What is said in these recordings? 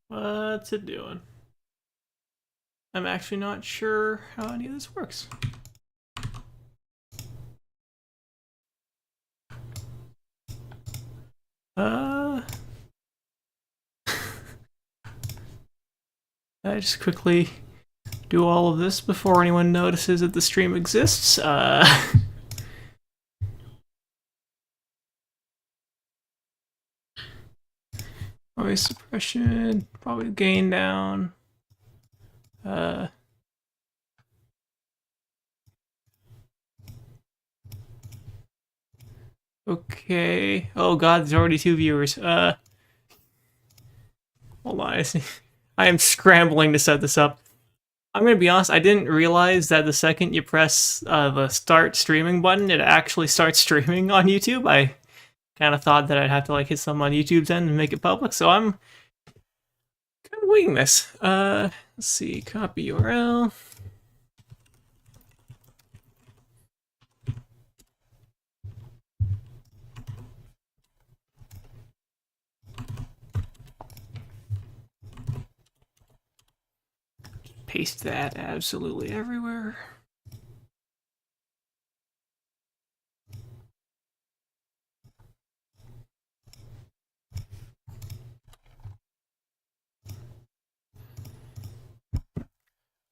What's it doing? I'm actually not sure how any of this works. I just quickly do all of this before anyone notices that the stream exists. Noise suppression, probably gain down. Okay. Oh god, there's already 2 viewers. Hold on. I am scrambling to set this up. I'm gonna be honest, I didn't realize that the second you press the start streaming button, it actually starts streaming on YouTube. I kind of thought that I'd have to like hit something on YouTube's end and make it public, so I'm kind of winging this. Let's see, copy URL. Paste that absolutely everywhere.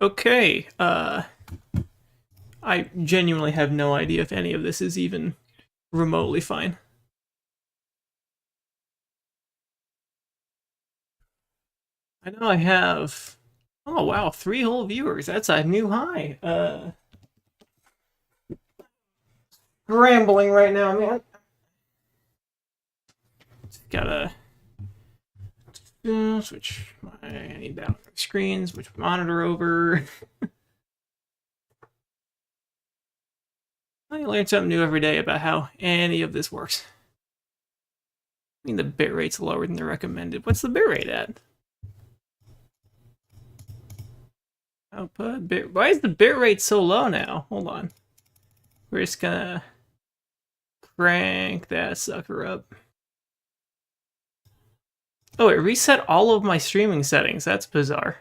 Okay, I genuinely have no idea if any of this is even remotely fine. I know I have... Oh wow, 3 whole viewers. That's a new high. Rambling right now, man. Just gotta switch I need that screen, switch monitor over. I learn something new every day about how any of this works. I mean, the bitrate's lower than the recommended. What's the bitrate at? Output bit. Why is the bitrate so low now? Hold on. We're just gonna crank that sucker up. Oh, it reset all of my streaming settings. That's bizarre.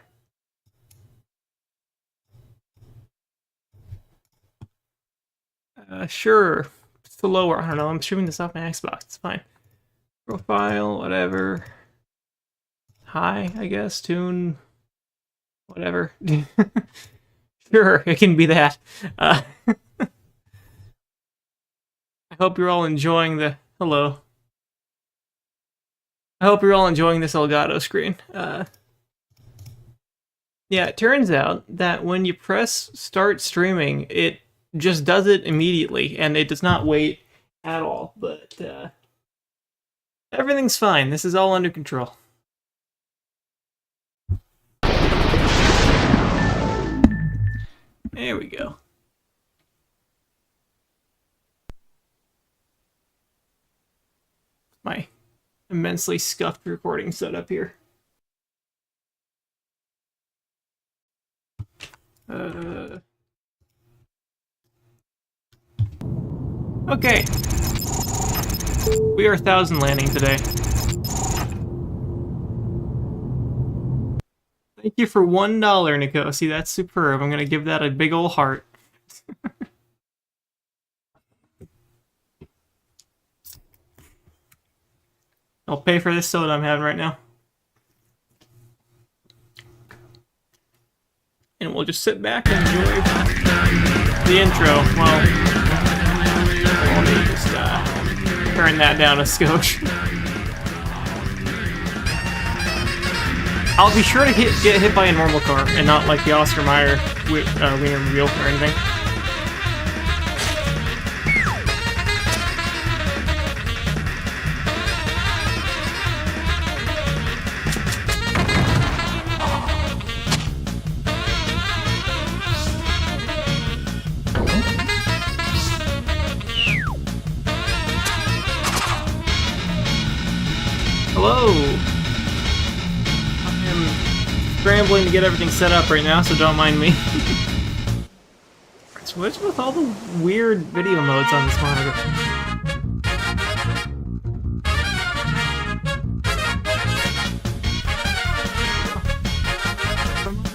Sure. It's the lower. I don't know. I'm streaming this off my Xbox. It's fine. Profile, whatever. High, I guess. Tune. Whatever. Sure, it can be that. I hope you're all enjoying the... Hello. I hope you're all enjoying this Elgato screen. Yeah, it turns out that when you press start streaming, it just does it immediately, and it does not wait at all. But everything's fine. This is all under control. There we go. My immensely scuffed recording setup here. Okay. We are 1,000 landing today. Thank you for $1, Nico. See, that's superb. I'm gonna give that a big ol' heart. I'll pay for this soda I'm having right now. And we'll just sit back and enjoy the intro. Well, let me just turn that down a scotch. I'll be sure to get hit by a normal car and not like the Oscar Mayer wiener reveal or anything. Hello! I am scrambling to get everything set up right now, so don't mind me. What's with all the weird video modes on this monitor?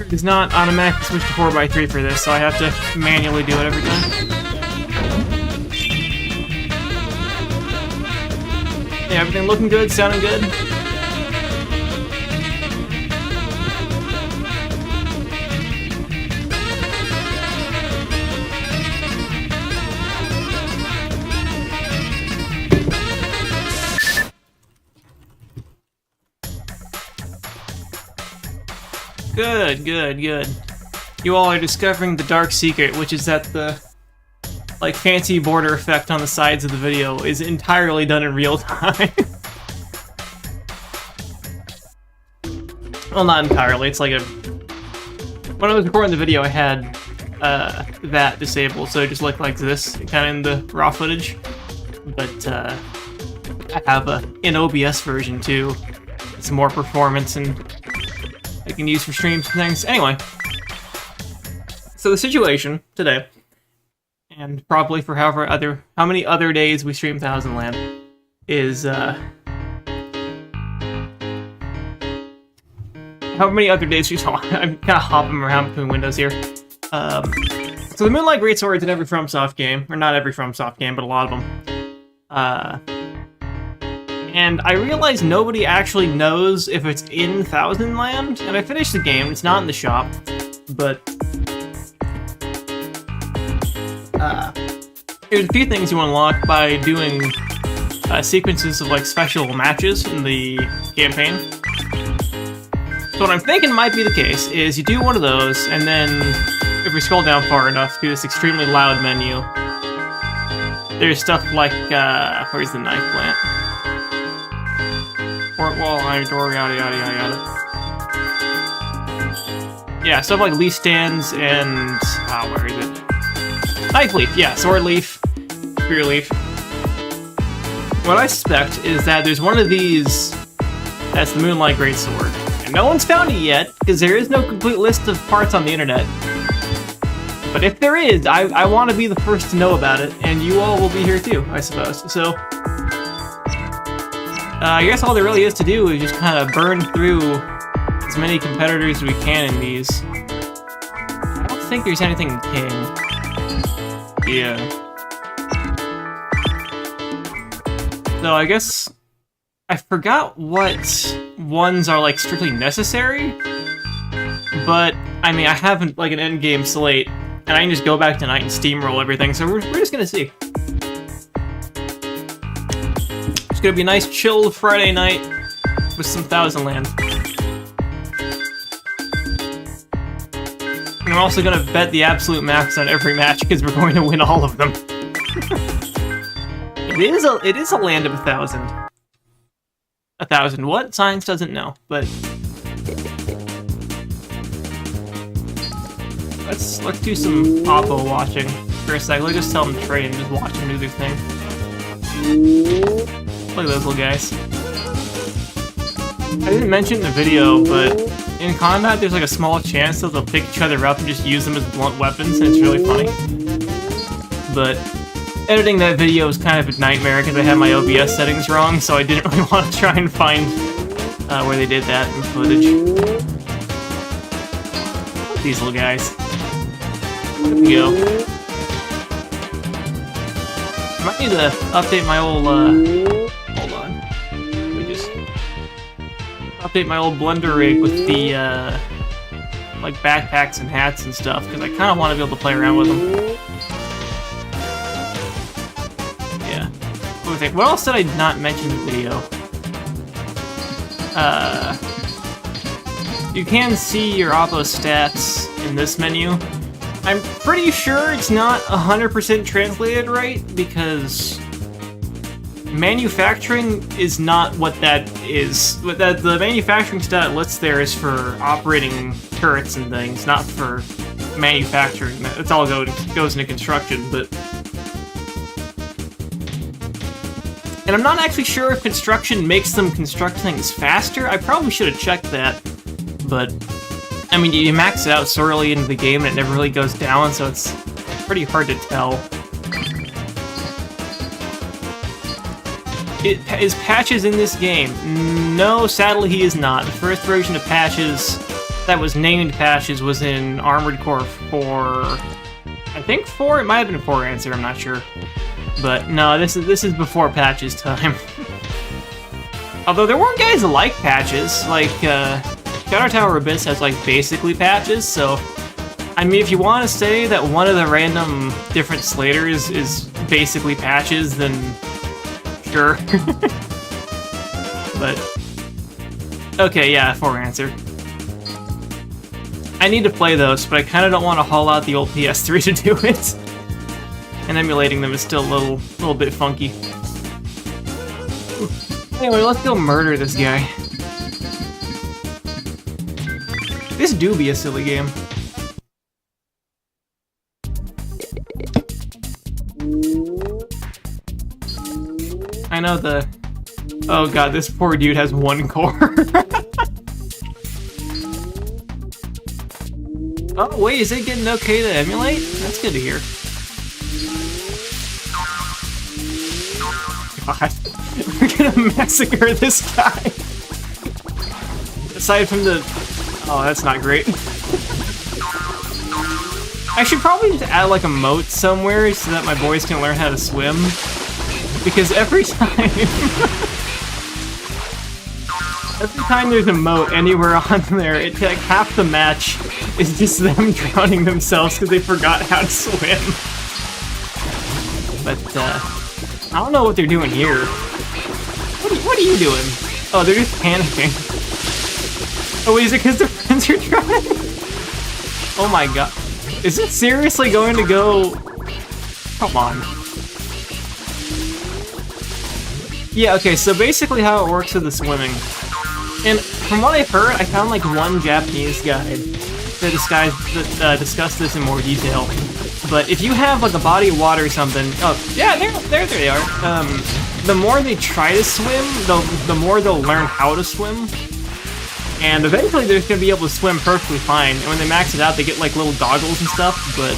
does not automatically switch to 4x3 for this, so I have to manually do it every time. Yeah, everything looking good, sounding good. Good, good, good. You all are discovering the dark secret, which is that the like fancy border effect on the sides of the video is entirely done in real time. Well, not entirely. It's like a... When I was recording the video, I had that disabled, so it just looked like this, kind of in the raw footage. But I have an OBS version too. It's more performance and I can use for streams and things. Anyway, so the situation today, and probably for how many other days we stream Thousand Land, is how many other days we saw. I'm kind of hopping around between windows here. So the Moonlight Greatsword is in every FromSoft game, or not every FromSoft game, but a lot of them. And I realized nobody actually knows if it's in Thousand Land, and I finished the game, it's not in the shop, but there's a few things you unlock by doing sequences of like special matches in the campaign. So what I'm thinking might be the case is you do one of those, and then if we scroll down far enough, do this extremely loud menu. There's stuff like, where's the knife plant? Port wall, iron door, yada yada yada yada. Yeah, stuff like leaf stands and... where is it? Knife leaf, yeah, sword leaf, spear leaf. What I suspect is that there's one of these that's the Moonlight Greatsword. And no one's found it yet, because there is no complete list of parts on the internet. But if there is, I want to be the first to know about it, and you all will be here too, I suppose. So, I guess all there really is to do is just kind of burn through as many competitors as we can in these. I don't think there's anything in King. Yeah. So I guess I forgot what ones are like strictly necessary, but I mean I haven't like an end game slate, and I can just go back tonight and steamroll everything. So we're just gonna see. It's gonna be a nice chilled Friday night with some Thousand Land. And I'm also gonna bet the absolute max on every match because we're going to win all of them. It is a land of 1,000. 1,000 what? Science doesn't know, but let's do some Oppo watching for a sec. Let's just tell them to trade and just watch them do their thing. Look at those little guys. I didn't mention in the video, but in combat there's like a small chance that they'll pick each other up and just use them as blunt weapons, and it's really funny. But editing that video was kind of a nightmare because I had my OBS settings wrong, so I didn't really want to try and find where they did that in footage. These little guys. There we go. I might need to update my old, hold on. Let me just update my old Blender rig with the, like backpacks and hats and stuff, because I kind of want to be able to play around with them. What else did I not mention in the video? You can see your Oppo stats in this menu. I'm pretty sure it's not 100% translated right, because manufacturing is not what that is. What the manufacturing stat lists there is for operating turrets and things, not for manufacturing. That's all goes into construction, but... And I'm not actually sure if construction makes them construct things faster. I probably should have checked that. But, I mean, you max it out so early into the game and it never really goes down, so it's pretty hard to tell. Is Patches in this game? No, sadly he is not. The first version of Patches that was named patches was in Armored Core 4. I think 4? It might have been 4 answer, I'm not sure. But no, this is before patches time. Although there were guys that like patches, like Shadow Tower Abyss has like basically patches, so I mean if you want to say that one of the random different Slaters is basically patches, then sure. But okay, yeah, 4 answer. I need to play those, but I kind of don't want to haul out the old PS3 to do it. And emulating them is still a little bit funky. Anyway, let's go murder this guy. This do be a silly game. I know the... Oh god, this poor dude has 1 core. Oh wait, is it getting okay to emulate? That's good to hear. God, we're gonna massacre this guy. Aside from the... Oh, that's not great. I should probably just add like a moat somewhere so that my boys can learn how to swim. Because every time... every time there's a moat anywhere on there, it's like half the match is just them drowning themselves because they forgot how to swim. But, I don't know what they're doing here. What are you doing? Oh, they're just panicking. Oh, wait, is it because their friends are drowning? Oh my god. Is it seriously going to go... Come on. Yeah, okay, so basically how it works with the swimming. And from what I've heard, I found like one Japanese guide that discussed this in more detail. But if you have like a body of water or something, oh yeah, there they are. The more they try to swim, the more they'll learn how to swim, and eventually they're just gonna be able to swim perfectly fine. And when they max it out, they get like little goggles and stuff. But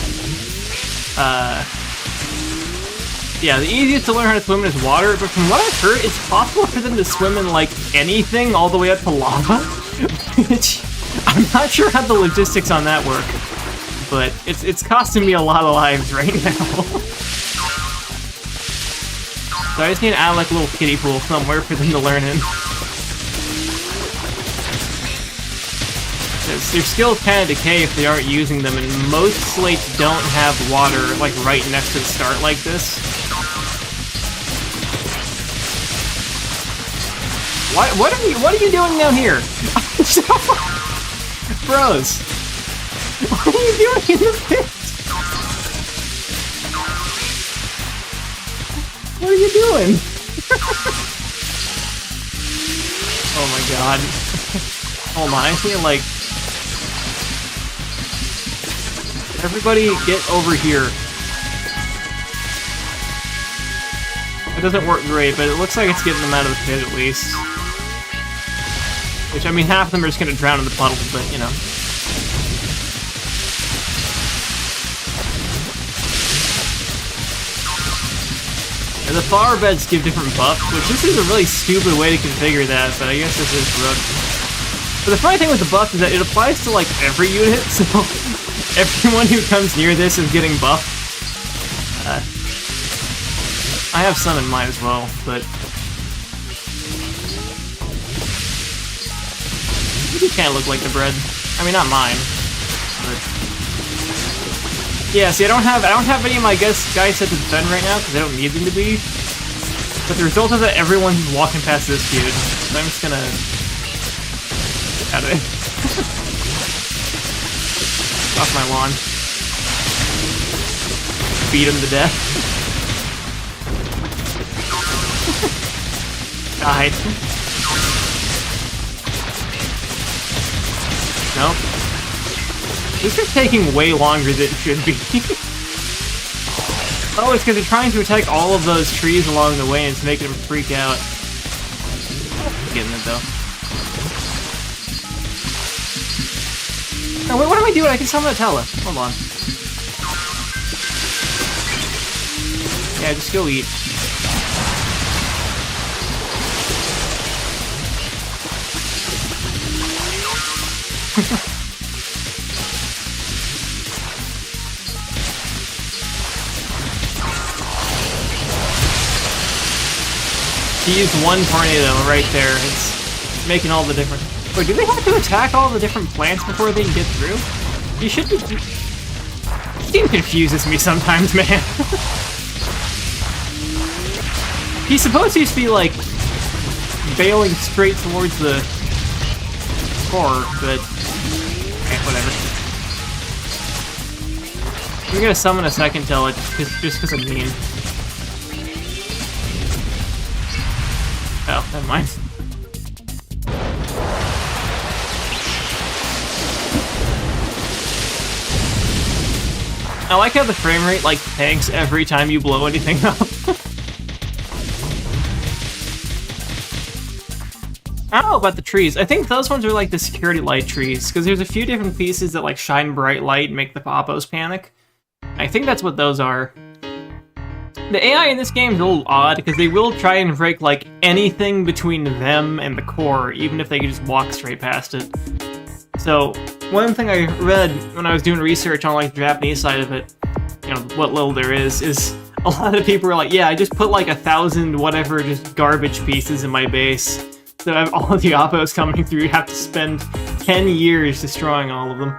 yeah, the easiest to learn how to swim is water. But from what I've heard, it's possible for them to swim in like anything all the way up to lava, which I'm not sure how the logistics on that work. But it's costing me a lot of lives right now. So I just need to add like a little kiddie pool somewhere for them to learn in. Because their skills kind of decay if they aren't using them, and most slates don't have water like right next to the start like this. What are you doing down here? Bros. What are you doing in the pit? What are you doing? Oh my god. Hold on, I feel like... Everybody get over here. It doesn't work great, but it looks like it's getting them out of the pit at least. Which, I mean, half of them are just gonna drown in the puddle, but, you know. And the flower beds give different buffs, which this is a really stupid way to configure that, but I guess this is rough. But the funny thing with the buff is that it applies to, like, every unit, so everyone who comes near this is getting buffed. I have some in mind as well, but... You kind of look like the bread. I mean, not mine, but... Yeah, see, I don't have any of my guys set to defend right now, because I don't need them to be. But the result is that everyone's walking past this dude, so I'm just gonna... get out of it. Off my lawn. Beat him to death. Died. Nope. This is taking way longer than it should be. Oh, it's because they're trying to attack all of those trees along the way and it's making them freak out. Getting it though. No, wait, what am I doing? I can summon a Tella. Hold on. Yeah, just go eat. He used one tornado right there. It's making all the difference. Wait, do they have to attack all the different plants before they can get through? You should be... This game confuses me sometimes, man. He's supposed to just be, like, bailing straight towards the core, but... Okay, whatever. I'm gonna summon a second tail just because I'm mean. Oh, never mind. I like how the frame rate, like, tanks every time you blow anything up. I don't know about the trees. I think those ones are like the security light trees, because there's a few different pieces that like shine bright light and make the Poppos panic. I think that's what those are. The AI in this game is a little odd, because they will try and break like anything between them and the core, even if they can just walk straight past it. So, one thing I read when I was doing research on like the Japanese side of it, you know, what little there is a lot of people are like, yeah, I just put like 1,000 whatever just garbage pieces in my base. So I have all of the Oppos coming through, you have to spend 10 years destroying all of them.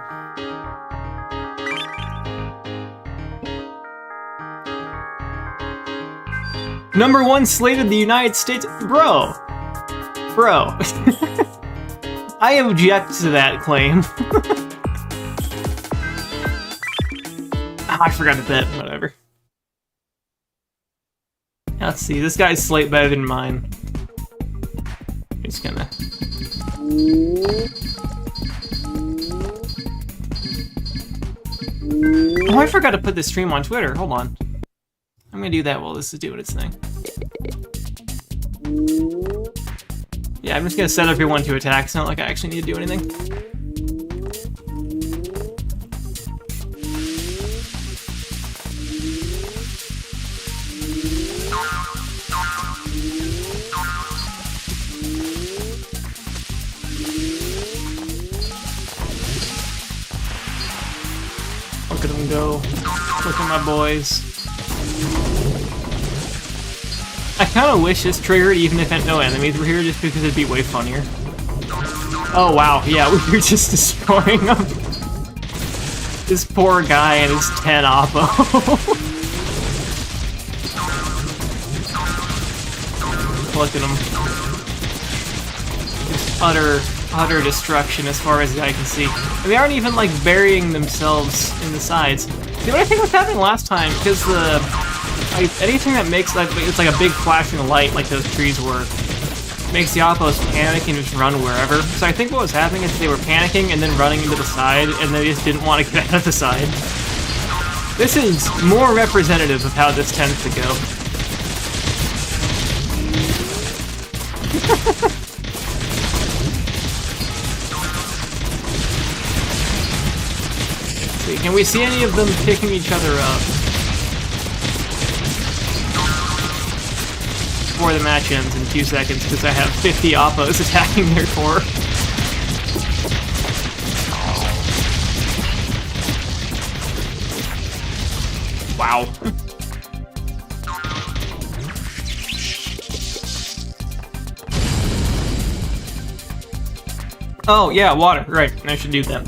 #1 slated the United States... Bro! I object to that claim. Oh, I forgot to bet, whatever. Let's see, this guy's slate better than mine. Just gonna... Oh, I forgot to put this stream on Twitter. Hold on. I'm gonna do that while this is doing its thing. Yeah, I'm just gonna set everyone to attack. It's not like I actually need to do anything. Look at them go. Look at my boys. I kind of wish this triggered even if no enemies were here, just because it'd be way funnier. Oh wow, yeah, we were just destroying him. This poor guy and his 10 Oppo. Look at him. Just utter destruction as far as I can see. And they aren't even like burying themselves in the sides. See what I think was happening last time, because anything that makes like it's like a big flashing light like those trees were makes the Oppos panic and just run wherever. So I think what was happening is they were panicking and then running into the side, and they just didn't want to get out of the side. This is more representative of how this tends to go. See, can we see any of them picking each other up before the match ends in 2 seconds, because I have 50 Oppos attacking their core. Wow. Oh, yeah, water. Right, I should do that.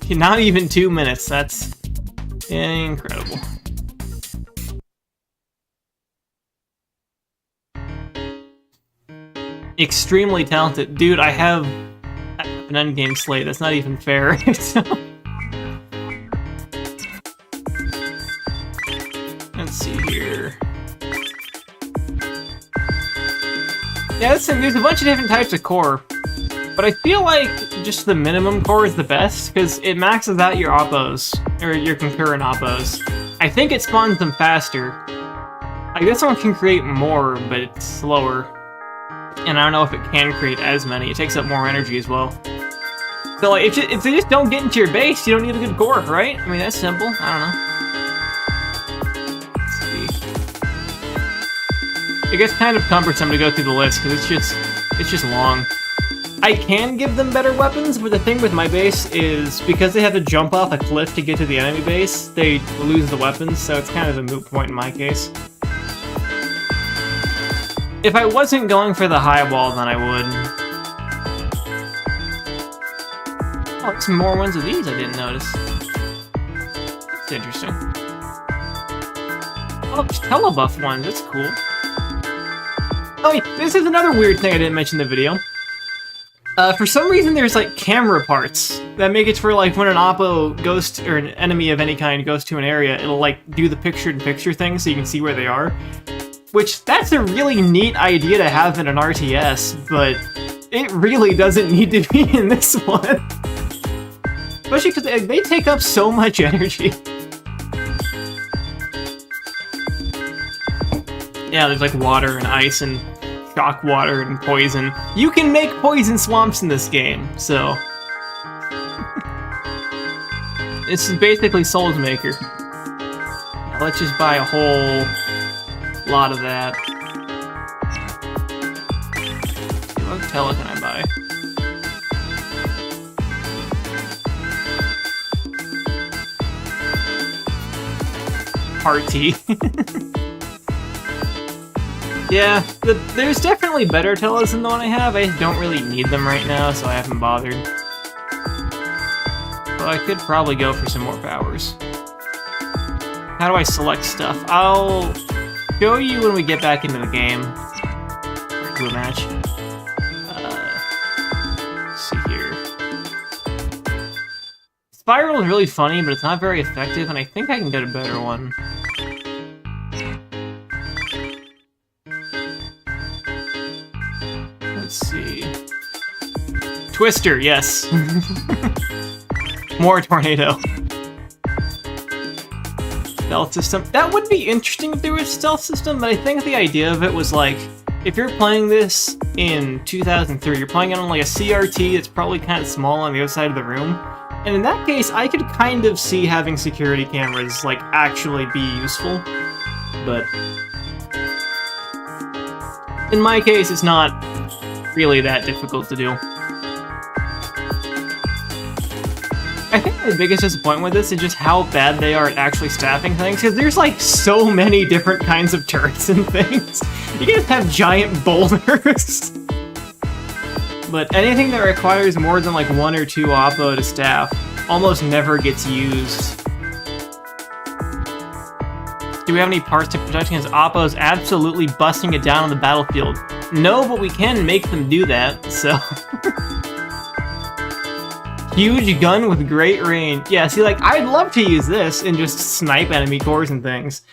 Not even 2 minutes. That's incredible. Extremely talented. Dude, I have an endgame slate. That's not even fair. Let's see here. Yeah, there's a bunch of different types of core, but I feel like just the minimum core is the best, because it maxes out your Oppos, or your concurrent Oppos. I think it spawns them faster. Like, this one can create more, but it's slower. And I don't know if it can create as many. It takes up more energy as well. So, like, if they just don't get into your base, you don't need a good core, right? I mean, that's simple. I don't know. Let's see. It gets kind of cumbersome to go through the list, because it's just long. I can give them better weapons, but the thing with my base is, because they have to jump off a cliff to get to the enemy base, they lose the weapons, so it's kind of a moot point in my case. If I wasn't going for the high wall, then I would. Oh, there's more ones of these I didn't notice. That's interesting. Oh, there's telebuff ones. That's cool. Oh, wait, this is another weird thing I didn't mention in the video. For some reason, there's like camera parts that make it for like when an oppo goes to, or an enemy of any kind goes to an area, it'll like do the picture-in-picture thing so you can see where they are. Which, that's a really neat idea to have in an RTS, but it really doesn't need to be in this one. Especially because they take up so much energy. Yeah, there's like water and ice and shock water and poison. You can make poison swamps in this game, so... This is basically Souls Maker. Now let's just buy a whole lot of that. What tele can I buy? Party. Yeah, there's definitely better teles than the one I have. I don't really need them right now, so I haven't bothered. Well, I could probably go for some more powers. How do I select stuff? I'll show you when we get back into the game. Or into a match. Let's see here. Spiral is really funny, but it's not very effective, and I think I can get a better one. Let's see. Twister, yes. More tornado. Stealth system. That would be interesting if there was a stealth system, but I think the idea of it was like, if you're playing this in 2003, you're playing it on like a CRT that's probably kind of small on the other side of the room. And in that case, I could kind of see having security cameras like actually be useful. But in my case, it's not really that difficult to do. I think my biggest disappointment with this is just how bad they are at actually staffing things, because there's like so many different kinds of turrets and things. You can just have giant boulders. But anything that requires more than like 1 or 2 oppo to staff almost never gets used. Do we have any parts to protect against oppos absolutely busting it down on the battlefield? No, but we can make them do that, so... Huge gun with great range. Yeah, see, like, I'd love to use this and just snipe enemy cores and things,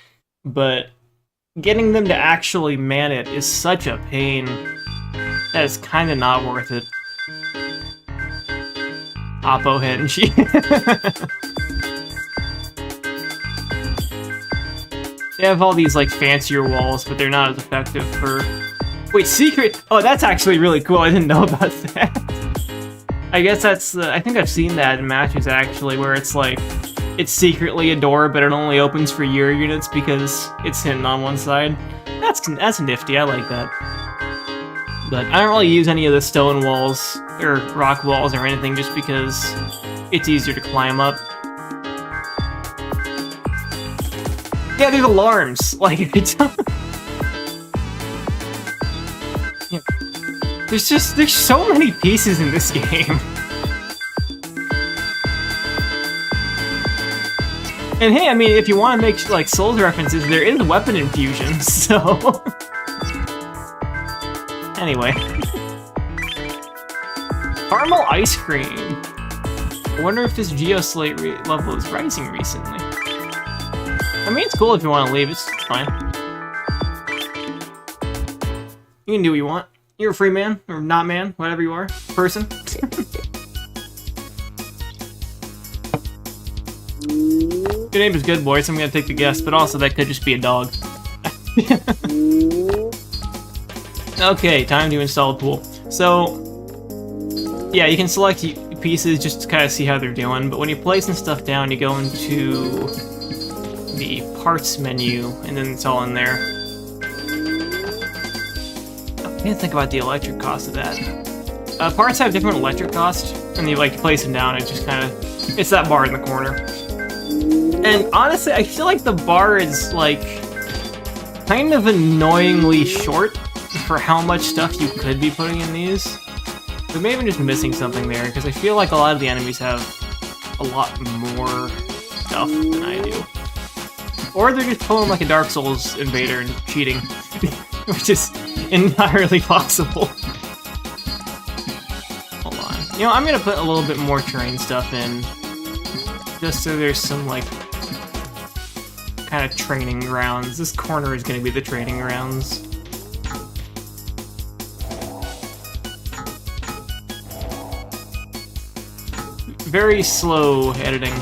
but getting them to actually man it is such a pain that it's kind of not worth it. Oppo Henshi. They have all these, like, fancier walls, but they're not as effective for... Wait, secret? Oh, that's actually really cool. I didn't know about that. I guess that's... I think I've seen that in matches, actually, where it's, like, it's secretly a door, but it only opens for your units because it's hidden on one side. That's nifty. I like that. But I don't really use any of the stone walls, or rock walls, or anything, just because it's easier to climb up. Yeah, there's alarms. Like, it's... Yeah. There's so many pieces in this game. And hey, I mean, if you want to make, like, Souls references, there is weapon infusion, so... Anyway. Caramel ice cream. I wonder if this Geoslate level is rising recently. I mean, it's cool if you want to leave, it's fine. You can do what you want. You're a free man, or not man, whatever you are. Person. Your name is Good Boy, so I'm gonna take the guess, but also that could just be a dog. Okay, time to install a pool. So, yeah, you can select pieces just to kind of see how they're doing, but when you're placing stuff down, you go into the parts menu, and then it's all in there. I can't think about the electric cost of that. Parts have different electric costs, and you like place them down, it just kind of... It's that bar in the corner. And honestly, I feel like the bar is, like, kind of annoyingly short. for how much stuff you could be putting in these. But maybe I'm just missing something there, because I feel like a lot of the enemies have a lot more stuff than I do. Or they're just pulling like a Dark Souls invader and cheating, which is entirely possible. Hold on. You know, I'm gonna put a little bit more terrain stuff in, just so there's some, like, kind of training grounds. This corner is gonna be the training grounds. Very slow editing.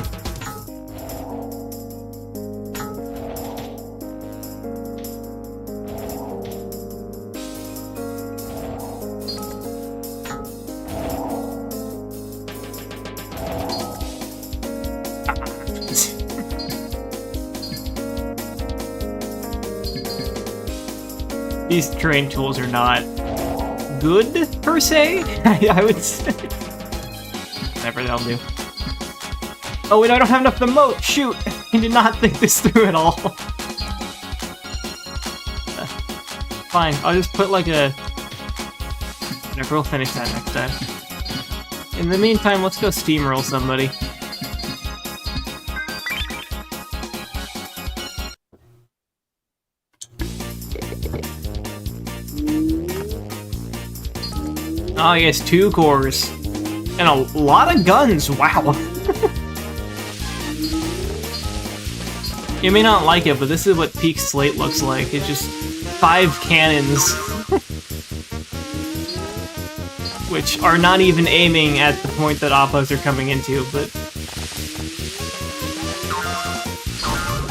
These terrain tools are not good, per se, I would say. Whatever, that'll do. Oh wait, I don't have enough emote! Shoot! I did not think this through at all. Fine, I'll just put like a... Whatever, we'll finish that next time. In the meantime, let's go steamroll somebody. Oh yes, 2 cores. And a lot of guns, wow! You may not like it, but this is what Peak Slate looks like. It's just 5 cannons. Which are not even aiming at the point that Oppos are coming into, but...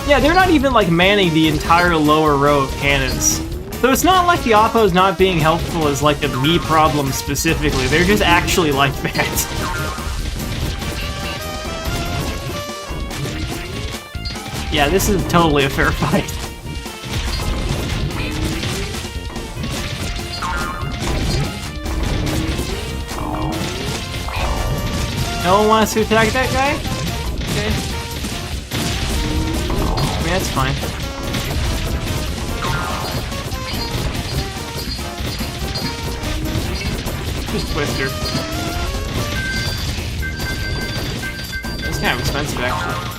Yeah, they're not even, like, manning the entire lower row of cannons. So it's not like the Oppos not being helpful is, like, a me problem specifically. They're just actually like that. Yeah, this is totally a fair fight. No one wants to attack that guy? Okay. I mean, that's fine. Just Twister. That's kind of expensive, actually.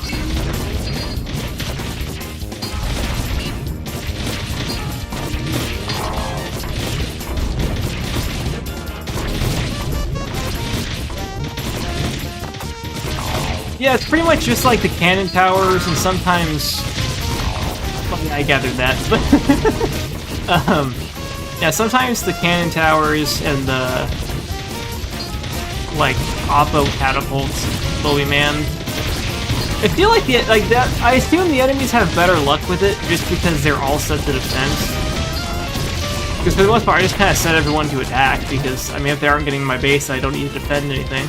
Yeah, it's pretty much just like the cannon towers, and sometimes... Well, yeah, I gathered that, but... yeah, sometimes the cannon towers and the... like, Oppo catapults will be manned. I feel like that. I assume the enemies have better luck with it, just because they're all set to defense. Because for the most part, I just kind of set everyone to attack, because, I mean, if they aren't getting in my base, I don't need to defend anything.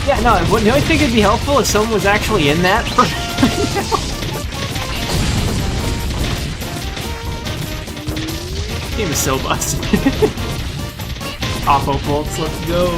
Yeah, no, the only thing it'd be helpful if someone was actually in that. Game is so busted. Oppo bolts, let's go.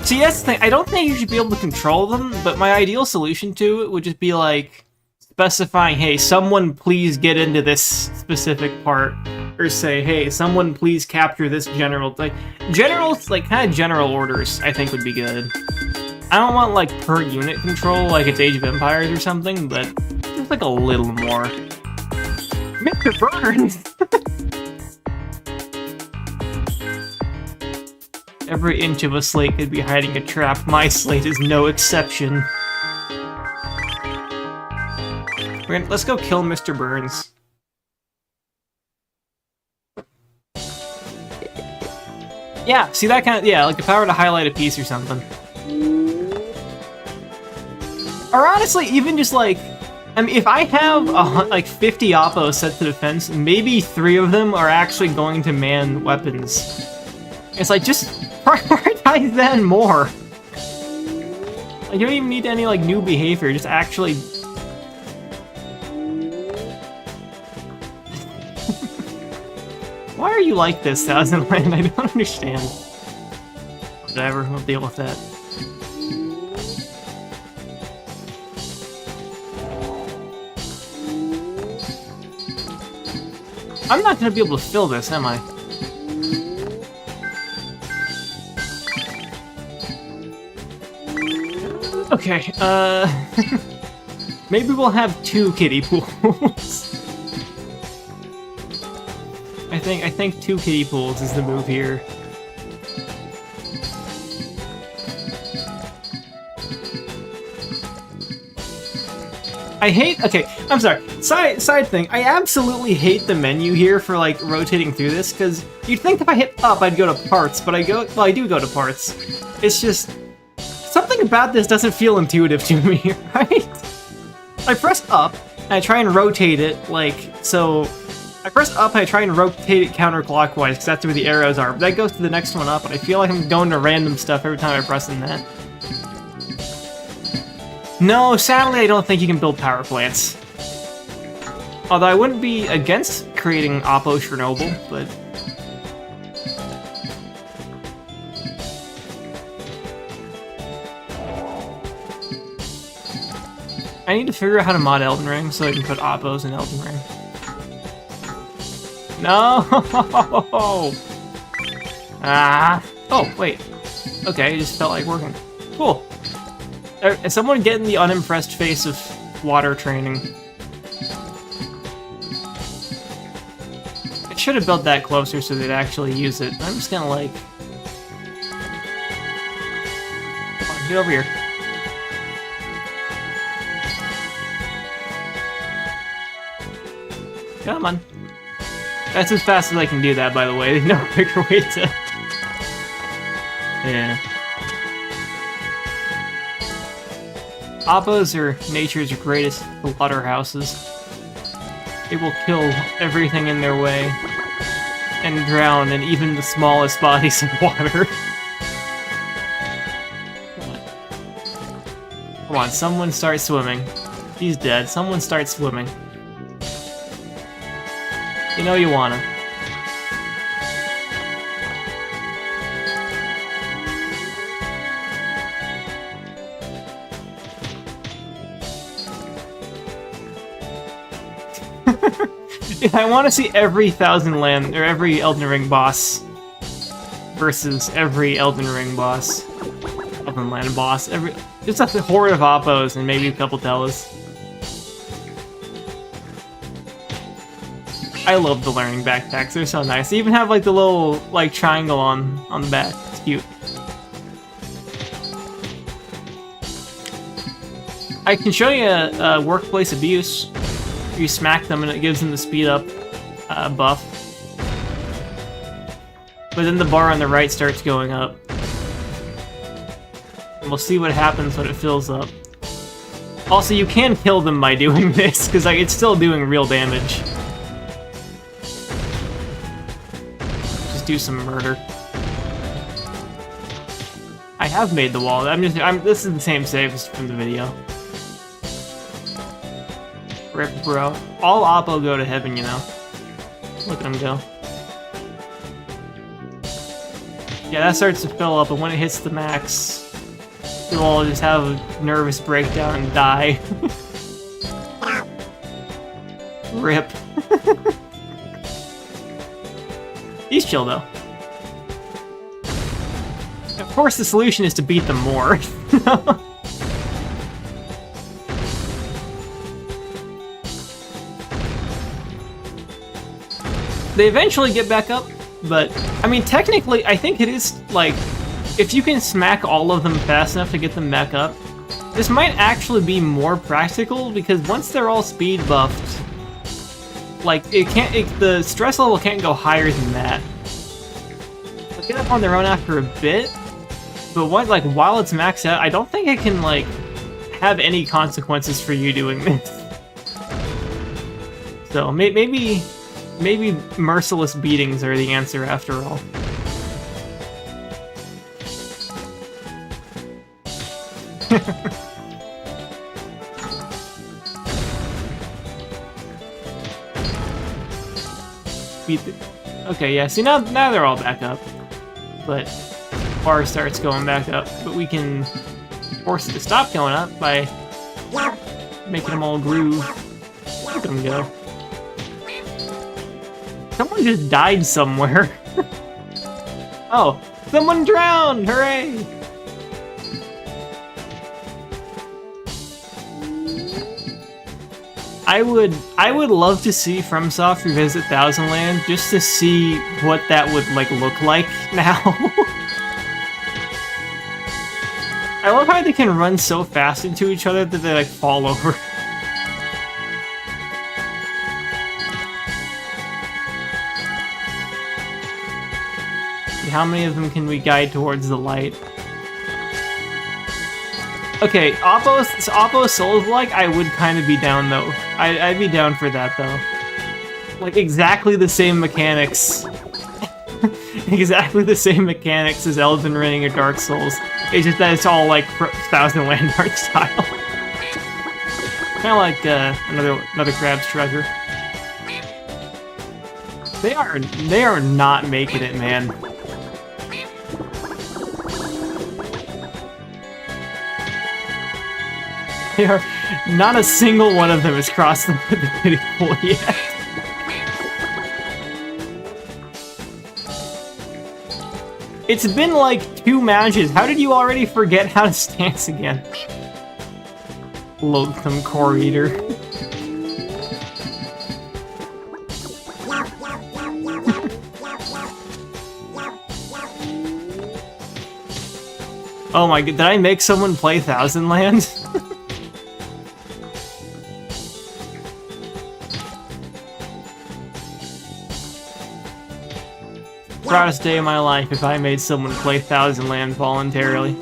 See, that's the thing. I don't think you should be able to control them, but my ideal solution to it would just be like specifying, hey, someone please get into this specific part, or say, hey, someone please capture this general. Like kind of general orders, I think would be good. I don't want like per unit control, like it's Age of Empires or something, but just like a little more. Mr. Burns. Every inch of a slate could be hiding a trap. My slate is no exception. Let's go kill Mr. Burns. Yeah, see that kind of, yeah, like the power to highlight a piece or something. Or honestly, even just like, I mean, if I have like 50 Oppos set to defense, maybe 3 of them are actually going to man weapons. It's like, just prioritize that and more. Like, you don't even need any, like, new behavior, just actually... Why are you like this, Thousand Land? I don't understand. Whatever, we'll deal with that. I'm not gonna be able to fill this, am I? Okay, maybe we'll have 2 kiddie pools. I think 2 kiddie pools is the move here. Okay, I'm sorry. Side thing, I absolutely hate the menu here for, like, rotating through this, because you'd think if I hit up, I'd go to parts, but I do go to parts. It's just, something about this doesn't feel intuitive to me, right? I press up, and I try and rotate it, like, so... I press up and I try and rotate it counterclockwise, because that's where the arrows are, but that goes to the next one up, and I feel like I'm going to random stuff every time I press in that. No, sadly I don't think you can build power plants. Although I wouldn't be against creating Oppo Chernobyl, but... I need to figure out how to mod Elden Ring so I can put Oppos in Elden Ring. No! Ah! Oh, wait. Okay, it just felt like working. Cool. Is someone getting the unimpressed face of water training? I should have built that closer so they'd actually use it. I'm just gonna, like... Come on, get over here. Come on. That's as fast as I can do that, by the way. There's no quicker way to... Yeah. Oppos are nature's greatest slaughterhouses. They will kill everything in their way, and drown in even the smallest bodies of water. Come on, someone start swimming. He's dead. Someone start swimming. You know you wanna. Yeah, I want to see every Thousand Land or every Elden Ring boss versus every Elden Ring boss, Elden Land boss. Just a horde of Oppos and maybe a couple Tellas. I love the learning backpacks. They're so nice. They even have like the little like triangle on the back. It's cute. I can show you a workplace abuse. You smack them and it gives them the speed up buff. But then the bar on the right starts going up. And we'll see what happens when it fills up. Also, you can kill them by doing this, because like, it's still doing real damage. Just do some murder. I have made the wall. This is the same save as from the video. Rip, bro. All Oppo go to heaven, you know. Look at him go. Yeah, that starts to fill up, and when it hits the max, you'll all just have a nervous breakdown and die. Rip. He's chill, though. Of course, the solution is to beat them more. They eventually get back up, but, I mean, technically, I think it is, like, if you can smack all of them fast enough to get them back up, this might actually be more practical, because once they're all speed buffed, like, the stress level can't go higher than that. They'll get up on their own after a bit, but while it's maxed out, I don't think it can, like, have any consequences for you doing this. So, maybe merciless beatings are the answer after all. Okay, yeah, see, now they're all back up. But bar starts going back up. But we can force it to stop going up by making them all groove. Look at them go. Someone just died somewhere. Oh, someone drowned! Hooray! I would love to see FromSoft revisit Thousand Land just to see what that would look like now. I love how they can run so fast into each other that they fall over. How many of them can we guide towards the light? Okay, Oppo Souls-like, I would kind of be down, though. I'd be down for that, though. Like, exactly the same mechanics. Exactly the same mechanics as Elden Ring or Dark Souls. It's just that it's all, like, Thousand Land art style. Kind of like, another Crab's Treasure. They are not making it, man. They are, not a single one of them has crossed the kiddie pool yet. It's been like 2 matches. How did you already forget how to stance again? Loathsome Core Eater. Oh my god, did I make someone play Thousand Land? Proudest day of my life if I made someone play Thousand Land voluntarily.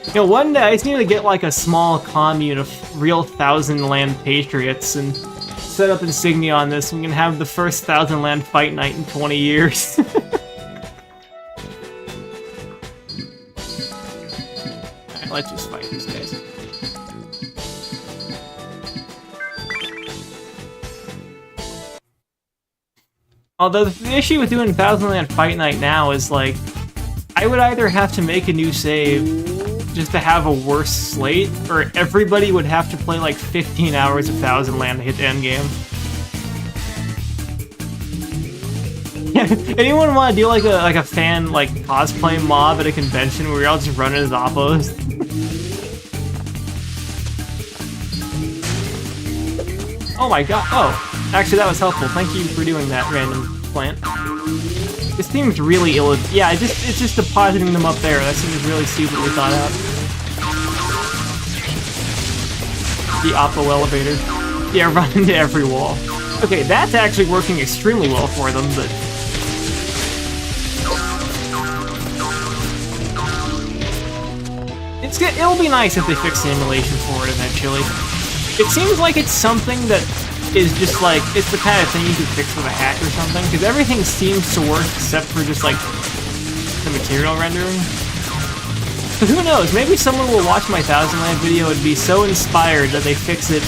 You know, one day I just need to get like a small commune of real Thousand Land patriots and set up insignia on this, and we can have the first Thousand Land fight night in 20 years. Alright, let's just fight these guys. Although the issue with doing Thousand Land Fight Night now is, like, I would either have to make a new save just to have a worse slate, or everybody would have to play, like, 15 hours of Thousand Land to hit the endgame. Yeah, anyone want to do, like a fan, like, cosplay mob at a convention where we all just run as Oppos? Oh my god, oh. Actually, that was helpful. Thank you for doing that, random plant. This seems really ill. Yeah, it's just depositing them up there. That seems really stupidly thought out. The Oppo elevator. Yeah, run into every wall. Okay, that's actually working extremely well for them, but... It'll be nice if they fix the emulation for it eventually. It seems like it's something that is just like, it's the kind of thing you could fix with a hack or something, because everything seems to work except for just like the material rendering. But who knows, maybe someone will watch my Thousand Land video and be so inspired that they fix it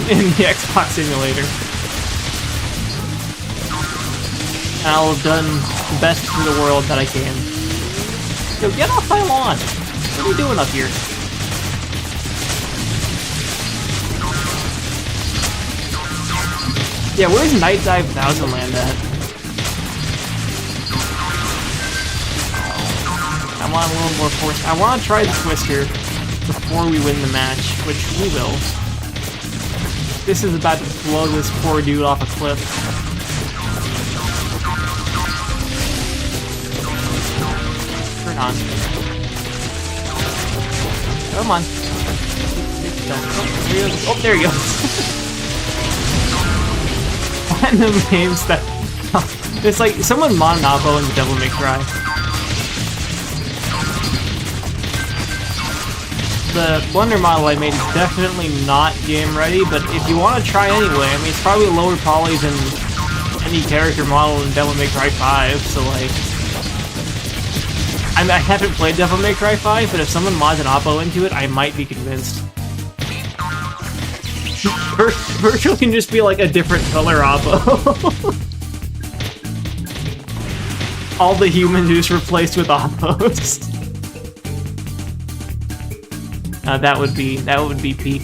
in the Xbox emulator. And I'll have done the best for the world that I can. Yo, get off my lawn! What are you doing up here? Yeah, where's Night Dive Thousand Land at? I want a little more force. I want to try the Twister before we win the match, which we will. This is about to blow this poor dude off a cliff. Turn on. Come on. Oh, there he goes. Random games that... It's like someone modded Oppo in the Devil May Cry. The Blender model I made is definitely not game ready, but if you want to try anyway, I mean, it's probably lower poly than any character model in Devil May Cry 5, so like... I mean, I haven't played Devil May Cry 5, but if someone mods an Oppo into it, I might be convinced. Virtual can just be like a different color Oppo. All the humans are just replaced with oppos. That would be peak.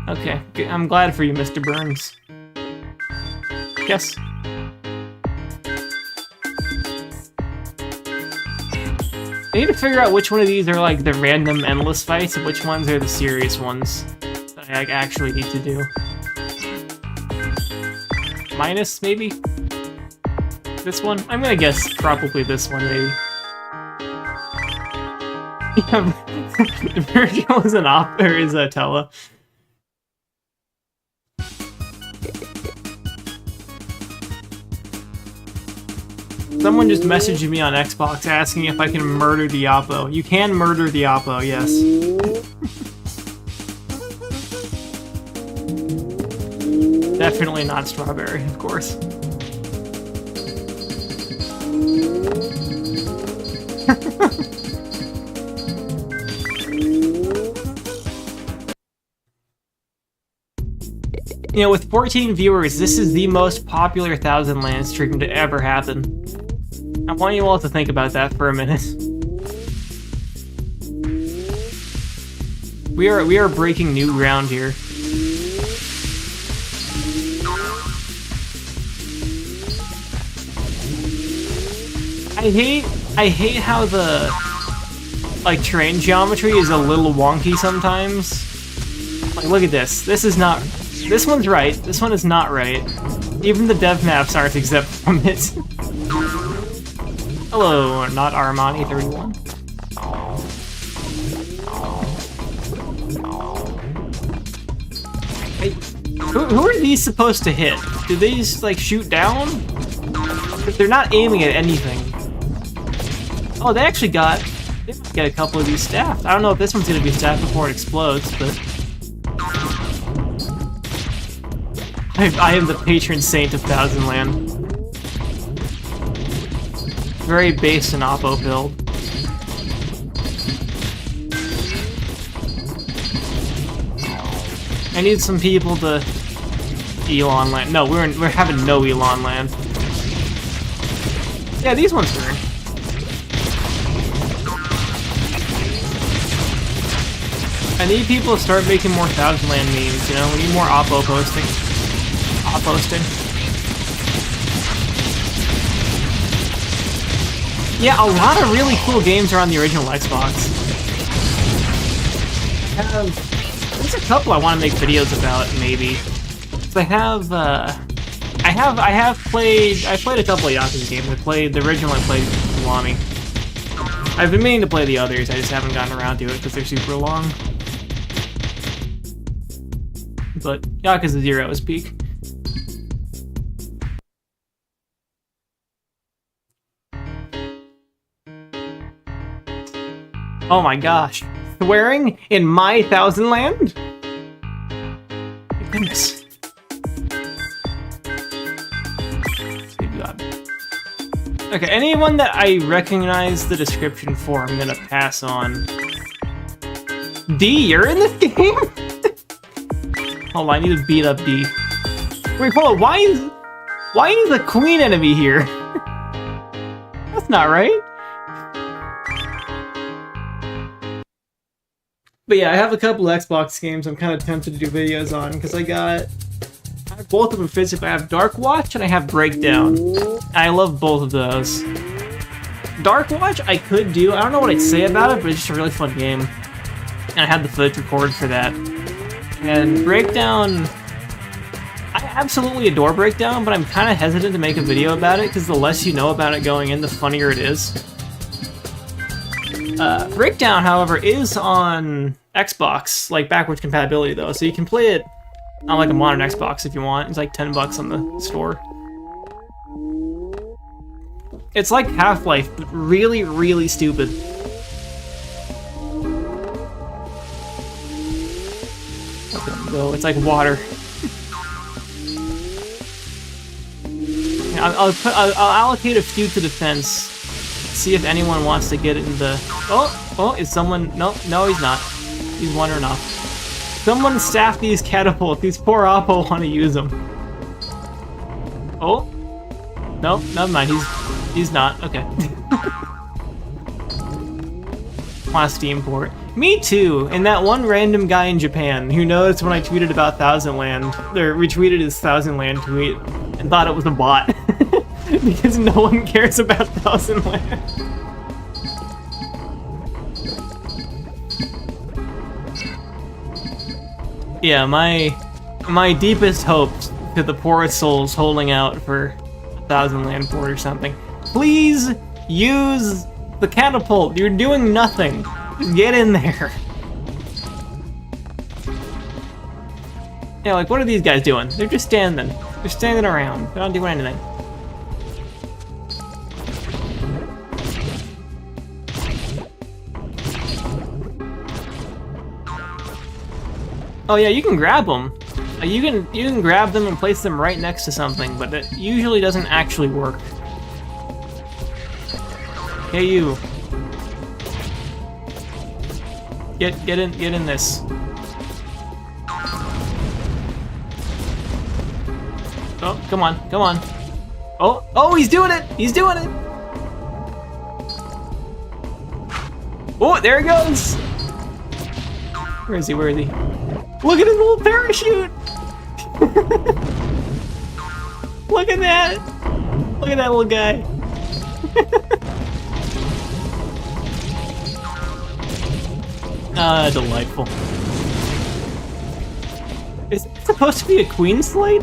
Okay, I'm glad for you, Mr. Burns. Yes. I need to figure out which one of these are like the random endless fights and which ones are the serious ones that I actually need to do. Minus, maybe? This one? I'm gonna guess probably this one, maybe. Virgil is an op, or is a Tella. Someone just messaged me on Xbox asking if I can murder the Oppo. You can murder the Oppo, yes. Definitely not strawberry, of course. You know, with 14 viewers, this is the most popular Thousand Land stream to ever happen. I want you all to think about that for a minute. We are breaking new ground here. I hate how the like terrain geometry is a little wonky sometimes. Like, look at this. This is not. This one's right. This one is not right. Even the dev maps aren't exempt from it. Hello, not Armani31. Hey, who are these supposed to hit? Do they just like shoot down? They're not aiming at anything. Oh, they actually got. They might get a couple of these staffed. I don't know if this one's gonna be staffed before it explodes, but. I am the patron saint of Thousand Land. Very base and oppo build. I need some people to Elon land. No, we're having no Elon land. Yeah, these ones are. I need people to start making more Thousand Land memes. You know, we need more oppo posting. Posting. Yeah, a lot of really cool games are on the original Xbox. There's a couple I want to make videos about, maybe. So I played a couple of Yakuza games. I played the original. I played Kiwami. I've been meaning to play the others. I just haven't gotten around to it because they're super long. But Yakuza 0 is peak. Oh my gosh. Swearing in my Thousand Land? My goodness. Okay, anyone that I recognize the description for, I'm gonna pass on. D, you're in this game? Hold on, I need to beat up D. Wait, hold on, why is the queen enemy here? That's not right. But yeah, I have a couple Xbox games I'm kind of tempted to do videos on, because I have both of them physically. I have Dark Watch and I have Breakdown. I love both of those. Dark Watch I could do. I don't know what I'd say about it, but it's just a really fun game. And I had the footage recorded for that. And Breakdown, I absolutely adore Breakdown, but I'm kind of hesitant to make a video about it, because the less you know about it going in, the funnier it is. Breakdown, however, is on Xbox, like backwards compatibility though, so you can play it on like a modern Xbox if you want. It's like $10 on the store. It's like Half-Life, but really, really stupid. So it's like water. I'll allocate a few to defense. See if anyone wants to get into the. Oh, is someone? No, he's not. He's wandering off. Someone staff these catapults. These poor Oppo want to use them. Oh. No, never mind. He's not. Okay. Want a Steam port. Me too, and that one random guy in Japan who noticed when I tweeted about Thousand Land, or retweeted his Thousand Land tweet, and thought it was a bot. Because no one cares about Thousand Land. Yeah, my deepest hopes to the poorest souls holding out for Thousand Land port or something. Please use the catapult. You're doing nothing. Get in there. Yeah, like, what are these guys doing? They're just standing. They're standing around. They're not doing anything. Oh yeah, you can grab them. You can grab them and place them right next to something, but it usually doesn't actually work. Hey, you. Get in this. Oh, come on. Oh, he's doing it! He's doing it! Oh, there he goes! Where is he? Look at his little parachute! Look at that! Look at that little guy. Delightful. Is it supposed to be a queen slate?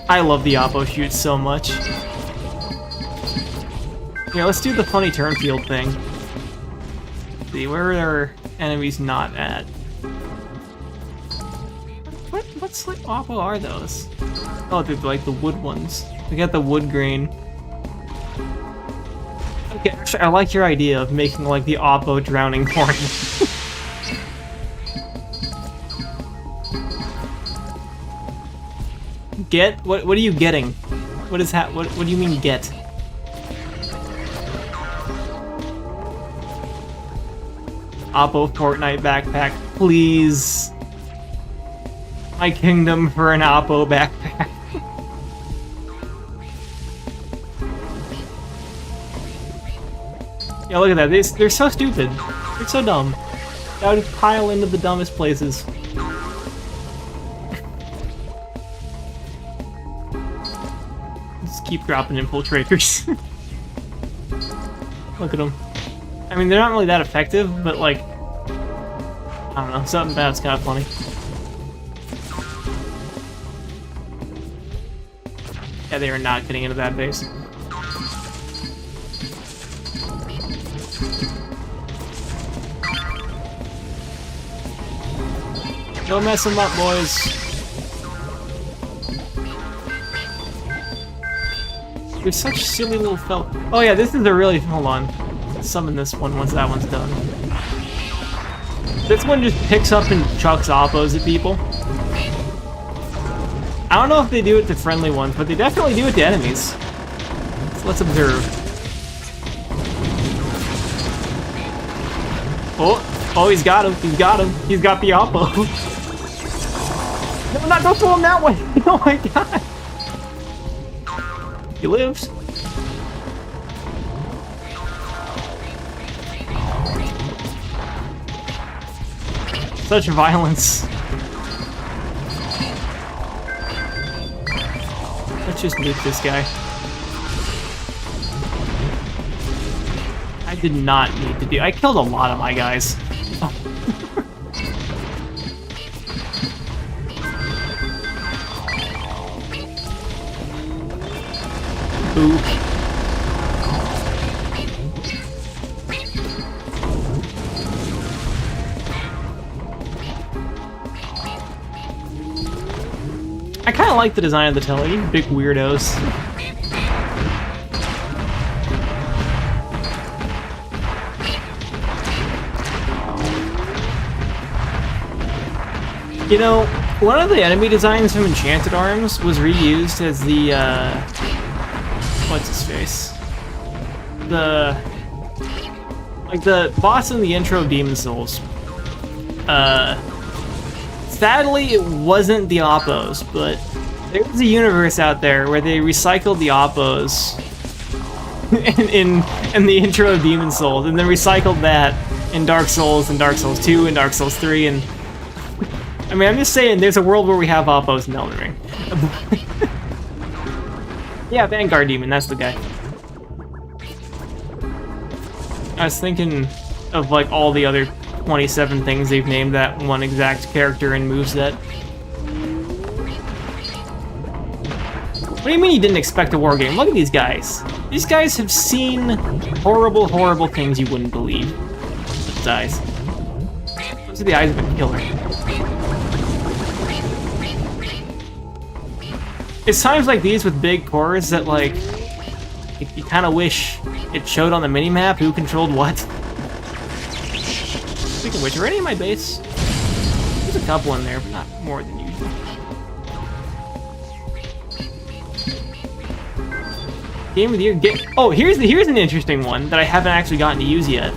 I love the Oppo shoot so much. Yeah, let's do the funny turnfield thing. Let's see, where are our enemies not at? What slate Oppo are those? Oh, they're like the wood ones. We got the wood grain. Okay, actually, I like your idea of making like the Oppo drowning horn. Get? What are you getting? What is that? What do you mean get? Oppo Fortnite backpack, please. My kingdom for an Oppo backpack. Yeah, look at that. They're so stupid. They're so dumb. That would pile into the dumbest places. Just keep dropping infiltrators. Look at them. I mean, they're not really that effective, but like, I don't know, something bad's kind of funny. Yeah, they are not getting into that base. Don't mess them up, boys. They're such silly little felt. Oh yeah, this is a really, hold on. Let's summon this one once that one's done. This one just picks up and chucks Oppos at people. I don't know if they do it to friendly ones, but they definitely do it to enemies. So let's observe. Oh, he's got him. He's got him. He's got the Oppo. No, don't throw him that way. Oh my god. He lives. Such violence. Let's just nuke this guy. I did not need to do. I killed a lot of my guys. Oh. Boop. I kind of like the design of the telly. Big weirdos. You know, one of the enemy designs from Enchanted Arms was reused as the, what's his face? Like, the boss in the intro of Demon Souls. Sadly, it wasn't the Oppos, but there's a universe out there where they recycled the Oppos in the intro of Demon Souls, and then recycled that in Dark Souls, and Dark Souls 2, and Dark Souls 3, and... I mean, I'm just saying, there's a world where we have Oppos in Elden Ring. Yeah, Vanguard Demon, that's the guy. I was thinking of, like, all the other 27 things they've named that one exact character in moveset. What do you mean you didn't expect a war game? Look at these guys. These guys have seen horrible, horrible things you wouldn't believe. Those eyes. Those are the eyes of a killer. It's times like these with big cores that, like, you kind of wish it showed on the minimap who controlled what. Speaking of which, are any in my base? There's a couple in there, but not more than usual. Game of the year. Oh, here's an interesting one that I haven't actually gotten to use yet.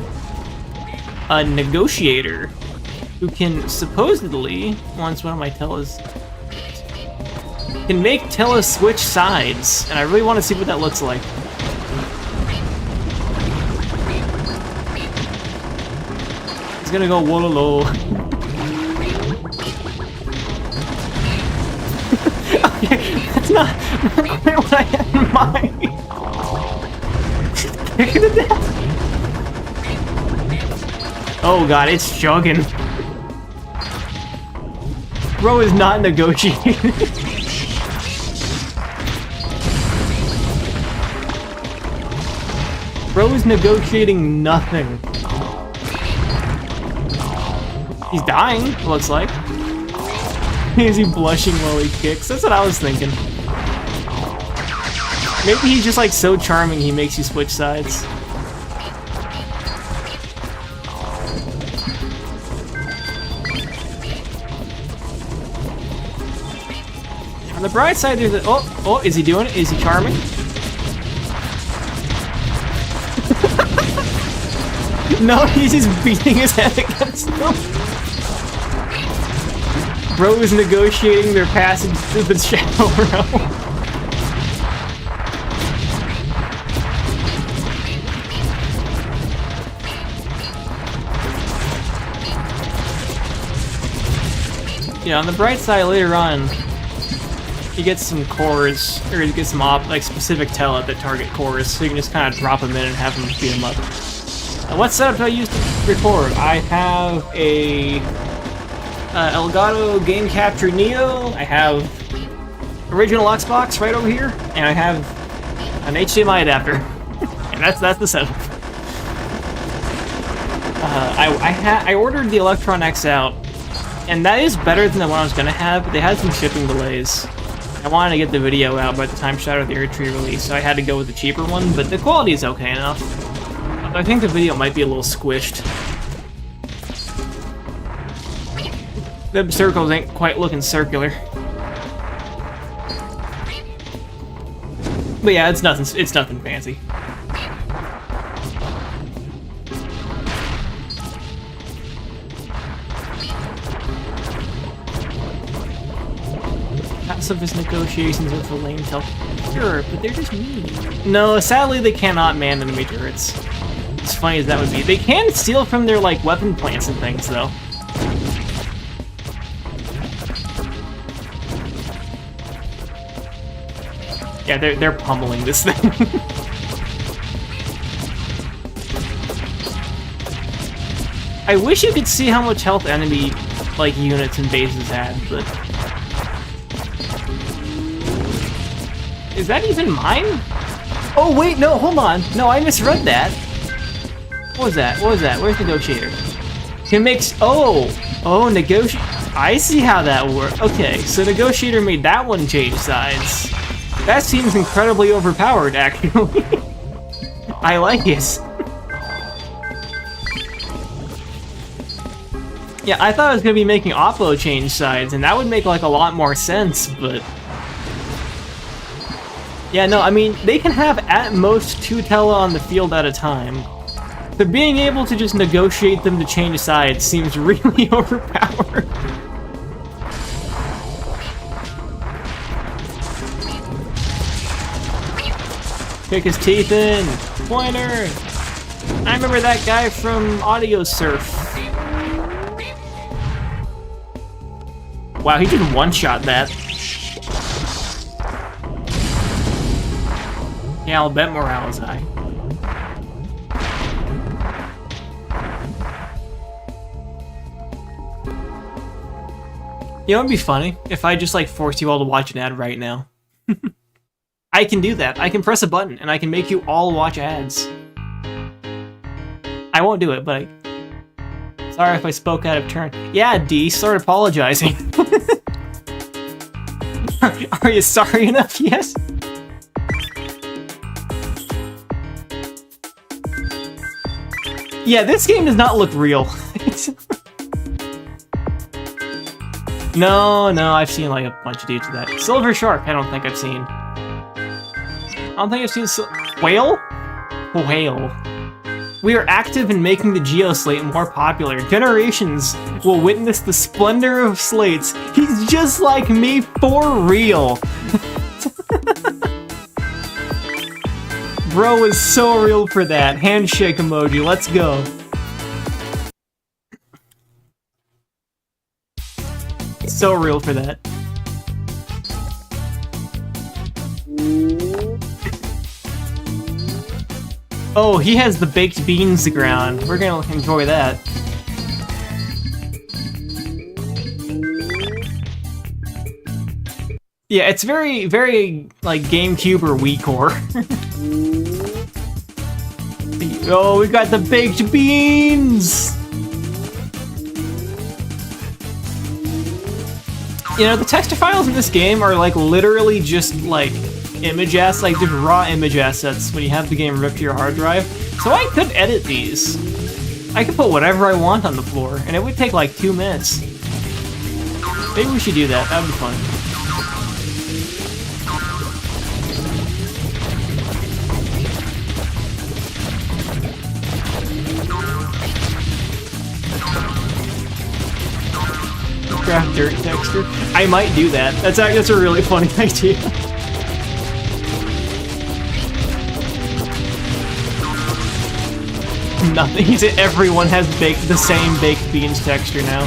A negotiator who can supposedly, once one of my tellas, can make Tella switch sides, and I really want to see what that looks like. He's gonna go wololo. Okay, that's not quite what I had in mind. Kick it to death. Oh god, it's chugging. Bro is not negotiating. Bro is negotiating nothing. He's dying, it looks like. Is he blushing while he kicks? That's what I was thinking. Maybe he's just like so charming he makes you switch sides. On the bright side, there's a... Oh, is he doing it? Is he charming? No, he's just beating his head against them. Bro is negotiating their passage through the Shadow Realm. Yeah, on the bright side, later on, you get some cores, or you get some like specific tele that target cores, so you can just kind of drop them in and have them beat them up. What setup do I use to record? I have a Elgato Game Capture Neo, I have original Xbox right over here, and I have an HDMI adapter. And that's the setup. I ordered the Electron X out, and that is better than the one I was gonna have, but they had some shipping delays. I wanted to get the video out by the time Shadow of the Erdtree released, so I had to go with the cheaper one, but the quality is okay enough. I think the video might be a little squished. The circles ain't quite looking circular. But yeah, it's nothing fancy. Some of his negotiations with the lane tell. Sure, but they're just mean. No, sadly they cannot man enemy turrets. As funny as that would be. They can steal from their, like, weapon plants and things, though. Yeah, they're pummeling this thing. I wish you could see how much health enemy, like, units and bases had, but... Is that even mine? Oh, wait, no, hold on. No, I misread that. What was that? What was that? Where's Negotiator? Can make... Oh, Negotiator. I see how that works. Okay, so Negotiator made that one change sides. That seems incredibly overpowered, actually. I like it. Yeah, I thought I was going to be making Oppo change sides, and that would make, like, a lot more sense, but... Yeah, no, I mean, they can have at most 2 Tele on the field at a time. So being able to just negotiate them to change sides seems really overpowered. Kick his teeth in! Pointer! I remember that guy from Audio Surf. Wow, he just one-shot that. Yeah, I'll bet morale is high. You know, it'd be funny if I just, like, forced you all to watch an ad right now. I can do that. I can press a button, and I can make you all watch ads. I won't do it, but sorry if I spoke out of turn. Yeah, D, start apologizing. Are you sorry enough? Yes? Yeah, this game does not look real. No, I've seen like a bunch of dudes with that. Silver Shark, I don't think I've seen. I don't think I've seen Whale? Whale. We are active in making the Geoslate more popular. Generations will witness the splendor of slates. He's just like me for real. Bro is so real for that. Handshake emoji, let's go. So real for that. Oh, he has the baked beans ground. We're gonna enjoy that. Yeah, it's very, very, like, GameCube or Wii Core. Oh, we got the baked beans! You know, the texture files in this game are, like, literally just, like, image assets, like, just raw image assets when you have the game ripped to your hard drive. So I could edit these. I could put whatever I want on the floor, and it would take, like, 2 minutes. Maybe we should do that. That would be fun. Craft dirt texture. I might do that. That's a really funny idea. Nothing. He said everyone has the same baked beans texture now.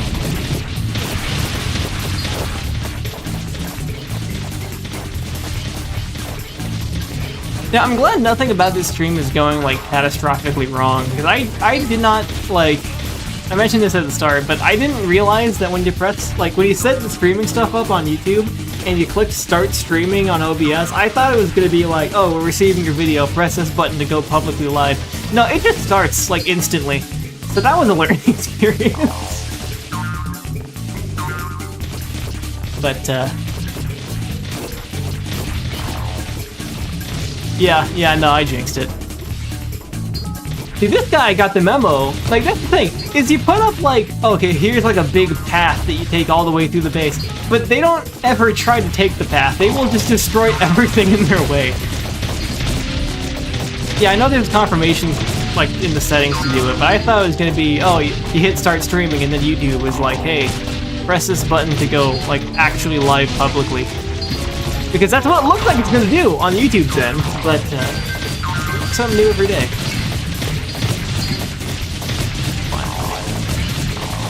Now, I'm glad nothing about this stream is going, like, catastrophically wrong, because I did not, like... I mentioned this at the start, but I didn't realize that when you press, like, when you set the streaming stuff up on YouTube, and you click start streaming on OBS, I thought it was gonna be like, oh, we're receiving your video, press this button to go publicly live. No, it just starts, like, instantly. So that was a learning experience. But, yeah, no, I jinxed it. See, this guy got the memo. Like, that's the thing, is you put up, like, okay, here's, like, a big path that you take all the way through the base, but they don't ever try to take the path. They will just destroy everything in their way. Yeah, I know there's confirmations, like, in the settings to do it, but I thought it was gonna be, oh, you hit start streaming, and then YouTube was like, hey, press this button to go, like, actually live publicly. Because that's what it looked like it's gonna do on YouTube's end, but, something new every day.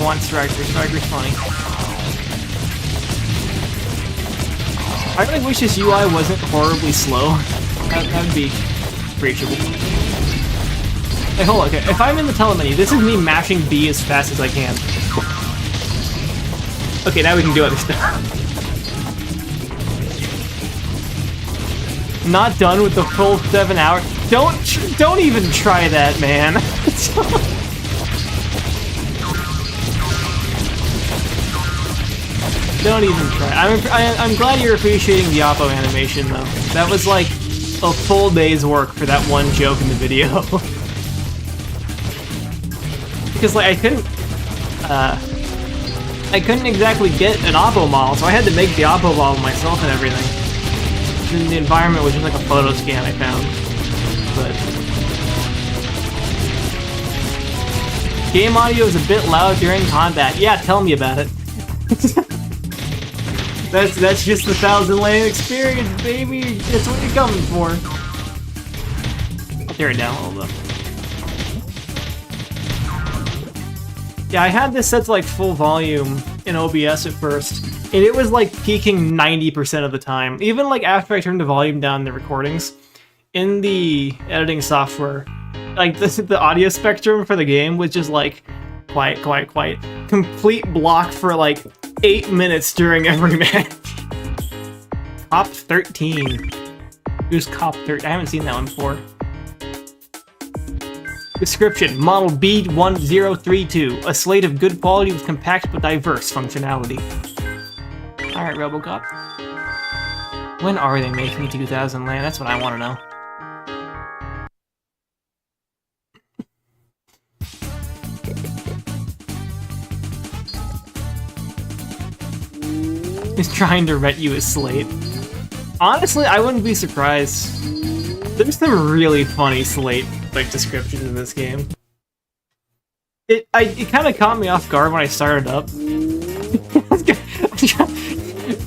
One Striker. Striker's funny. I really wish this UI wasn't horribly slow. That'd be appreciable. Hey, hold on, okay. If I'm in the telemenu, this is me mashing B as fast as I can. Okay, now we can do other stuff. Not done with the full 7 hours. Don't even try that, man. Don't even try. I'm glad you're appreciating the Oppo animation, though. That was like a full day's work for that one joke in the video. Because, like, I couldn't exactly get an Oppo model, so I had to make the Oppo model myself and everything. And the environment was just like a photo scan I found. But Game audio is a bit loud during combat. Yeah, tell me about it. That's just the 1,000 Land experience, baby. That's what you're coming for. I'll tear it down a little bit. Yeah, I had this set to like full volume in OBS at first, and it was like peaking 90% of the time. Even like after I turned the volume down in the recordings, in the editing software, like the audio spectrum for the game was just like quiet, quiet, quiet. Complete block for like 8 minutes during every match. Cop 13. Who's Cop 13? I haven't seen that one before. Description: Model B1032, a slate of good quality with compact but diverse functionality. Alright, Robocop. When are they making 2000 Land? That's what I want to know. He's trying to rent you a slate. Honestly, I wouldn't be surprised. There's some really funny slate like descriptions in this game. It kind of caught me off guard when I started up.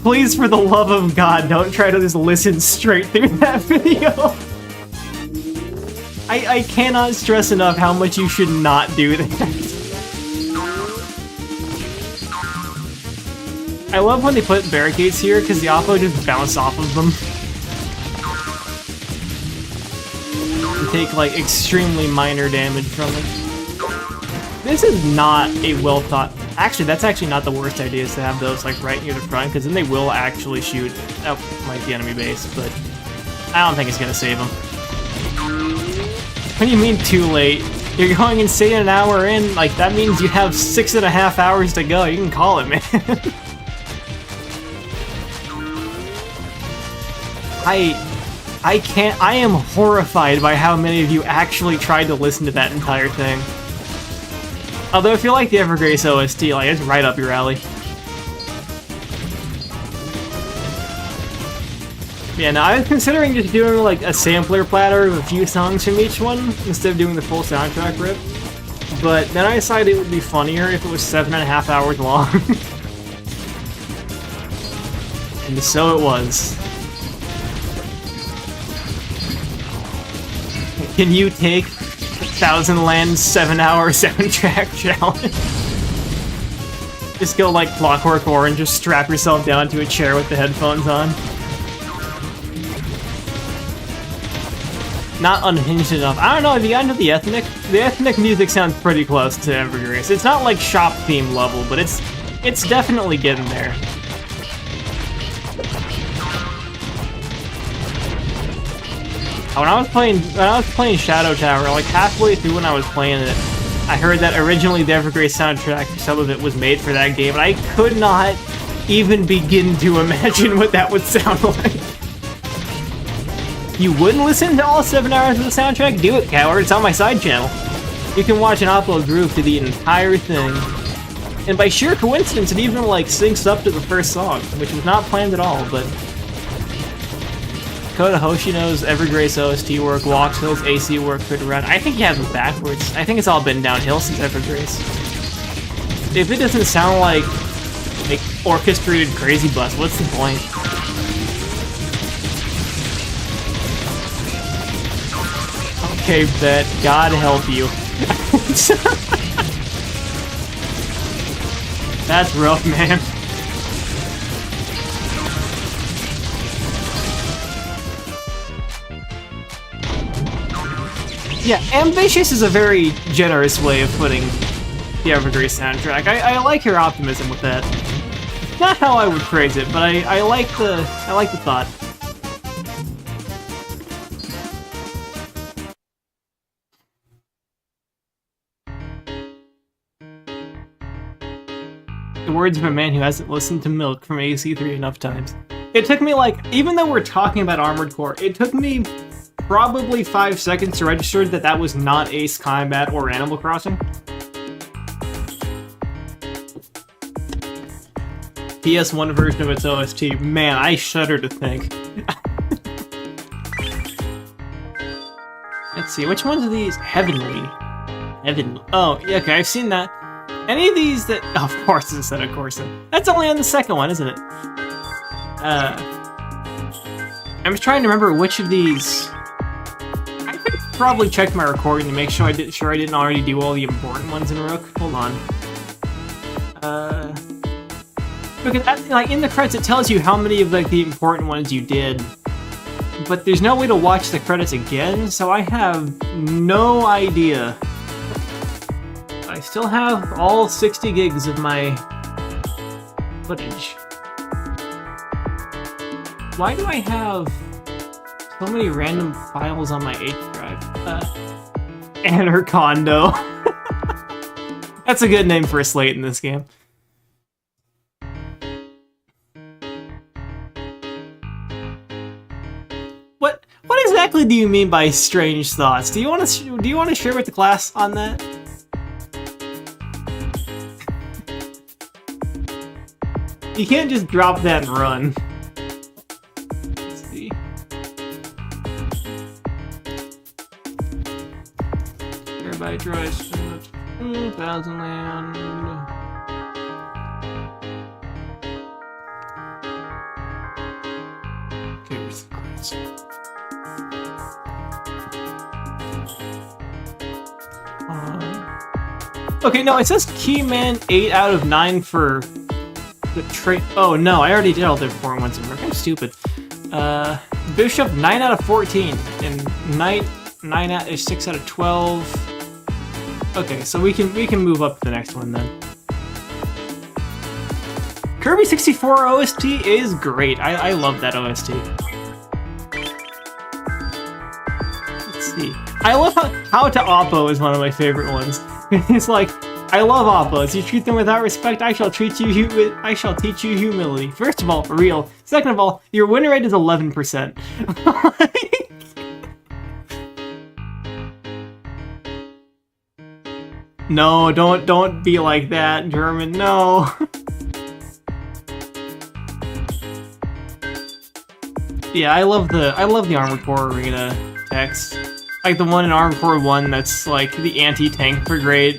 Please, for the love of God, don't try to just listen straight through that video. I cannot stress enough how much you should not do that. I love when they put barricades here, because the oppo just bounce off of them. And take, like, extremely minor damage from it. This is not a well-thought... Actually, that's actually not the worst idea, is to have those, like, right near the front, because then they will actually shoot out, like, the enemy base, but I don't think it's gonna save them. What do you mean, too late? You're going insane an hour in, like, that means you have 6.5 hours to go. You can call it, man. I am horrified by how many of you actually tried to listen to that entire thing. Although if you like the Evergrace OST, like, it's right up your alley. Yeah, no, I was considering just doing, like, a sampler platter of a few songs from each one, instead of doing the full soundtrack rip. But then I decided it would be funnier if it was 7.5 hours long. And so it was. Can you take 1,000 Land 7-hour soundtrack challenge? Just go like Clockwork Orange, just strap yourself down to a chair with the headphones on. Not unhinged enough. I don't know, if you got into the ethnic music sounds pretty close to Evergrace. It's not like shop theme level, but it's definitely getting there. When I was playing Shadow Tower, like halfway through when I was playing it, I heard that originally the Evergrace soundtrack, some of it was made for that game, and I could not even begin to imagine what that would sound like. You wouldn't listen to all 7 hours of the soundtrack? Do it, coward. It's on my side channel. You can watch an upload groove to the entire thing. And by sheer coincidence, it even, like, syncs up to the first song, which was not planned at all, but... Kota Hoshino's Evergrace OST work, Walkshill's AC work could run. I think he has them backwards. I think it's all been downhill since Evergrace. If it doesn't sound like orchestrated crazy bus, what's the point? Okay, bet. God help you. That's rough, man. Yeah, ambitious is a very generous way of putting the Evergrace soundtrack. I like your optimism with that. Not how I would phrase it, but I like the thought. The words of a man who hasn't listened to Milk from AC3 enough times. It took me, like, even though we're talking about Armored Core, it took me probably 5 seconds to register that that was not Ace Combat or Animal Crossing. PS1 version of its OST. Man, I shudder to think. Let's see, which ones are these? Heavenly. Heaven. Oh, yeah, okay, I've seen that. Any of these that... Oh, of course, instead of Corsa. That's only on the second one, isn't it? I'm just trying to remember which of these... I could probably check my recording to make sure I didn't already do all the important ones in Rook. Hold on. Because like in the credits it tells you how many of like the important ones you did, but there's no way to watch the credits again, so I have no idea. I still have all 60 gigs of my footage. Why do I have so many random files on my H drive? Anarcondo. That's a good name for a slate in this game. What exactly do you mean by strange thoughts? Do you want to share with the class on that? You can't just drop that and run. Let's see. Everybody tries 1,000 land. Okay, where's the credits? Okay, no, it says Keyman 8 out of 9 for the trade. Oh no, I already did all the important ones in Rook. I'm stupid. Bishop 9 out of 14, and Knight 6 out of 12. Okay, so we can move up to the next one then. Kirby 64 OST is great. I love that OST. Let's see. I love how to Oppo is one of my favorite ones. It's like, I love Oppos. You treat them without respect, I shall teach you humility. First of all, real. Second of all, your win rate is 11%. No, don't be like that, German. No. Yeah, I love the Armored Core Arena text. Like the one in Armored Core 1 that's like the anti-tank brigade,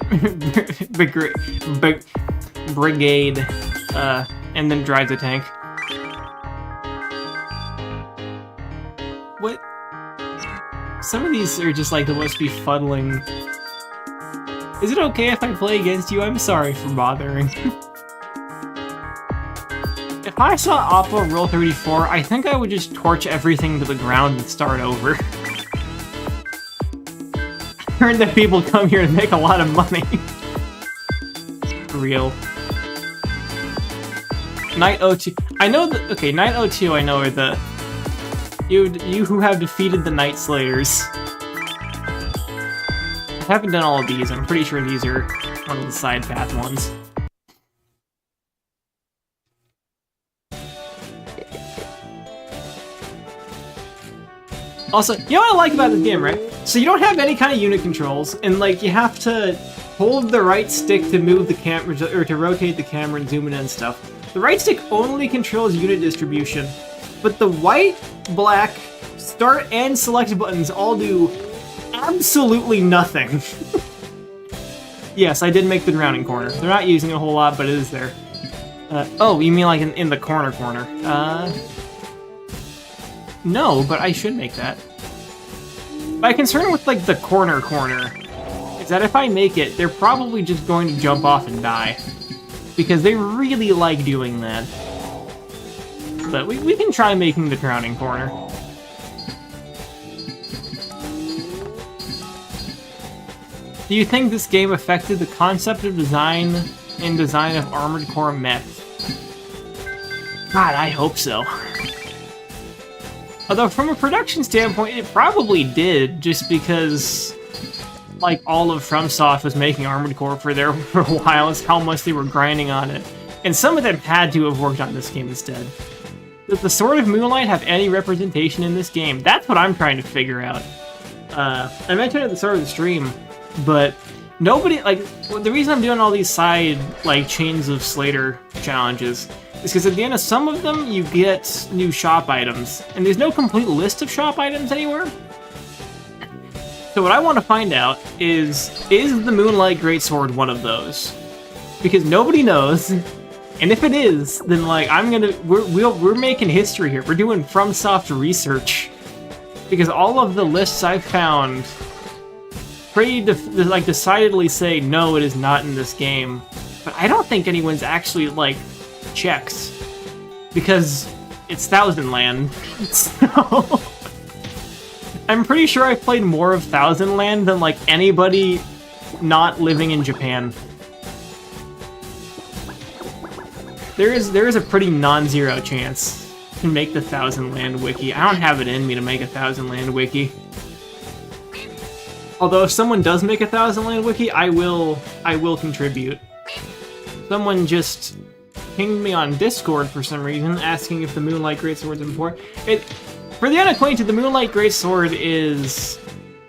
and then drives a tank. What? Some of these are just like the most befuddling. Is it okay if I play against you? I'm sorry for bothering. If I saw Oppo roll 34, I think I would just torch everything to the ground and start over. I heard that people come here to make a lot of money. Real. Knight 02. I know that. Okay, Knight 02. I know are the you who have defeated the Night Slayers. I haven't done all of these. I'm pretty sure these are one of the side path ones. Also, you know what I like about this game, right? So you don't have any kind of unit controls, and like you have to hold the right stick to move the camera, or to rotate the camera and zoom in and stuff. The right stick only controls unit distribution, but the white, black, start, and select buttons all do absolutely nothing. Yes, I did make the drowning corner. They're not using it a whole lot, but it is there. Oh, you mean like in the corner? No, but I should make that. My concern with, like, the corner is that if I make it, they're probably just going to jump off and die. Because they really like doing that. But we can try making the drowning corner. Do you think this game affected the concept of design and design of Armored Core mech? God, I hope so. Although, from a production standpoint, it probably did, just because, like, all of FromSoft was making Armored Core for a while, is how much they were grinding on it. And some of them had to have worked on this game instead. Does the Sword of Moonlight have any representation in this game? That's what I'm trying to figure out. I mentioned it at the start of the stream, but nobody, like, the reason I'm doing all these side, like, Chains of Slater challenges is because at the end of some of them, you get new shop items. And there's no complete list of shop items anywhere. So what I want to find out is the Moonlight Greatsword one of those? Because nobody knows, and if it is, then like we're making history here. We're doing FromSoft research, because all of the lists I've found pretty like decidedly say no, it is not in this game. But I don't think anyone's actually like checked, because it's Thousand Land. So I'm pretty sure I've played more of Thousand Land than like anybody not living in Japan. There is a pretty non-zero chance to make the Thousand Land wiki. I don't have it in me to make a Thousand Land wiki. Although if someone does make a Thousand Land wiki, I will contribute. Someone just pinged me on Discord for some reason, asking if the Moonlight Greatsword's important. For the unacquainted, the Moonlight Greatsword is...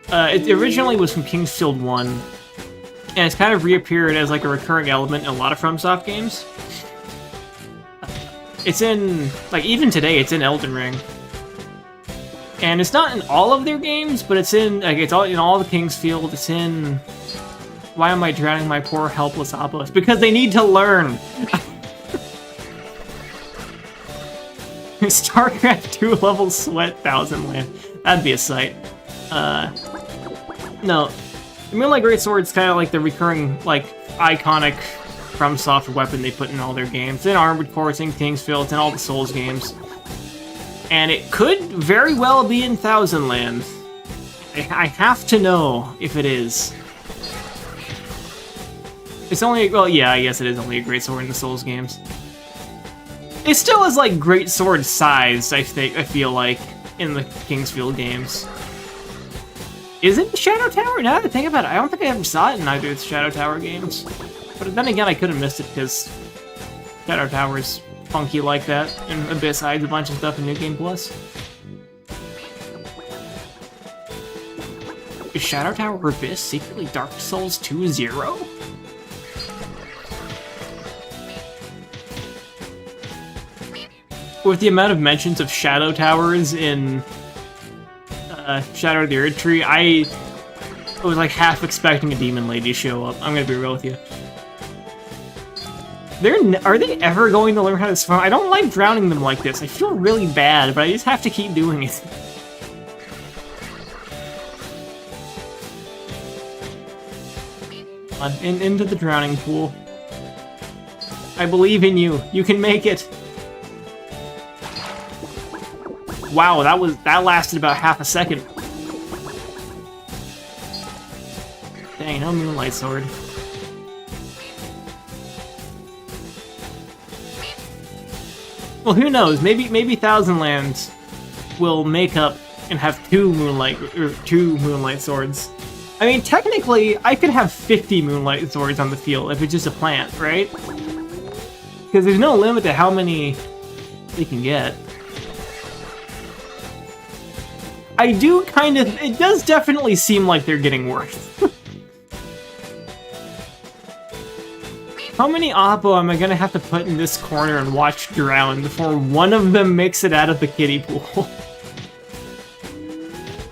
it originally was from Kingsfield 1, and it's kind of reappeared as like a recurring element in a lot of FromSoft games. It's in, like, even today, it's in Elden Ring. And it's not in all of their games, but it's in, like, it's all in all the Kingsfield. It's in... Why am I drowning my poor helpless Appos? Because they need to learn! StarCraft 2 level sweat Thousand Land. That'd be a sight. No. The Moonlight Greatsword's kind of like the recurring, like, iconic FromSoft weapon they put in all their games. It's in Armored Core, it's in Kingsfield, it's in all the Souls games. And it could very well be in Thousand Land. I have to know if it is. It's only, well, yeah, I guess it is only a Greatsword in the Souls games. It still is like Greatsword sized, I feel like, in the Kingsfield games. Is it the Shadow Tower? Now that I think about it, I don't think I ever saw it in either of the Shadow Tower games. But then again, I could have missed it because Shadow Tower's funky like that, and Abyss hides a bunch of stuff in New Game Plus. Is Shadow Tower Abyss secretly Dark Souls 2-0? With the amount of mentions of Shadow Towers in Shadow of the Erd Tree, I was like half expecting a demon lady to show up. I'm gonna be real with you. Are they ever going to learn how to swim? I don't like drowning them like this. I feel really bad, but I just have to keep doing it. Into the drowning pool. I believe in you. You can make it. Wow, that lasted about half a second. Dang, no Moonlight Sword. Well, who knows? Maybe Thousand Lands will make up and have two Moonlight Swords. I mean, technically, I could have 50 Moonlight Swords on the field if it's just a plant, right? Because there's no limit to how many they can get. I do kind of... It does definitely seem like they're getting worse. How many Oppo am I gonna have to put in this corner and watch drown before one of them makes it out of the kiddie pool?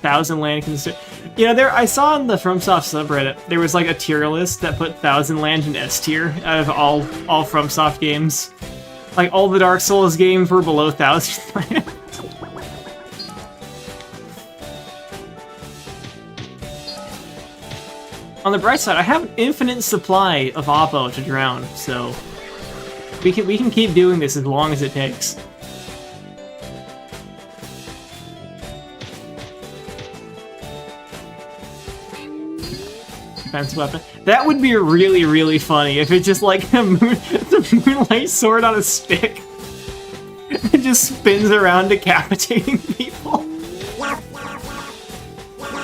Thousand Land can... You know, I saw on the FromSoft subreddit, there was like a tier list that put Thousand Land in S tier out of all FromSoft games. Like, all the Dark Souls games were below Thousand Land. On the bright side, I have an infinite supply of Oppo to drown, so we can keep doing this as long as it takes. Defense weapon. That would be really, really funny if it's just like the Moonlight Sword on a stick. It just spins around decapitating people.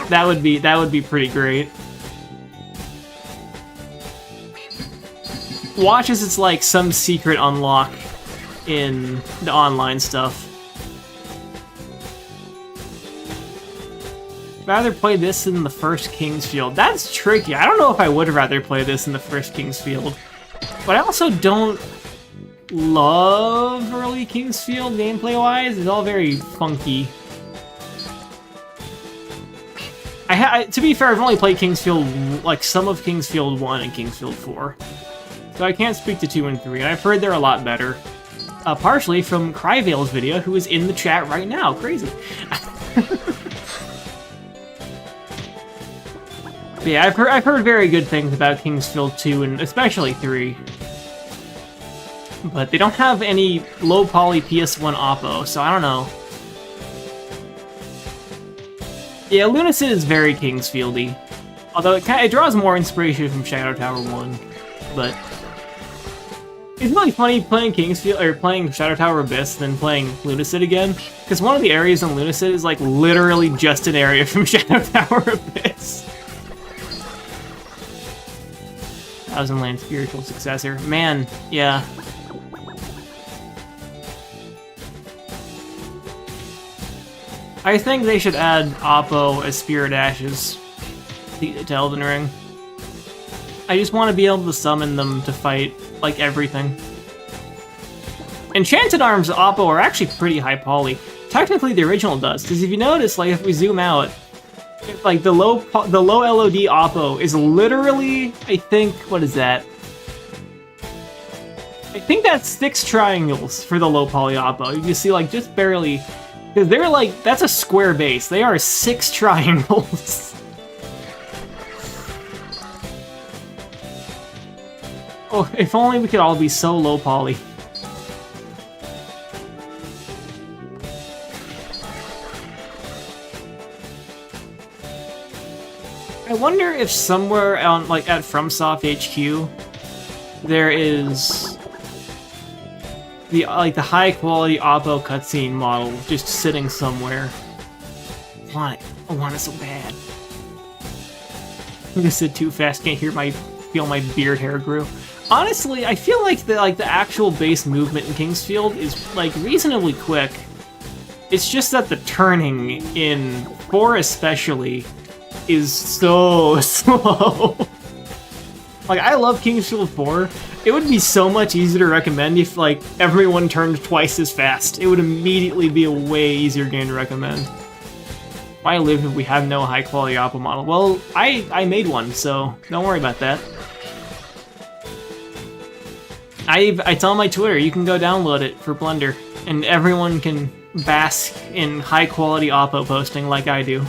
That would be pretty great. Watch as it's like some secret unlock in the online stuff. Rather play this in the first Kingsfield. That's tricky. I don't know if I would rather play this in the first Kingsfield. But I also don't love early Kingsfield gameplay-wise. It's all very funky. To be fair, I've only played Kingsfield, like some of Kingsfield 1 and Kingsfield 4. So I can't speak to 2 and 3, and I've heard they're a lot better. Partially from Cryvale's video, who is in the chat right now. Crazy. But yeah, I've heard very good things about Kingsfield 2 and especially 3. But they don't have any low poly PS1 oppo, so I don't know. Yeah, Lunacid is very Kingsfieldy. Although it draws more inspiration from Shadow Tower 1. But it's really funny playing Kingsfield or playing Shadow Tower Abyss than playing Lunacid again, because one of the areas in Lunacid is like literally just an area from Shadow Tower Abyss. Thousand Land spiritual successor. Man, yeah. I think they should add Oppo as Spirit Ashes to Elden Ring. I just want to be able to summon them to fight, like, everything. Enchanted Arms Oppo are actually pretty high poly. Technically, the original does, because if you notice, like, if we zoom out, like, the low LOD Oppo is literally, I think, what is that? I think that's 6 triangles for the low poly Oppo. You can see, like, just barely, because they're like, that's a square base. They are 6 triangles. Oh, if only we could all be so low poly. I wonder if somewhere on, like, at FromSoft HQ, there is the high quality Oppo cutscene model just sitting somewhere. I want it. I want it so bad. This is too fast. Can't feel my beard hair grew. Honestly, I feel like the actual base movement in Kingsfield is like reasonably quick. It's just that the turning in 4 especially is so slow. Like, I love Kingsfield 4. It would be so much easier to recommend if, like, everyone turned twice as fast. It would immediately be a way easier game to recommend. Why live if we have no high-quality Oppo model? Well, I made one, so don't worry about that. I tell my Twitter, you can go download it for Blender, and everyone can bask in high-quality Oppo posting like I do.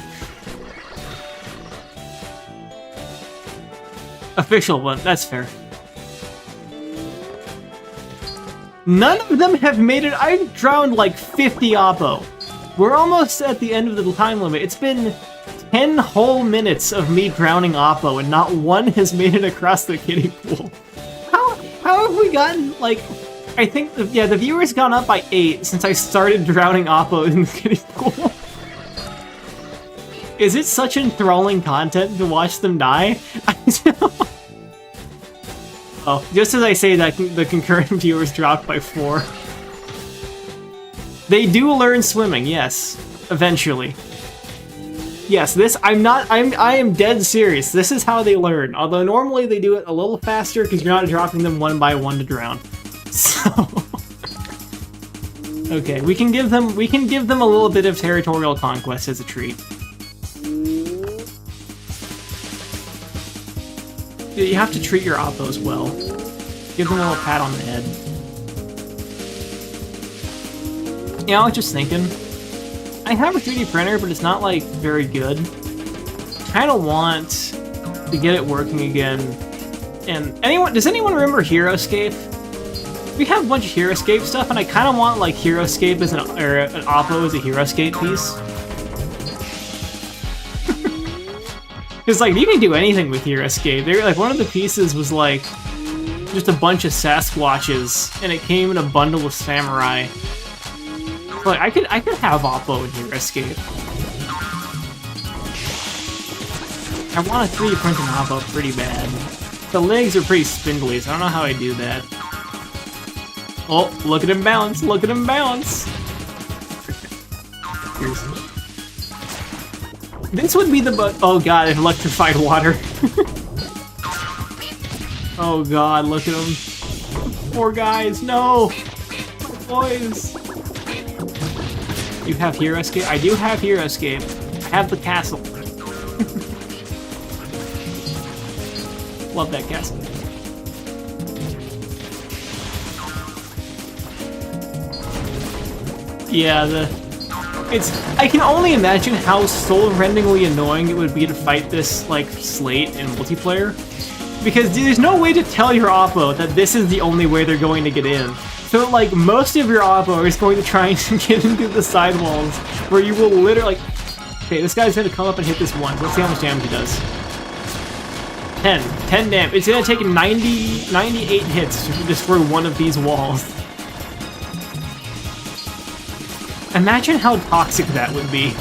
Official one, that's fair. None of them have made it. I've drowned like 50 Oppo. We're almost at the end of the time limit. It's been 10 whole minutes of me drowning Oppo, and not one has made it across the kiddie pool. How have we gotten, like, I think, yeah, the viewer's gone up by 8 since I started drowning Oppo in the kiddie pool. Is it such enthralling content to watch them die? Oh, just as I say that, the concurrent viewers dropped by 4. They do learn swimming, yes. Eventually. Yes, I am dead serious. This is how they learn. Although normally they do it a little faster because you're not dropping them one by one to drown. So okay, we can give them a little bit of territorial conquest as a treat. You have to treat your Oppos well. Give them a little pat on the head. Yeah, I was just thinking. I have a 3D printer, but it's not, like, very good. Kind of want to get it working again. And does anyone remember HeroScape? We have a bunch of HeroScape stuff, and I kind of want, like, HeroScape as an Oppo as a HeroScape piece. Because, like, you can do anything with HeroScape. Like, one of the pieces was, like, just a bunch of Sasquatches, and it came in a bundle with Samurai. Like, I could have Oppo in HeroScape. I want to 3D print an Oppo pretty bad. The legs are pretty spindly, so I don't know how I do that. Oh, look at him bounce! Look at him bounce! Seriously. This would be the oh god, electrified water. Oh god, look at him. Poor guys, no! Boys! You have HeroScape? I do have HeroScape. I have the castle. Love that castle. Yeah, I can only imagine how soul-rendingly annoying it would be to fight this, like, slate in multiplayer. Because there's no way to tell your oppo that this is the only way they're going to get in. So, like, most of your oppo is going to try and get into the sidewalls, where you will literally, like... Okay, this guy's gonna come up and hit this one. Let's see how much damage he does. 10 damage. It's gonna take 98 hits to destroy one of these walls. Imagine how toxic that would be.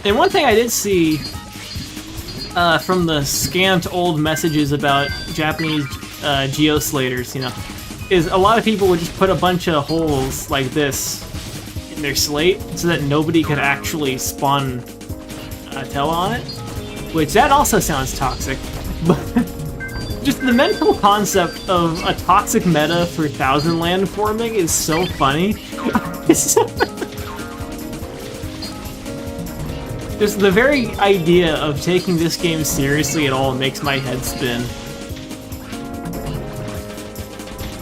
And one thing I did see from the scant old messages about Japanese geoslaters, you know, is a lot of people would just put a bunch of holes like this in their slate so that nobody could actually spawn Tell on it, which that also sounds toxic. But just the mental concept of a toxic meta for Thousand Land forming is so funny. Just the very idea of taking this game seriously at all makes my head spin.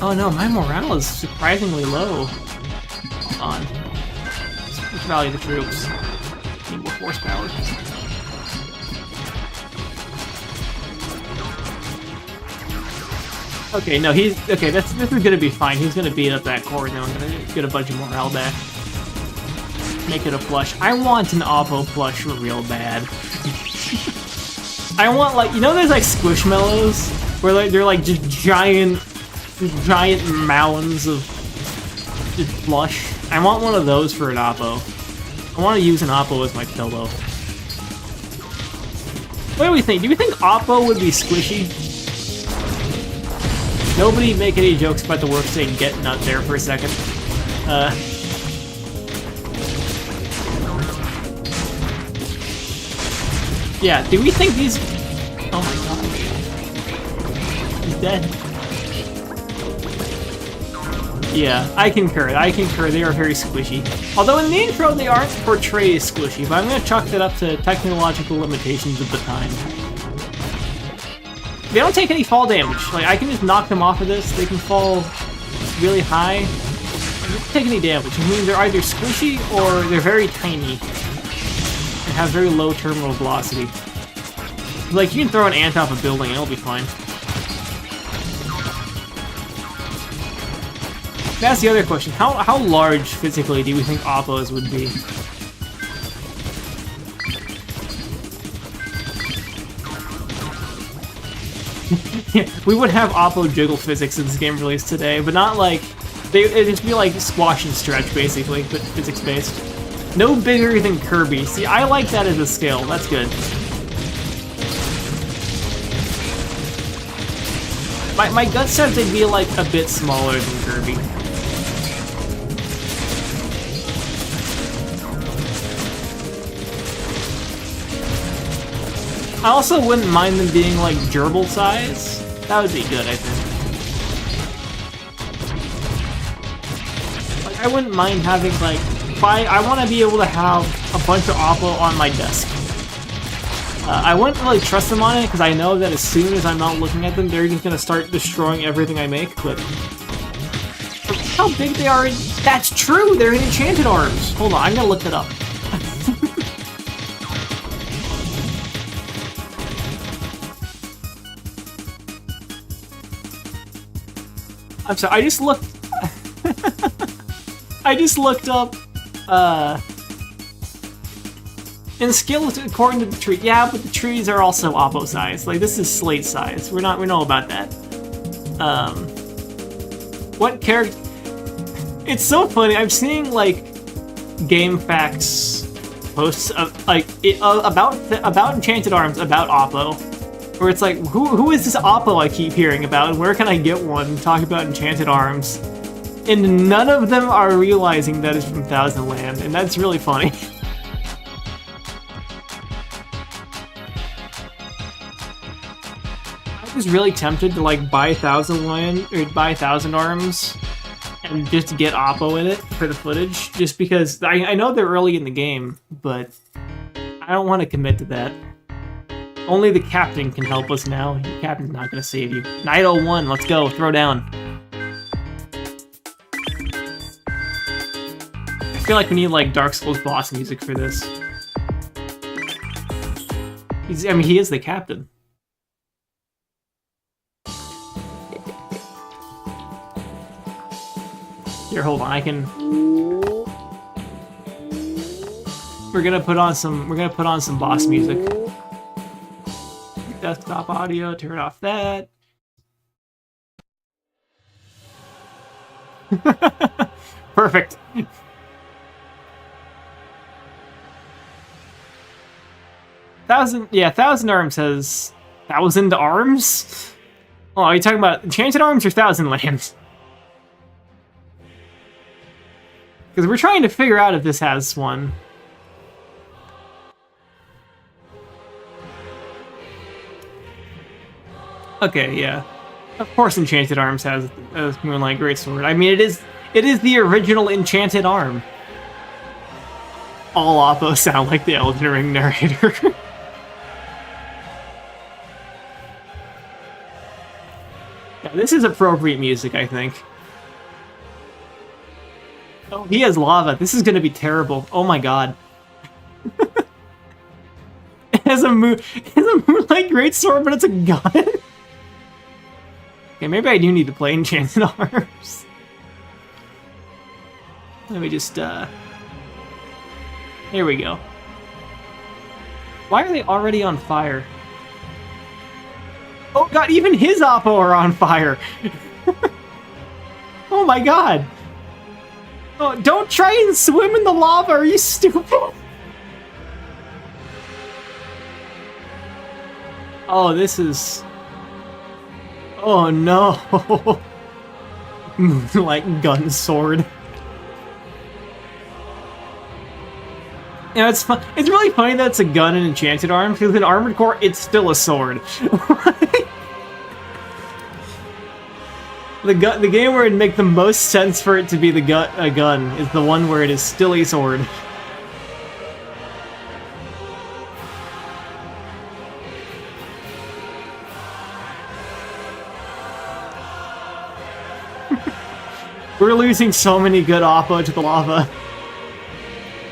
Oh no, my morale is surprisingly low. Hold on. Let's rally the troops. Need more horsepower. Okay, no, okay, this is gonna be fine. He's gonna beat up that core now. I'm gonna get a bunch of morale back. Make it a plush. I want an Oppo plush real bad. I want, like, you know there's like Squishmallows? Where like they're like just giant mounds of just plush. I want one of those for an Oppo. I want to use an Oppo as my pillow. What do we think? Do we think Oppo would be squishy? Nobody make any jokes about the work saying get nut there for a second. Yeah, do we think these... Oh my god. He's dead. Yeah, I concur. They are very squishy. Although in the intro they aren't portrayed as squishy, but I'm gonna chalk that up to technological limitations of the time. They don't take any fall damage. Like, I can just knock them off of this. They can fall really high. They don't take any damage. It means they're either squishy or they're very tiny and have very low terminal velocity. Like, you can throw an ant off a building and it'll be fine. That's the other question. How large physically do we think Oppos would be? Yeah, we would have Oppo jiggle physics in this game released today, but not like... It'd just be like squash and stretch, basically, but physics-based. No bigger than Kirby. See, I like that as a scale. That's good. My gut says they'd be like a bit smaller than Kirby. I also wouldn't mind them being like gerbil size. That would be good, I think. Like, I wouldn't mind having like... I want to be able to have a bunch of Oppo on my desk. I wouldn't really trust them on it, because I know that as soon as I'm not looking at them, they're just going to start destroying everything I make, but... How big they are... That's true! They're in Enchanted Arms! Hold on, I'm going to look that up. I'm sorry, I just looked... I just looked up, in skill according to the tree. Yeah, but the trees are also Oppo size. Like, this is Slate size. We know about that. What character... It's so funny, I'm seeing, like, game facts posts of, like, about Enchanted Arms, about Oppo. Where it's like, who is this Oppo I keep hearing about, and where can I get one? Talk about Enchanted Arms. And none of them are realizing that it's from Thousand Land, and that's really funny. I was really tempted to like buy Thousand Land or buy Thousand Arms and just get Oppo in it for the footage, just because I know they're early in the game, but I don't want to commit to that. Only the captain can help us now. The captain's not going to save you. Knight 01, let's go, throw down. I feel like we need like Dark Souls boss music for this. I mean, he is the captain. Here, hold on. I can. We're gonna put on some boss music. Desktop audio. Turn off that. Perfect. Thousand Arms has 1,000 arms? Oh, are you talking about Enchanted Arms or Thousand Lands? Because we're trying to figure out if this has one. Okay, yeah. Of course Enchanted Arms has Moonlight Greatsword. I mean, it is the original Enchanted Arm. All Oppo sound like the Elden Ring narrator. Yeah, this is appropriate music, I think. Oh, he has lava. This is gonna be terrible. Oh my god. It has a Moonlight Greatsword, but it's a gun? Okay, maybe I do need to play Enchanted Arms. Let me just, Here we go. Why are they already on fire? Oh god, even his Oppo are on fire! Oh my god! Oh, don't try and swim in the lava, are you stupid? Oh, this is... Oh no! Moonlight gun sword. You know, it's fun. It's really funny that it's a gun and Enchanted Arms, because in Armored Core, it's still a sword. The game where it'd make the most sense for it to be a gun is the one where it is still a sword. We're losing so many good Oppo to the lava.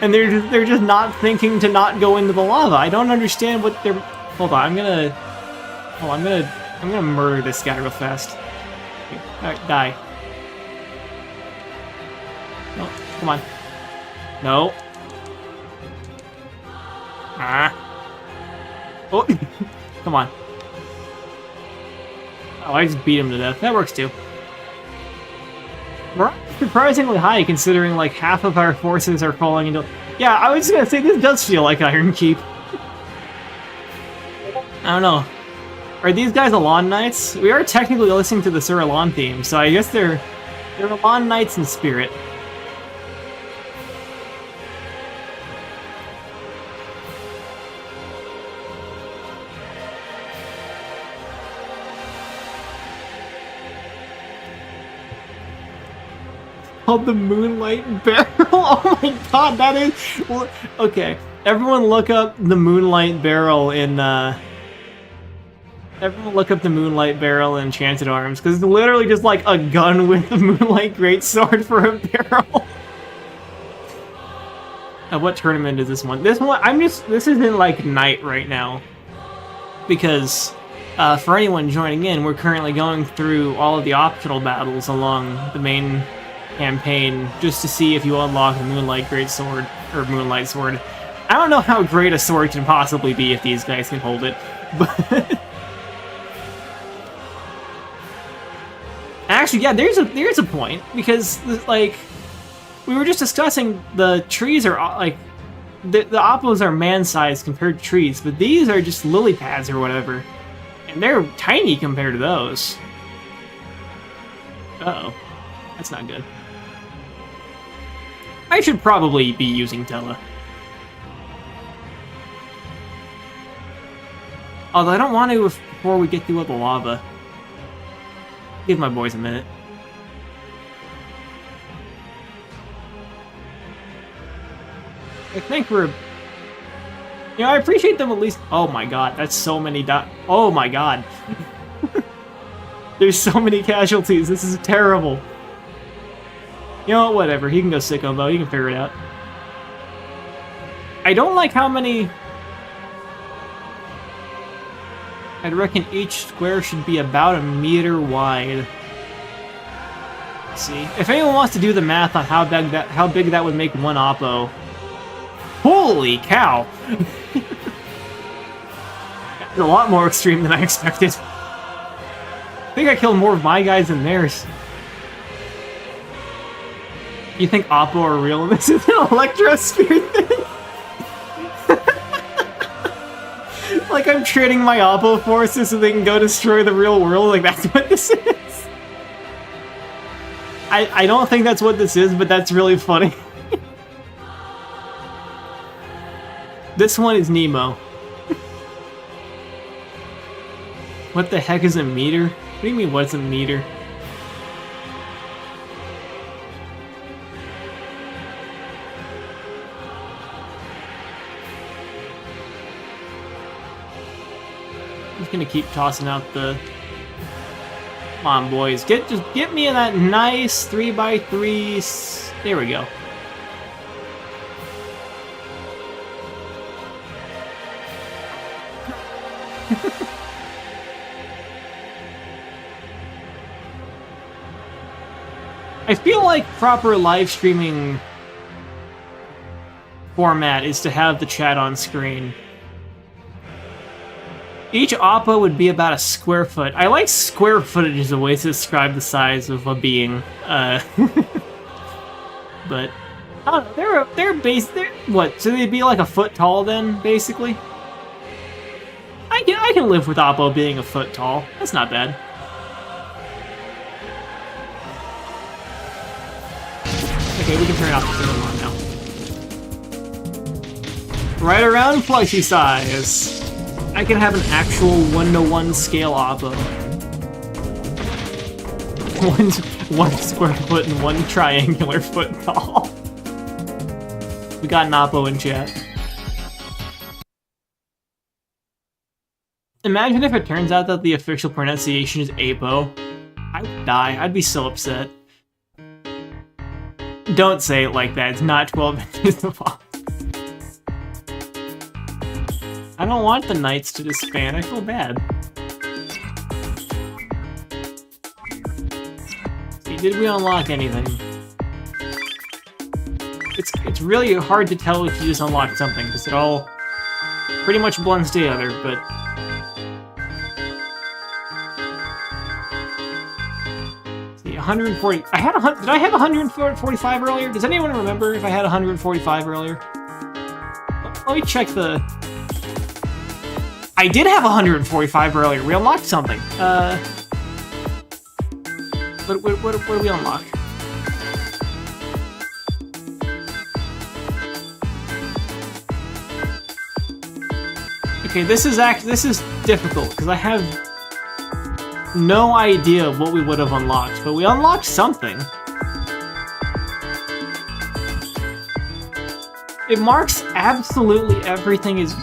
And they're just not thinking to not go into the lava. I don't understand what they're... Hold on, I'm gonna murder this guy real fast. Alright, die. No, come on. No. Ah. Oh, come on. Oh, I just beat him to death. That works too. We're surprisingly high considering like half of our forces are falling into... Yeah, I was just gonna say this does feel like Iron Keep. I don't know. Are these guys Elan Knights? We are technically listening to the Sir Elan theme, so I guess they're Elan Knights in spirit. Called the Moonlight Barrel. Oh my god, that is... Okay, everyone look up the Moonlight Barrel in, Everyone look up the Moonlight Barrel in Enchanted Arms, because it's literally just like a gun with a Moonlight Greatsword for a barrel. What tournament is this one? This one, this is in like Night right now. Because, for anyone joining in, we're currently going through all of the optional battles along the main campaign, just to see if you unlock the Moonlight Greatsword, or Moonlight Sword. I don't know how great a sword can possibly be if these guys can hold it, but... Actually, yeah, there's a point, because, like, we were just discussing the trees are, like, the Oppos are man-sized compared to trees, but these are just lily pads or whatever, and they're tiny compared to those. Uh-oh. That's not good. I should probably be using Tella. Although I don't want to before we get through all the lava. Give my boys a minute. I think we're... You know, I appreciate them at least... Oh my god, that's so many Oh my god. There's so many casualties, this is terrible. You know what, whatever, he can go sicko mode, he can figure it out. I don't like how many... I'd reckon each square should be about 1 meter wide. Let's see. If anyone wants to do the math on how big that would make one Oppo... Holy cow! That's a lot more extreme than I expected. I think I killed more of my guys than theirs. You think Oppo are real and this is an Electrosphere thing? Like I'm trading my Oppo forces so they can go destroy the real world, like that's what this is? I don't think that's what this is, but that's really funny. This one is Nemo. What the heck is a meter? What do you mean, what's a meter? I'm just gonna keep tossing out the... Come on, boys. Just get me in that nice 3x3... There we go. I feel like proper live streaming format is to have the chat on screen. Each Oppo would be about a square foot. I like square footage as a way to describe the size of a being. But I don't know, they're what? So they'd be like a foot tall then, basically. I can live with Oppo being a foot tall. That's not bad. Okay, we can turn off the thermal now. Right around fleshy size. I can have an actual 1-to-1 scale Oppo. One square foot and one triangular foot tall. We got an Oppo in chat. Imagine if it turns out that the official pronunciation is Apo. I would die. I'd be so upset. Don't say it like that. It's not 12 inches long. I don't want the knights to disband. I feel bad. See, did we unlock anything? It's really hard to tell if you just unlocked something, because it all pretty much blends together, but... See, 140... Did I have 145 earlier? Does anyone remember if I had 145 earlier? Let me check the... I did have 145 earlier. We unlocked something. What did we unlock? Okay, this is difficult because I have no idea what we would have unlocked, but we unlocked something. It marks absolutely everything is...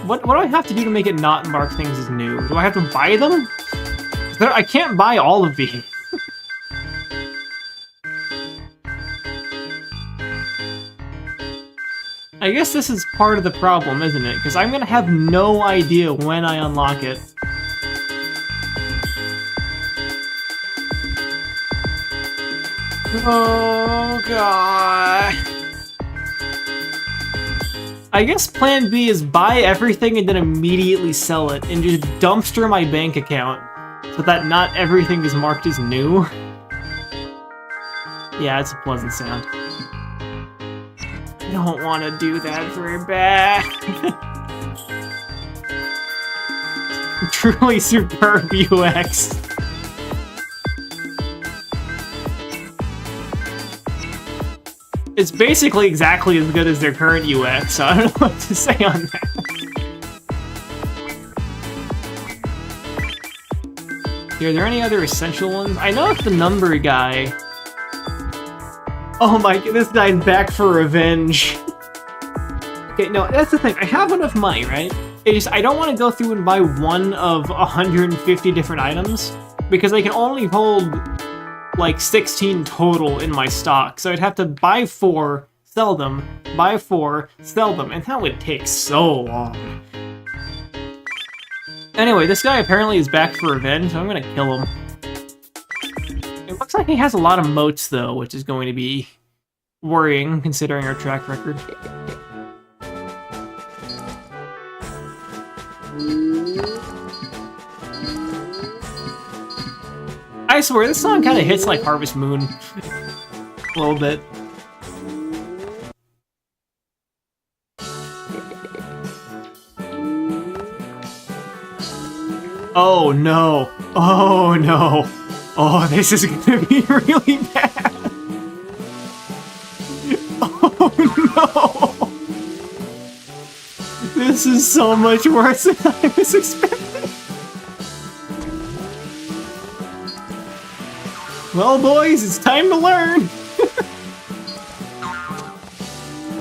What do I have to do to make it not mark things as new? Do I have to buy them? I can't buy all of these. I guess this is part of the problem, isn't it? Because I'm gonna have no idea when I unlock it. Oh, God. I guess plan B is buy everything and then immediately sell it and just dumpster my bank account so that not everything is marked as new. Yeah, it's a pleasant sound. I don't want to do that very bad. Truly superb UX. It's basically exactly as good as their current UX, so I don't know what to say on that. Here, are there any other essential ones? I know if the number guy... Oh my god, this guy's back for revenge. Okay, no, that's the thing. I have enough money, right? I don't want to go through and buy one of 150 different items, because I can only hold, like, 16 total in my stock. So I'd have to buy 4, sell them, buy 4, sell them, and that would take so long. Anyway, this guy apparently is back for revenge, so I'm gonna kill him. It looks like he has a lot of moats, though, which is going to be worrying, considering our track record. I swear, this song kind of hits like Harvest Moon. A little bit. Oh no. Oh no. Oh, this is gonna be really bad. Oh no. This is so much worse than I was expecting. Well, boys, it's time to learn.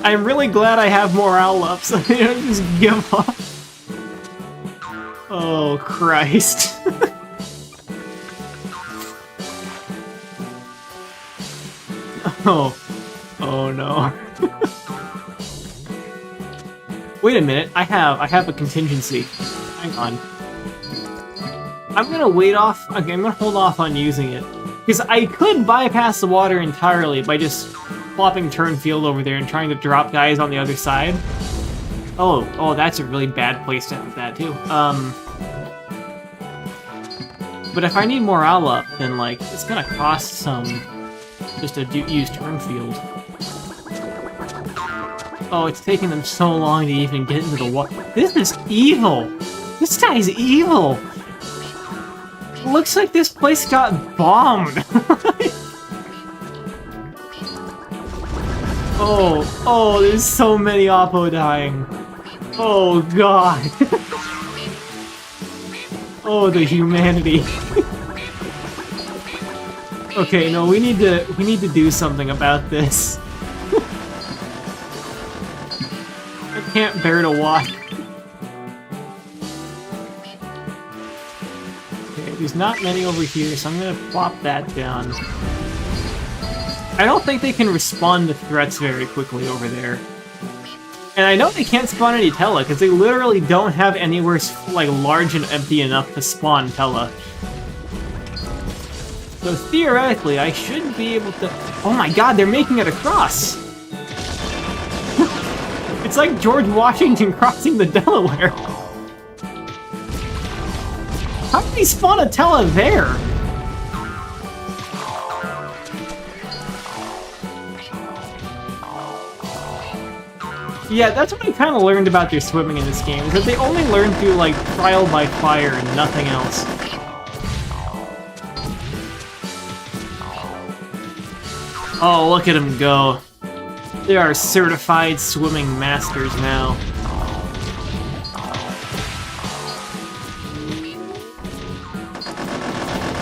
I'm really glad I have morale up, so I don't just give up. Oh, Christ. Oh no. Wait a minute, I have a contingency. Hang on. I'm gonna wait off. Okay, I'm gonna hold off on using it. Because I could bypass the water entirely by just plopping Turnfield over there and trying to drop guys on the other side. Oh, that's a really bad place to have that too. But if I need morale up, then like it's gonna cost some just to use Turnfield. Oh, it's taking them so long to even get into the water. This is evil. This guy's evil. Looks like this place got bombed. Oh, there's so many Oppo dying. Oh god. Oh, the humanity. Okay, no, we need to do something about this. I can't bear to watch. Okay, there's not many over here, so I'm gonna plop that down. I don't think they can respond to threats very quickly over there. And I know they can't spawn any Tella, because they literally don't have anywhere like large and empty enough to spawn Tella. So theoretically, I should be able to... Oh my god, they're making it across! It's like George Washington crossing the Delaware. How did he spawn a Tella there? Yeah, that's what I kind of learned about their swimming in this game, is that they only learn through, like, trial by fire and nothing else. Oh, look at them go. They are certified swimming masters now.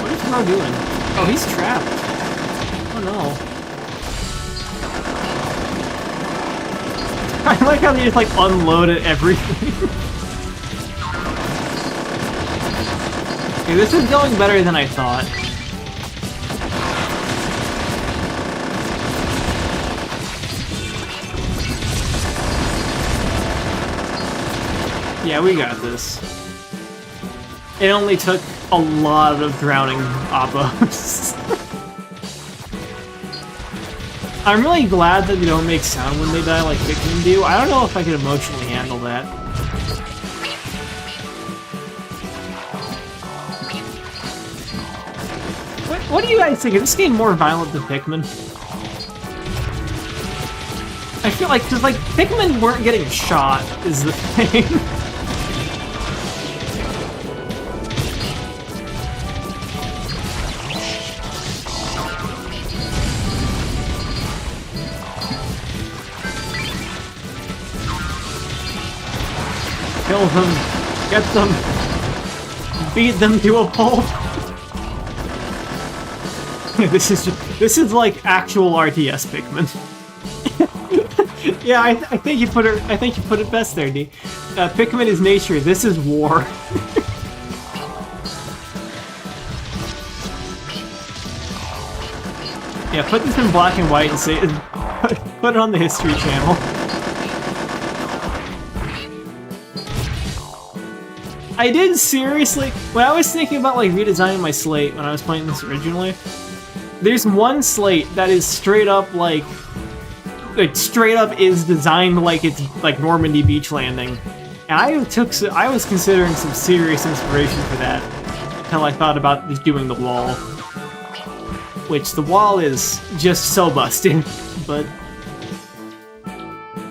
What is Bro doing? Oh, he's trapped. Oh no. I like how they just, like, unloaded everything. Okay, this is going better than I thought. Yeah, we got this. It only took a lot of drowning Oppos. I'm really glad that they don't make sound when they die like Pikmin do. I don't know if I could emotionally handle that. What do you guys think? Is this game more violent than Pikmin? I feel like, because like, Pikmin weren't getting shot, is the thing. Kill them, get them, beat them to a pulp. This is like actual RTS Pikmin. Yeah, I think you put it. I think you put it best there, D. Pikmin is nature. This is war. Yeah, put this in black and white and say put it on the History Channel. I did seriously. When I was thinking about like redesigning my slate when I was playing this originally, there's one slate that is straight up like straight up is designed like it's like Normandy Beach Landing, and I was considering some serious inspiration for that until I thought about just doing the wall, which the wall is just so busted. But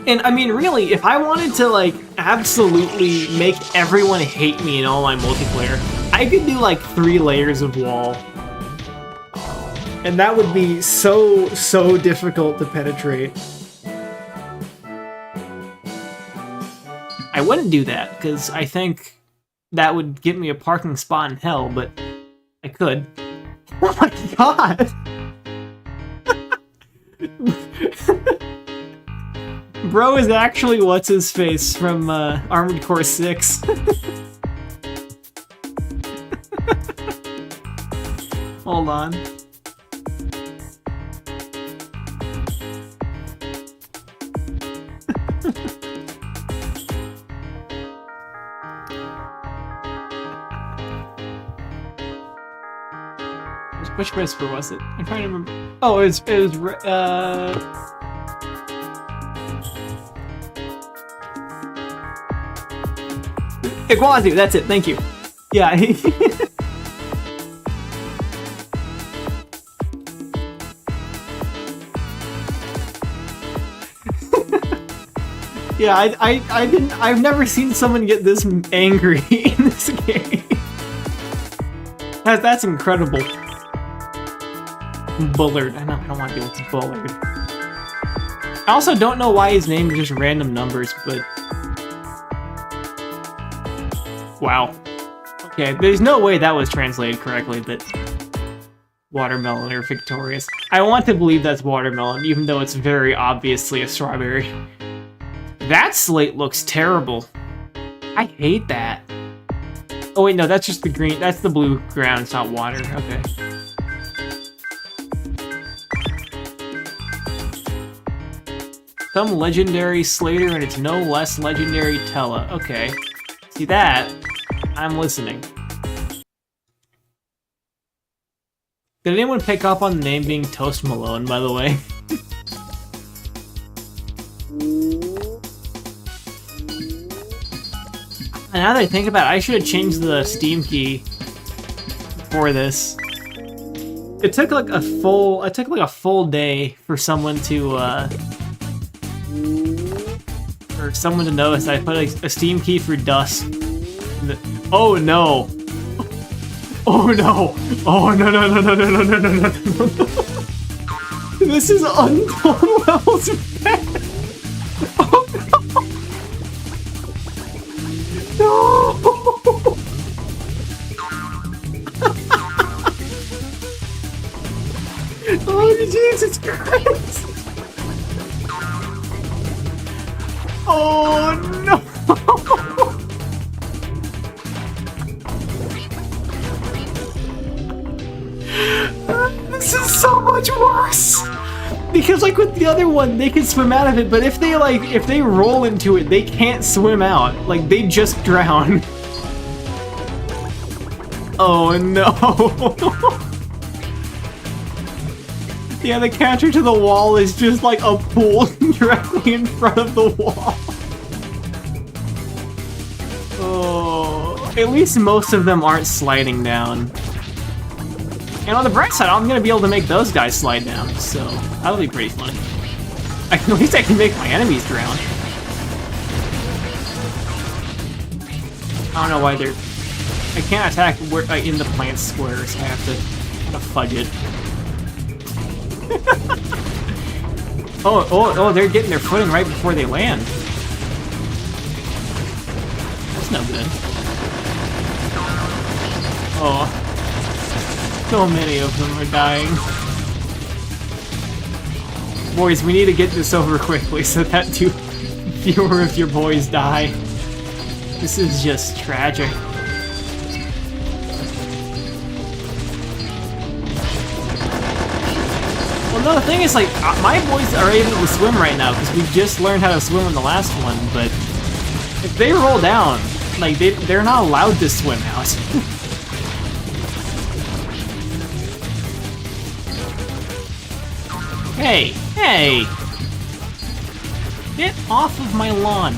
and I mean, really, if I wanted to like absolutely make everyone hate me in all my multiplayer, I could do like 3 layers of wall. And that would be so difficult to penetrate. I wouldn't do that, because I think that would give me a parking spot in hell, but I could. Oh my god! Bro is actually what's-his-face from Armored Core 6. Hold on. Which whisper was it? I'm trying to remember. Oh, it was Iguazu, that's it, thank you. Yeah. Yeah, I've never seen someone get this angry in this game. That's incredible. Bullard. I don't want to deal with Bullard. I also don't know why his name is just random numbers, but... Wow. Okay, there's no way that was translated correctly, but... Watermelon or victorious. I want to believe that's watermelon, even though it's very obviously a strawberry. That slate looks terrible. I hate that. Oh wait, no, that's just the green. That's the blue ground, it's not water. Okay. Some legendary Slater and it's no less legendary Tella. Okay. See that? I'm listening. Did anyone pick up on the name being Toast Malone, by the way? And now that I think about it, I should have changed the Steam key for this. It took like a full day for someone to notice I put a Steam key for Dust. Oh no! Oh no! Oh no no no no no no no no no no! This is untold levels of bad. Oh no! No! Oh Jesus Christ! Oh no! This is so much worse! Because like with the other one, they can swim out of it, but if they roll into it, they can't swim out. Like, they just drown. Oh no! Yeah, the counter to the wall is just like a pool directly in front of the wall. Oh, at least most of them aren't sliding down. And on the bright side, I'm gonna be able to make those guys slide down, so that'll be pretty fun. At least I can make my enemies drown. I don't know why they're... I can't attack in the plant squares. I have to kind of fudge it. Oh, they're getting their footing right before they land. That's no good. Oh. So many of them are dying. Boys, we need to get this over quickly so that fewer of your boys die. This is just tragic. Well, no, the thing is, like, my boys are able to swim right now because we just learned how to swim in the last one, but if they roll down, like, they're not allowed to swim out. Hey, hey! Get off of my lawn.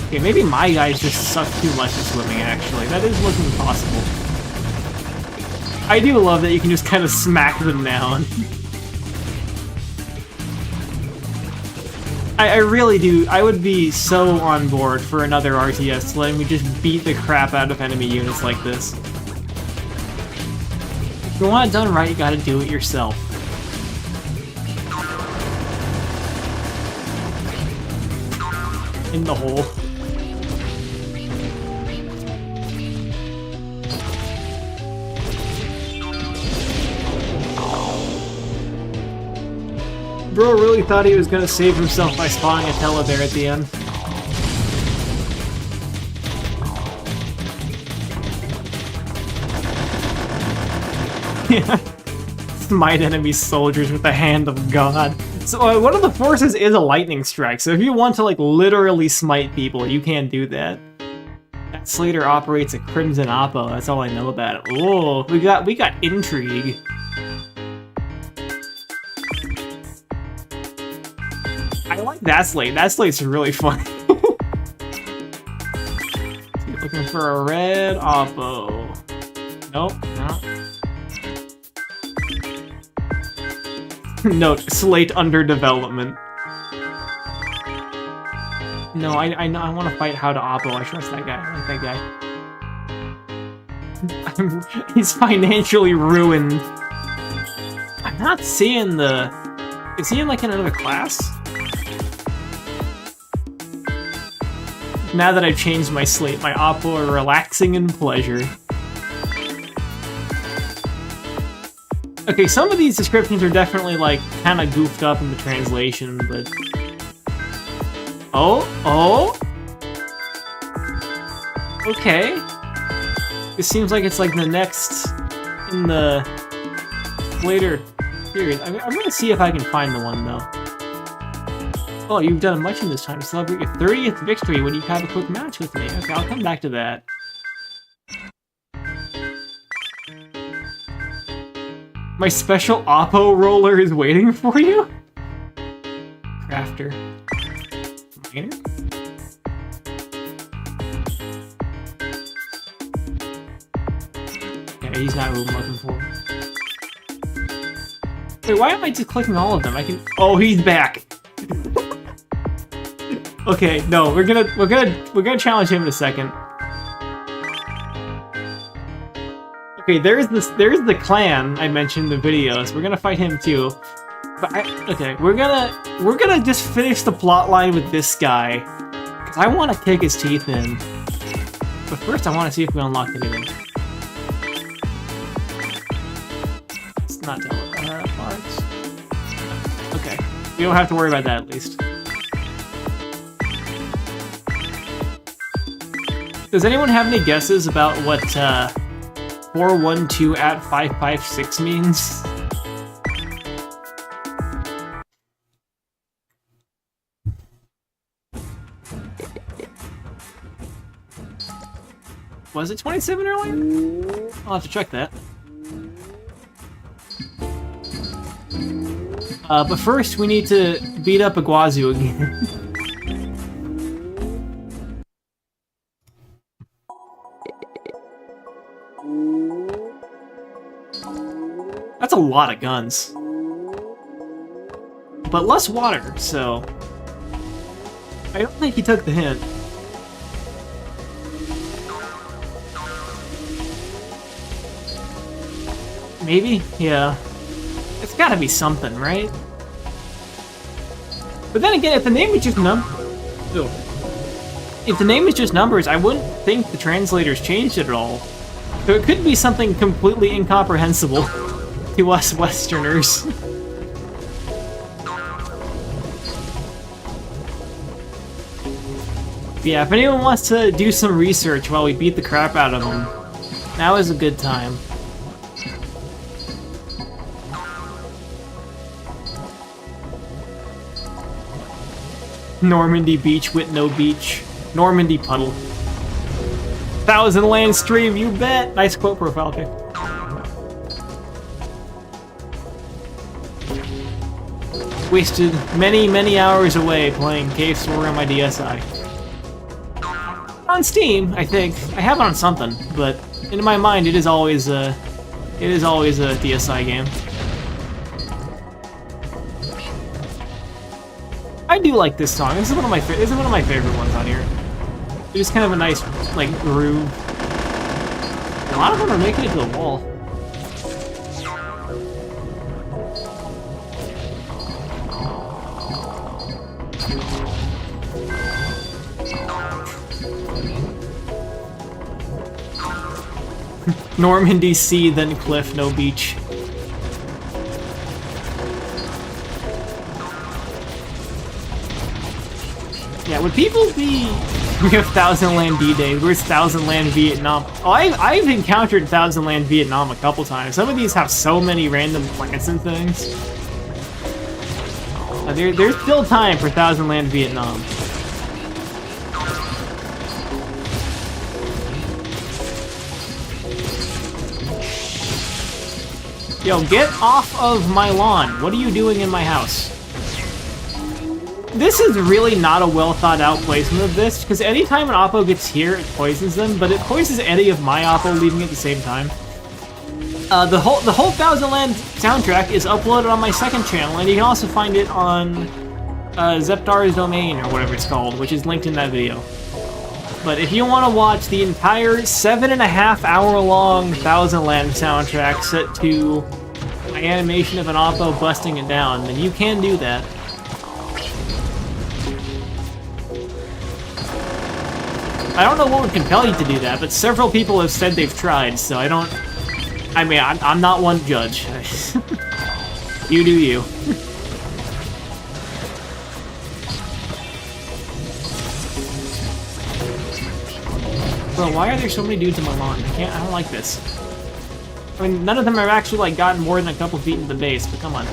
Okay, maybe my guys just suck too much at swimming, actually. That is looking possible. I do love that you can just kind of smack them down. I really do. I would be so on board for another RTS letting me just beat the crap out of enemy units like this. If you want it done right, you gotta do it yourself. In the hole. Bro really thought he was gonna save himself by spawning a Tele there at the end. Yeah. Smite enemy soldiers with the hand of God. So one of the forces is a lightning strike, so if you want to like literally smite people, you can do that. That Slater operates a Crimson Oppo, that's all I know about it. Oh, we got intrigue. I like that slate. That slate's really fun. Looking for a red Oppo. Nope, no. Note, slate under development. No, I want to fight how to Oppo. I trust that guy. I like that guy. He's financially ruined. I'm not seeing the... Is he in like another class? Now that I've changed my slate, my Oppo are relaxing and pleasure. Okay, some of these descriptions are definitely, like, kind of goofed up in the translation, but... Oh? Okay. This seems like it's, like, the next... in the... later period. I'm gonna see if I can find the one, though. Oh, you've done much in this time to celebrate your 30th victory when you have a quick match with me. Okay, I'll come back to that. My special Oppo roller is waiting for you? Crafter. Miner? Okay, he's not who I'm looking for. Wait, why am I just clicking all of them? I can... Oh, he's back! Okay, no, we're gonna challenge him in a second. Okay, there's the clan I mentioned in the videos. We're gonna fight him too. But okay, we're gonna just finish the plot line with this guy. Cause I wanna kick his teeth in. But first I wanna see if we unlock anything. It's not parts. Okay. We don't have to worry about that at least. Does anyone have any guesses about what 412 at 556 means? Was it 27 earlier? I'll have to check that. But first we need to beat up Iguazu again. That's a lot of guns. But less water, so... I don't think he took the hint. Maybe? Yeah. It's gotta be something, right? But then again, if the name is just If the name is just numbers, I wouldn't think the translators changed it at all. So it could be something completely incomprehensible to us Westerners. Yeah, if anyone wants to do some research while we beat the crap out of them, now is a good time. Normandy beach with no beach. Normandy puddle. 1,000 land stream, you bet! Nice quote profile pic. Wasted many, many hours away playing Cave Story on my DSi. On Steam, I think. I have it on something, but in my mind it is always a DSi game. I do like this song. This is one of my favorite ones on here. It's kind of a nice like groove. A lot of them are making it to the wall. Normandy sea, then cliff, no beach. Yeah, would people be... We have Thousand Land D-Day, where's Thousand Land Vietnam? Oh, I've encountered Thousand Land Vietnam a couple times. Some of these have so many random plants and things. There's still time for Thousand Land Vietnam. Yo, get off of my lawn. What are you doing in my house? This is really not a well thought out placement of this, because anytime an Oppo gets here, it poisons them, but it poisons any of my Oppo leaving at the same time. The whole Thousand Land soundtrack is uploaded on my second channel, and you can also find it on Zeptar's Domain, or whatever it's called, which is linked in that video. But if you want to watch the entire 7.5 hour long Thousand Land soundtrack set to my animation of an Oppo busting it down, then you can do that. I don't know what would compel you to do that, but several people have said they've tried, so I'm not one to judge. You do you. Bro, why are there so many dudes in my lawn? I don't like this. I mean, none of them have actually, like, gotten more than a couple feet into the base, but come on.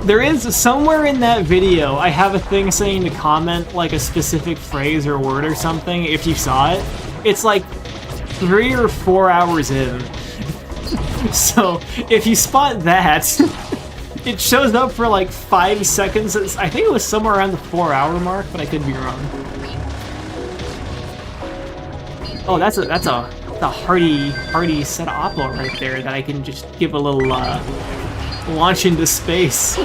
There is, somewhere in that video, I have a thing saying to comment, like, a specific phrase or word or something, if you saw it. It's, like, 3 or 4 hours in. So, if you spot that, it shows up for, like, 5 seconds. I think it was somewhere around the 4 hour mark, but I could be wrong. Oh, that's a hearty set of Oppo right there that I can just give a little, launch into space.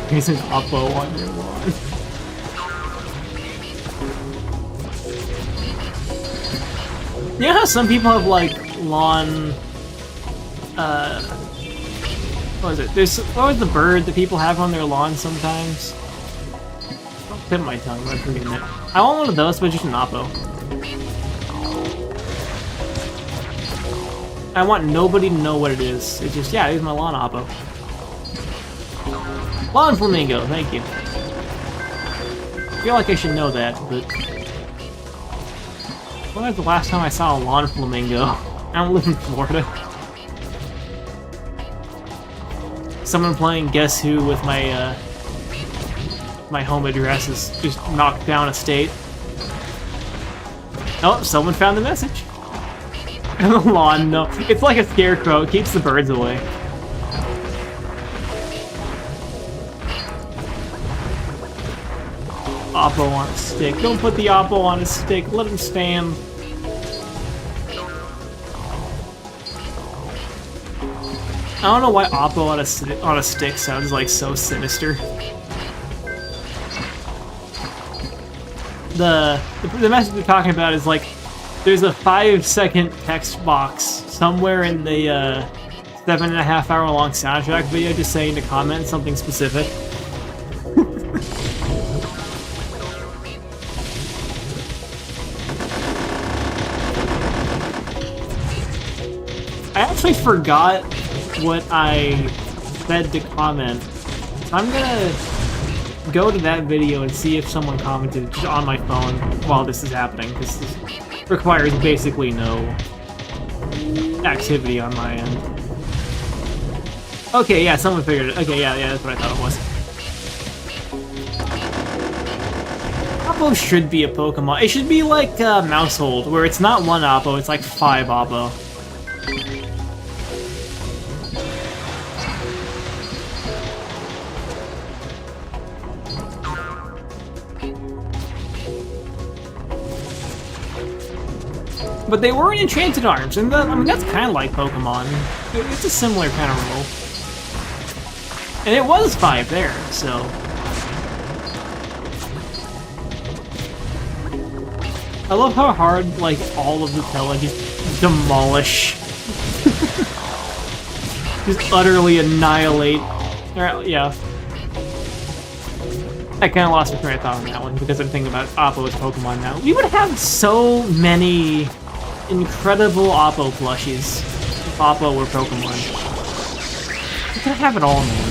Here's an Oppo on your lawn. You know how some people have, like, lawn... what was it? What was the bird that people have on their lawn sometimes? Don't tip my tongue, I'm forgetting it. I want one of those, but just an Oppo. I want nobody to know what it is. It's just, yeah, here's my lawn Oppo. Lawn flamingo, thank you. I feel like I should know that, but... When was the last time I saw a lawn flamingo? I don't live in Florida. Someone playing Guess Who with my, my home address is just knocked down a state. Oh, someone found the message. The lawn, no. It's like a scarecrow, it keeps the birds away. Oppo on a stick. Don't put the Oppo on a stick, let him stand. I don't know why Oppo on a stick sounds like so sinister. The message we're talking about is like, there's a 5-second text box somewhere in the 7.5 hour long soundtrack video just saying to comment something specific. actually forgot what I said to comment. So I'm gonna go to that video and see if someone commented just on my phone while this is happening, because this requires basically no activity on my end. Okay, yeah, someone figured it. Okay, yeah, that's what I thought it was. Oppo should be a Pokemon. It should be like Mousehold, where it's not one Oppo, it's like 5 Oppo. But they were in Enchanted Arms, and I mean, that's kind of like Pokemon. It's a similar kind of role. And it was 5 there, so... I love how hard, like, all of the Tele just demolish. Just utterly annihilate. Alright, yeah. I kind of lost my train of thought on that one, because I'm thinking about Oppo as Pokemon now. We would have so many incredible Oppo plushies if Oppo were Pokemon. We could have it all, man.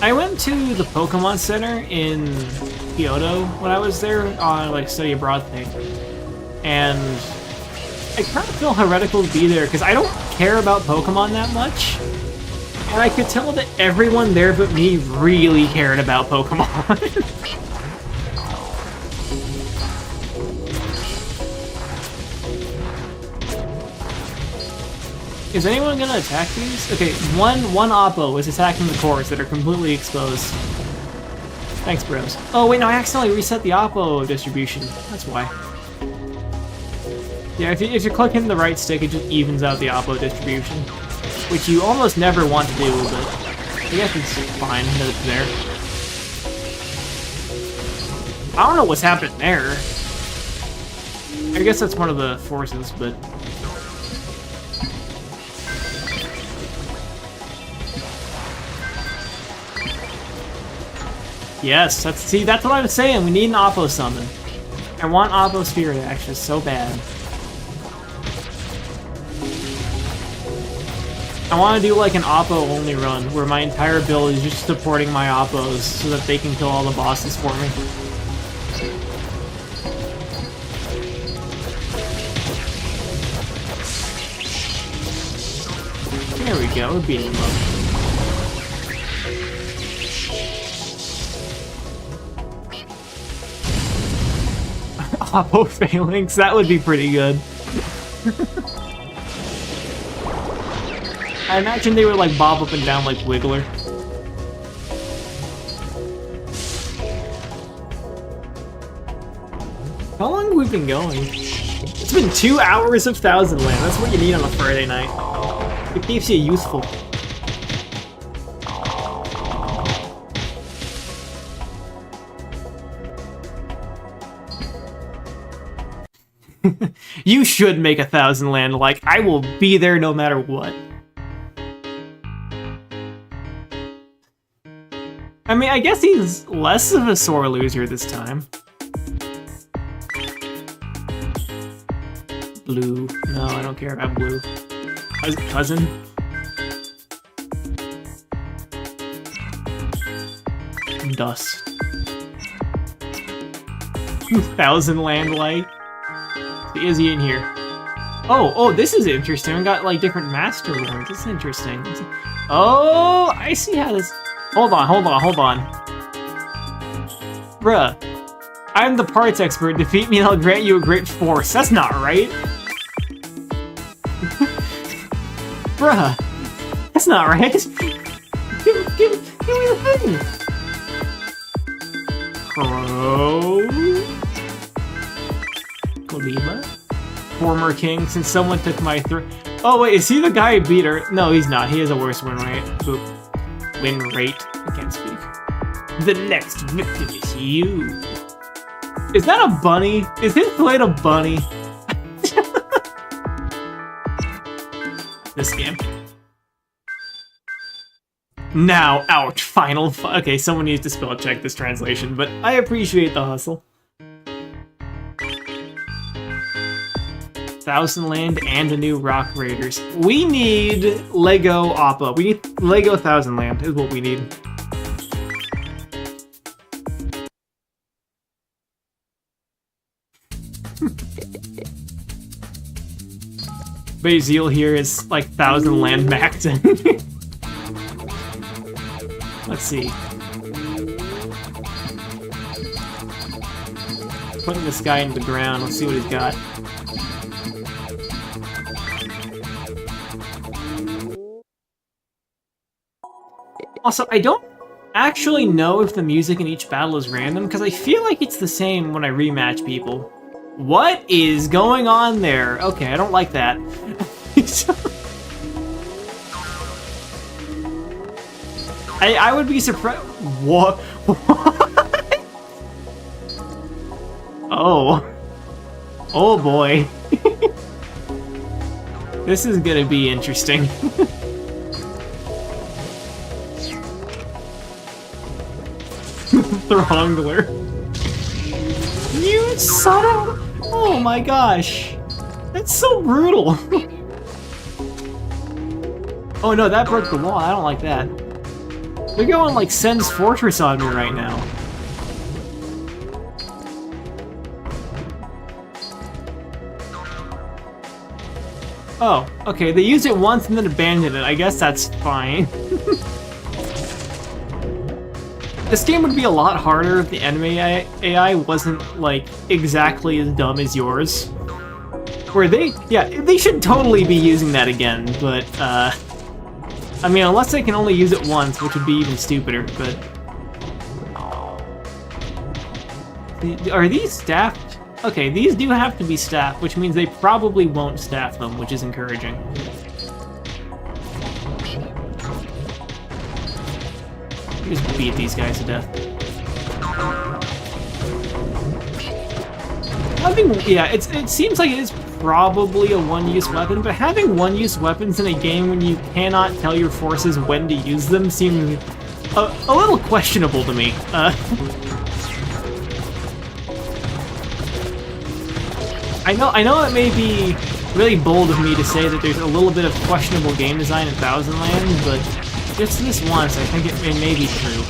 I went to the Pokemon Center in Kyoto when I was there on like study abroad thing, and I kind of feel heretical to be there because I don't care about Pokemon that much, and I could tell that everyone there but me really cared about Pokemon. Is anyone gonna attack these? Okay, one Oppo is attacking the cores that are completely exposed. Thanks, bros. Oh wait, no, I accidentally reset the Oppo distribution. That's why. Yeah, if you're clicking the right stick, it just evens out the Oppo distribution, which you almost never want to do, but I guess it's fine that it's there. I don't know what's happening there. I guess that's one of the forces, but... Yes, that's what I was saying. We need an Oppo summon. I want Oppo Spirit Action so bad. I want to do like an Oppo only run where my entire build is just supporting my Oppos so that they can kill all the bosses for me. There we go, we're beating them up. Oppo Phalanx, that would be pretty good. I imagine they would like bob up and down like Wiggler. How long have we been going? It's been 2 hours of Thousand Land. That's what you need on a Friday night. It keeps you useful. You should make a Thousand Land. Like, I will be there no matter what. I mean, I guess he's less of a sore loser this time. Blue. No, I don't care about blue. Cousin? Dust. Thousand Land Light. Is he in here? Oh, this is interesting. We got like different master ones. This is interesting. Oh, I see how this... Hold on. Bruh. I'm the parts expert. Defeat me and I'll grant you a great force. That's not right. Bruh. That's not right. Give me the thing. Crow. Koliba? Former king, since someone took my Oh wait, is he the guy who beat her? No, he's not. He has a worse win rate. Boop. Win rate. I can't speak. The next victim is you. Is that a bunny? Is his blade a bunny? This game. Now, ouch, final okay, someone needs to spell check this translation, but I appreciate the hustle. Thousand Land and a new Rock Raiders. We need Lego Appa. We need Lego Thousand Land is what we need. Basil here is like Thousand Land maxed in. Let's see. Putting this guy into the ground. Let's see what he's got. Also, I don't actually know if the music in each battle is random, because I feel like it's the same when I rematch people. What is going on there? Okay, I don't like that. I would be surprised. What? Oh. Oh boy. This is gonna be interesting. Throngler. You son of... Oh my gosh. That's so brutal. Oh no, that broke the wall. I don't like that. They're going like Sen's Fortress on me right now. Oh, okay, they used it once and then abandoned it. I guess that's fine. This game would be a lot harder if the enemy AI wasn't, like, exactly as dumb as yours. Where they should totally be using that again, but, I mean, unless they can only use it once, which would be even stupider, but... Are these staffed? Okay, these do have to be staffed, which means they probably won't staff them, which is encouraging. Just beat these guys to death. It seems like it is probably a one-use weapon, but having one-use weapons in a game when you cannot tell your forces when to use them seems a little questionable to me. I know it may be really bold of me to say that there's a little bit of questionable game design in Thousand Land, but just this once, I think it may be true.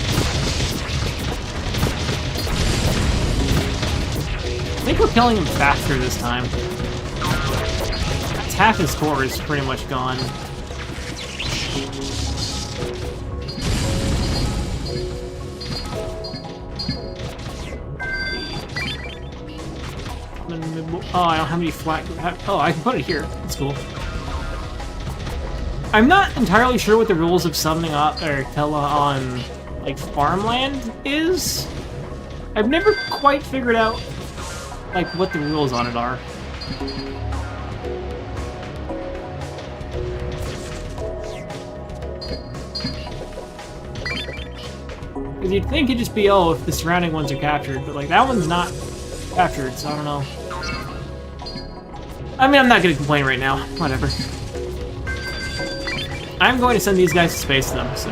I think we're killing him faster this time. Half his core is pretty much gone. Oh, I don't have any flat... Oh, I can put it here. That's cool. I'm not entirely sure what the rules of summoning Tella on, like, farmland is. I've never quite figured out, like, what the rules on it are. Because you'd think it'd just be, oh, if the surrounding ones are captured, but, like, that one's not captured, so I don't know. I mean, I'm not gonna complain right now. Whatever. I'm going to send these guys to space, though, so...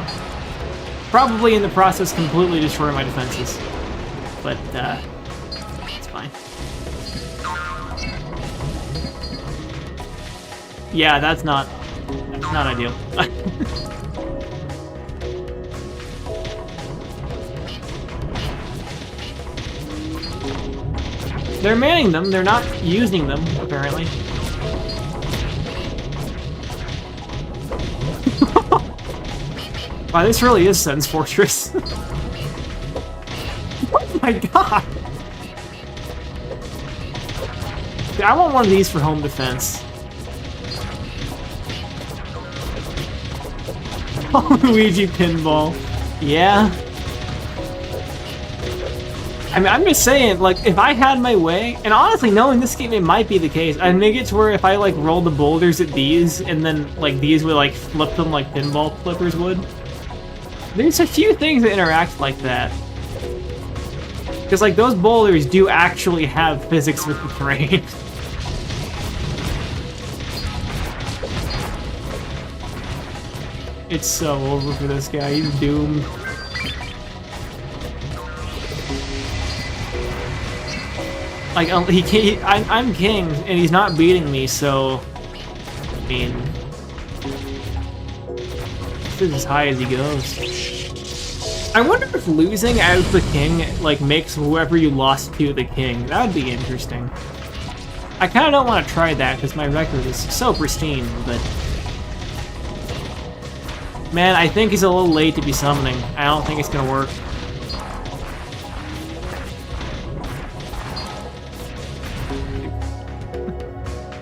Probably in the process completely destroy my defenses. But, it's fine. Yeah, that's not ideal. They're manning them, they're not using them, apparently. Wow, this really is Sen's Fortress. Oh my god! Dude, I want one of these for home defense. Oh, Luigi Pinball. Yeah. I mean, I'm just saying, like, if I had my way, and honestly, knowing this game, it might be the case. I'd make it to where if I, like, rolled the boulders at these, and then, like, these would, like, flip them like pinball flippers would. There's a few things that interact like that. Because, like, those boulders do actually have physics with the terrain. It's so over for this guy. He's doomed. Like, I'm king, and he's not beating me, so... I mean... This is as high as he goes. I wonder if losing as the king, like, makes whoever you lost to the king. That would be interesting. I kind of don't want to try that, because my record is so pristine, but... Man, I think he's a little late to be summoning. I don't think it's gonna work.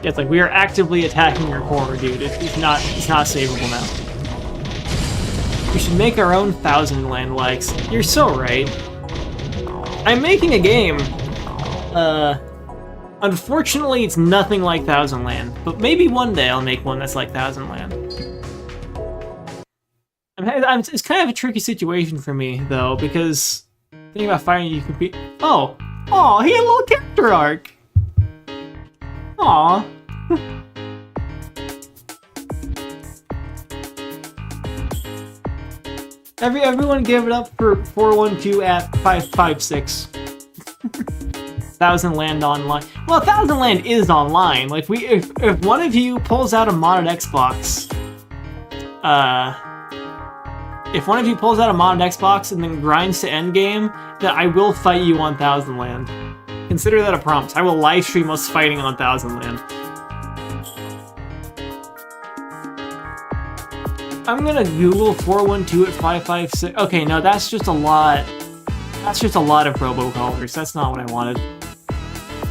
Yeah, it's like, we are actively attacking your core, dude. It's not savable now. We should make our own 1,000 land likes. You're so right. I'm making a game. Unfortunately, it's nothing like 1,000 land, but maybe one day I'll make one that's like 1,000 land. It's kind of a tricky situation for me, though, because thinking about fighting you compete. Oh, he had a little character arc. Aw. Everyone give it up for 412 at 556. 1,000 land online. Well, 1,000 land is online. Like, if one of you pulls out a modded Xbox, if one of you pulls out a modded Xbox and then grinds to endgame, then I will fight you on 1,000 land. Consider that a prompt. I will live stream us fighting on 1,000 land. I'm gonna Google 412 at 556. Okay, no, that's just a lot. That's just a lot of robocallers. That's not what I wanted.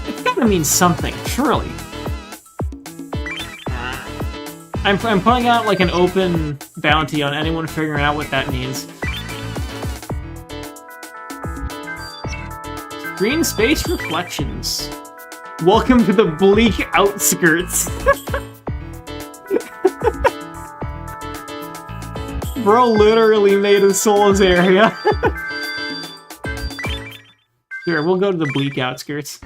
It's gotta mean something, surely. I'm putting out like an open bounty on anyone figuring out what that means. Green space reflections. Welcome to the bleak outskirts. Bro literally made a Souls area. Sure, we'll go to the bleak outskirts.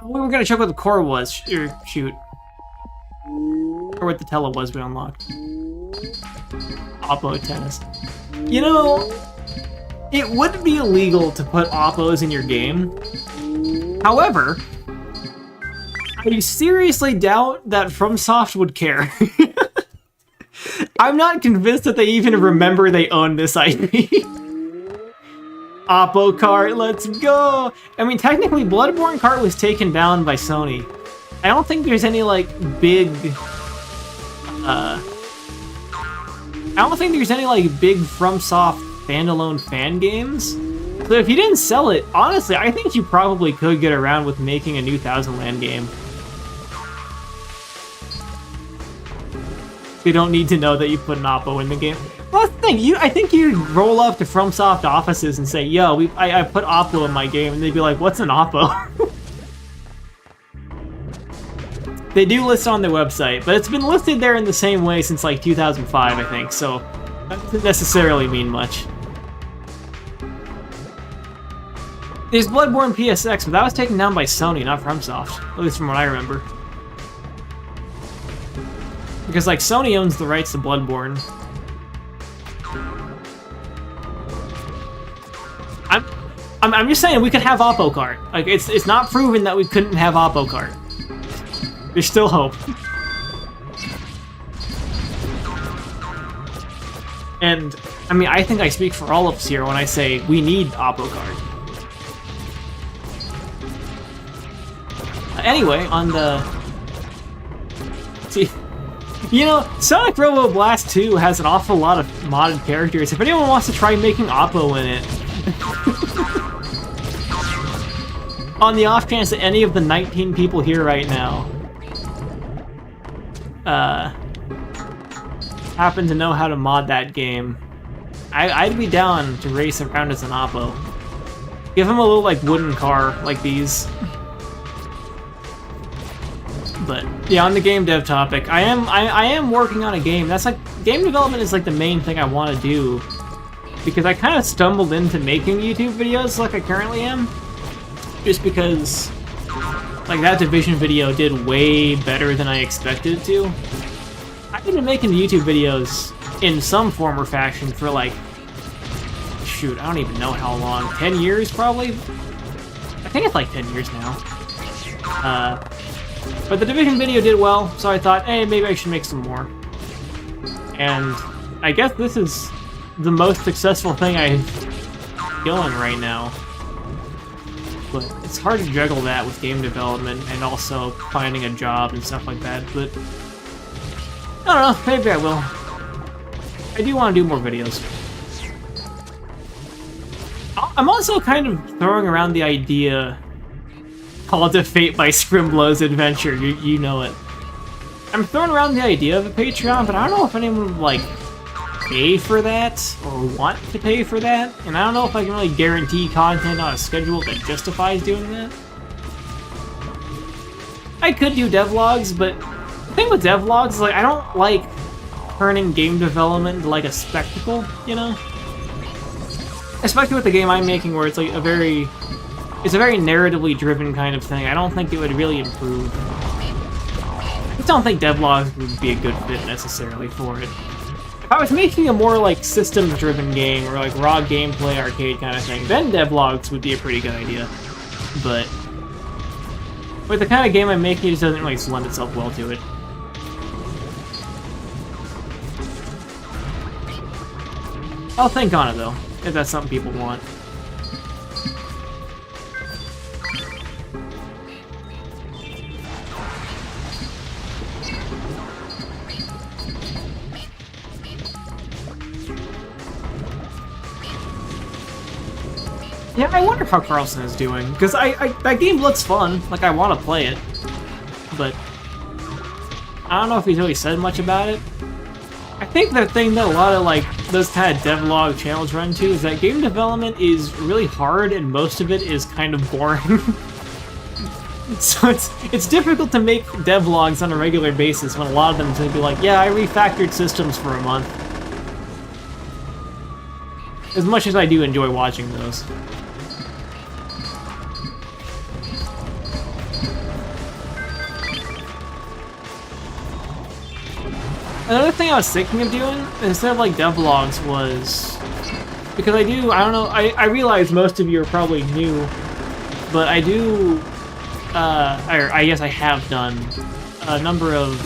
We were gonna check what the core was. Shoot. Or what the tele was we unlocked. Oppo tennis. You know, it would be illegal to put Oppos in your game. However, I seriously doubt that FromSoft would care. I'm not convinced that they even remember they own this IP. Oppo cart, let's go! I mean, technically, Bloodborne cart was taken down by Sony. I don't think there's any, like, big... I don't think there's any, like, big FromSoft standalone fan games. So if you didn't sell it, honestly, I think you probably could get around with making a new 1,000 land game. You don't need to know that you put an Oppo in the game. Well, that's the thing. I think you'd roll up to FromSoft offices and say, "Yo, I put Oppo in my game," and they'd be like, "What's an Oppo?" They do list on their website, but it's been listed there in the same way since like 2005, I think. So that doesn't necessarily mean much. There's Bloodborne PSX, but that was taken down by Sony, not FromSoft. At least from what I remember. Because, like, Sony owns the rights to Bloodborne. I'm just saying we could have Oppo cart. Like, it's not proven that we couldn't have Oppo cart. There's still hope. And, I mean, I think I speak for all of us here when I say we need Oppo cart. Anyway, on the... See... You know, Sonic Robo Blast 2 has an awful lot of modded characters. If anyone wants to try making Oppo in it... on the off chance that any of the 19 people here right now... happen to know how to mod that game, I'd be down to race around as an Oppo. Give him a little, like, wooden car like these. But yeah, on the game dev topic, I am working on a game. That's like, game development is like the main thing I want to do, because I kind of stumbled into making YouTube videos like I currently am, just because like that Division video did way better than I expected it to. I've been making YouTube videos in some form or fashion for like shoot, I don't even know how long. 10 years, probably? I think it's like 10 years now. But the Division video did well, so I thought, hey, maybe I should make some more. And I guess this is the most successful thing I'm going right now. But it's hard to juggle that with game development and also finding a job and stuff like that, but I don't know, maybe I will. I do want to do more videos. I'm also kind of throwing around the idea called a Fate by Scrimblow's adventure, you know it. I'm throwing around the idea of a Patreon, but I don't know if anyone would, like, pay for that, or want to pay for that, and I don't know if I can really guarantee content on a schedule that justifies doing that. I could do devlogs, but the thing with devlogs is, like, I don't like turning game development into, like, a spectacle, you know? Especially with the game I'm making, where it's, like, it's a very narratively driven kind of thing. I don't think it would really improve. I just don't think devlogs would be a good fit, necessarily, for it. If I was making a more, like, systems-driven game, or, like, raw gameplay arcade kind of thing, then devlogs would be a pretty good idea. But with the kind of game I'm making, it just doesn't really lend itself well to it. I'll think on it, though, if that's something people want. Yeah, I wonder how Carlson is doing, because that game looks fun, like I want to play it, but I don't know if he's really said much about it. I think the thing that a lot of, like, those kind of devlog channels run into is that game development is really hard and most of it is kind of boring. So it's difficult to make devlogs on a regular basis when a lot of them tend to be like, yeah, I refactored systems for a month. As much as I do enjoy watching those. Another thing I was thinking of doing, instead of like devlogs, was... Because I don't know, I realize most of you are probably new, but I do... I guess I have done a number of...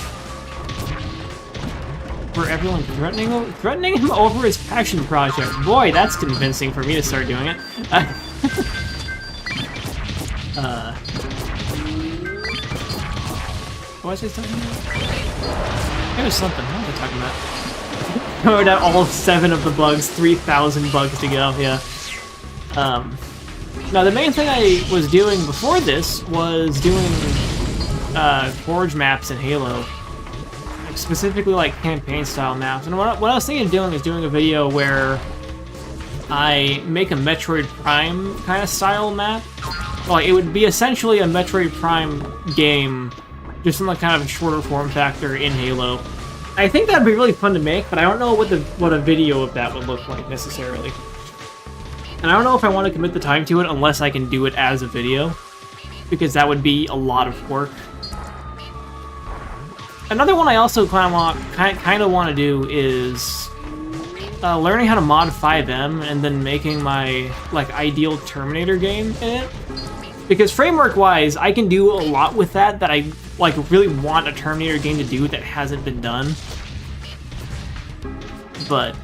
For everyone threatening him over his passion project. Boy, that's convincing for me to start doing it. What was I talking about? It was something. What was I talking about? Covered out all 7 of the bugs, 3,000 bugs to go, yeah. Now, the main thing I was doing before this was doing forge maps in Halo. Specifically, like, campaign-style maps. And what I was thinking of doing is doing a video where I make a Metroid Prime kind of style map. Like, it would be essentially a Metroid Prime game, just in like kind of a shorter form factor in Halo. I think that'd be really fun to make, but I don't know what a video of that would look like necessarily. And I don't know if I want to commit the time to it unless I can do it as a video, because that would be a lot of work. Another one I also kind of want to do is learning how to mod 5M and then making my like ideal Terminator game in it. Because framework-wise, I can do a lot with that I like really want a Terminator game to do that hasn't been done. But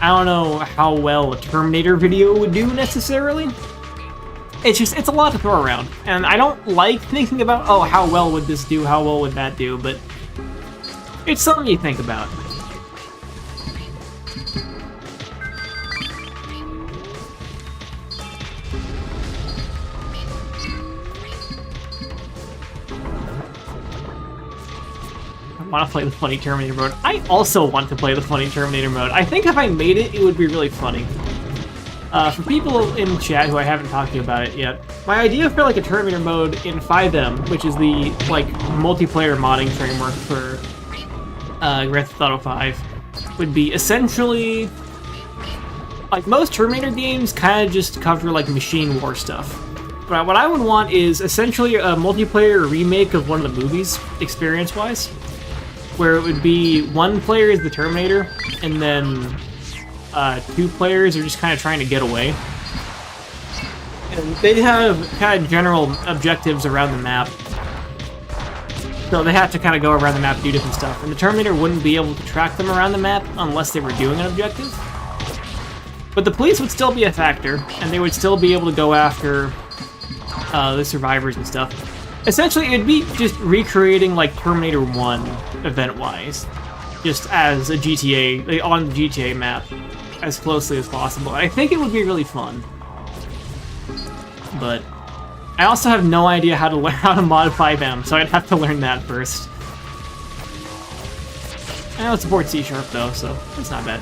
I don't know how well a Terminator video would do necessarily. It's a lot to throw around, and I don't like thinking about, oh, how well would this do, how well would that do, but it's something you think about. I want to play the funny Terminator mode. I also want to play the funny Terminator mode. I think if I made it, it would be really funny. For people in chat who I haven't talked to about it yet, my idea for like a Terminator mode in 5M, which is the like multiplayer modding framework for Grand Theft Auto 5, would be essentially like most Terminator games kind of just cover like machine war stuff. But what I would want is essentially a multiplayer remake of one of the movies, experience-wise, where it would be one player is the Terminator, and then two players are just kind of trying to get away. And they have kind of general objectives around the map. So they have to kind of go around the map, do different stuff. And the Terminator wouldn't be able to track them around the map unless they were doing an objective. But the police would still be a factor, and they would still be able to go after the survivors and stuff. Essentially, it'd be just recreating like Terminator 1 event-wise, just as a GTA, like, on the GTA map, as closely as possible. I think it would be really fun. But I also have no idea how to learn how to modify them, so I'd have to learn that first. I don't support C# though, so it's not bad.